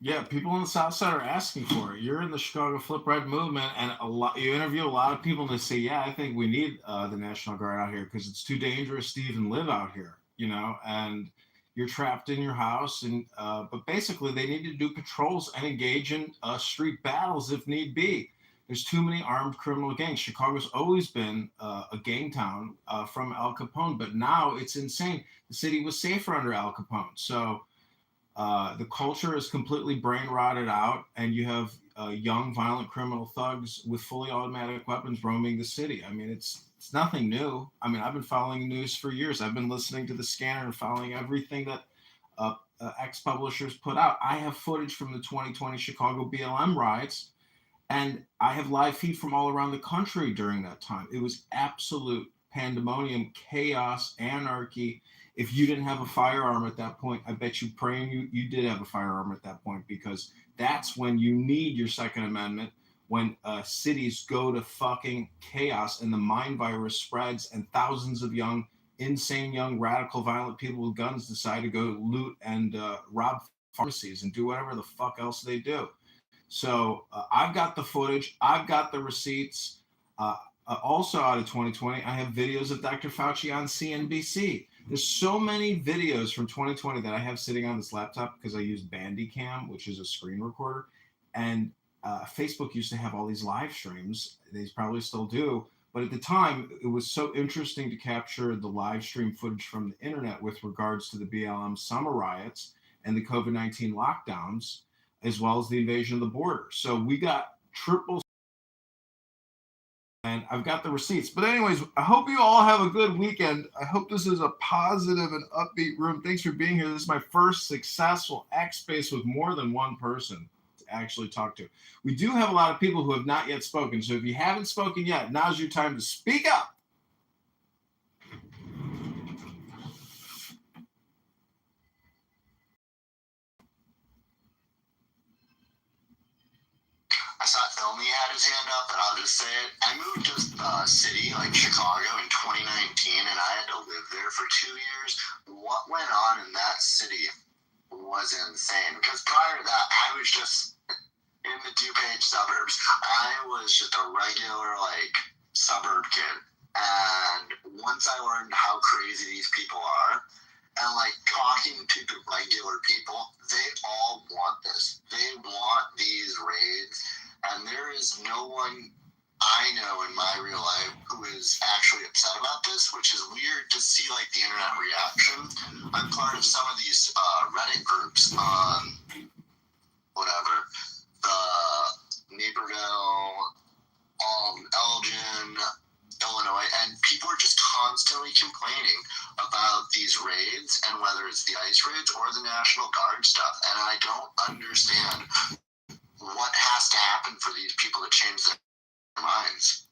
R: Yeah, people on the South Side are asking for it. You're in the Chicago Flip Red movement, and you interview a lot of people, and they say, yeah, I think we need the National Guard out here because it's too dangerous to even live out here, and you're trapped in your house. And but basically, they need to do patrols and engage in street battles if need be. There's too many armed criminal gangs. Chicago's always been a gang town from Al Capone, but now it's insane. The city was safer under Al Capone. So the culture is completely brain rotted out, and you have young, violent criminal thugs with fully automatic weapons roaming the city. I mean, it's nothing new. I mean, I've been following the news for years. I've been listening to the Scanner and following everything that ex-publishers put out. I have footage from the 2020 Chicago BLM riots, and I have live feed from all around the country during that time. It was absolute pandemonium, chaos, anarchy. If you didn't have a firearm at that point, I bet you praying you did have a firearm at that point, because that's when you need your Second Amendment, when cities go to fucking chaos and the mind virus spreads and thousands of insane young, radical, violent people with guns decide to go loot and rob pharmacies and do whatever the fuck else they do. So I've got the footage. I've got the receipts. Also out of 2020, I have videos of Dr. Fauci on CNBC. There's so many videos from 2020 that I have sitting on this laptop because I use Bandicam, which is a screen recorder. And Facebook used to have all these live streams. They probably still do. But at the time, it was so interesting to capture the live stream footage from the internet with regards to the BLM summer riots and the COVID-19 lockdowns, as well as the invasion of the border. So we got triple. And I've got the receipts. But anyways, I hope you all have a good weekend. I hope this is a positive and upbeat room. Thanks for being here. This is my first successful X Space with more than one person to actually talk to. We do have a lot of people who have not yet spoken. So if you haven't spoken yet, now's your time to speak up.
B: I saw Elmi had his hand up, and I'll just say it. I moved to a city like Chicago in 2019, and I had to live there for 2 years. What went on in that city was insane, because prior to that, I was just in the DuPage suburbs. I was just a regular, suburb kid. And once I learned how crazy these people are, and talking to the regular people, they all want this. They want these raids. And there is no one I know in my real life who is actually upset about this, which is weird to see the internet reaction. I'm part of some of these Reddit groups on the Naperville, Elgin, Illinois, and people are just constantly constantly complaining about these raids and whether it's the ICE raids or the National Guard stuff. And I don't understand what has to happen for these people to change their minds.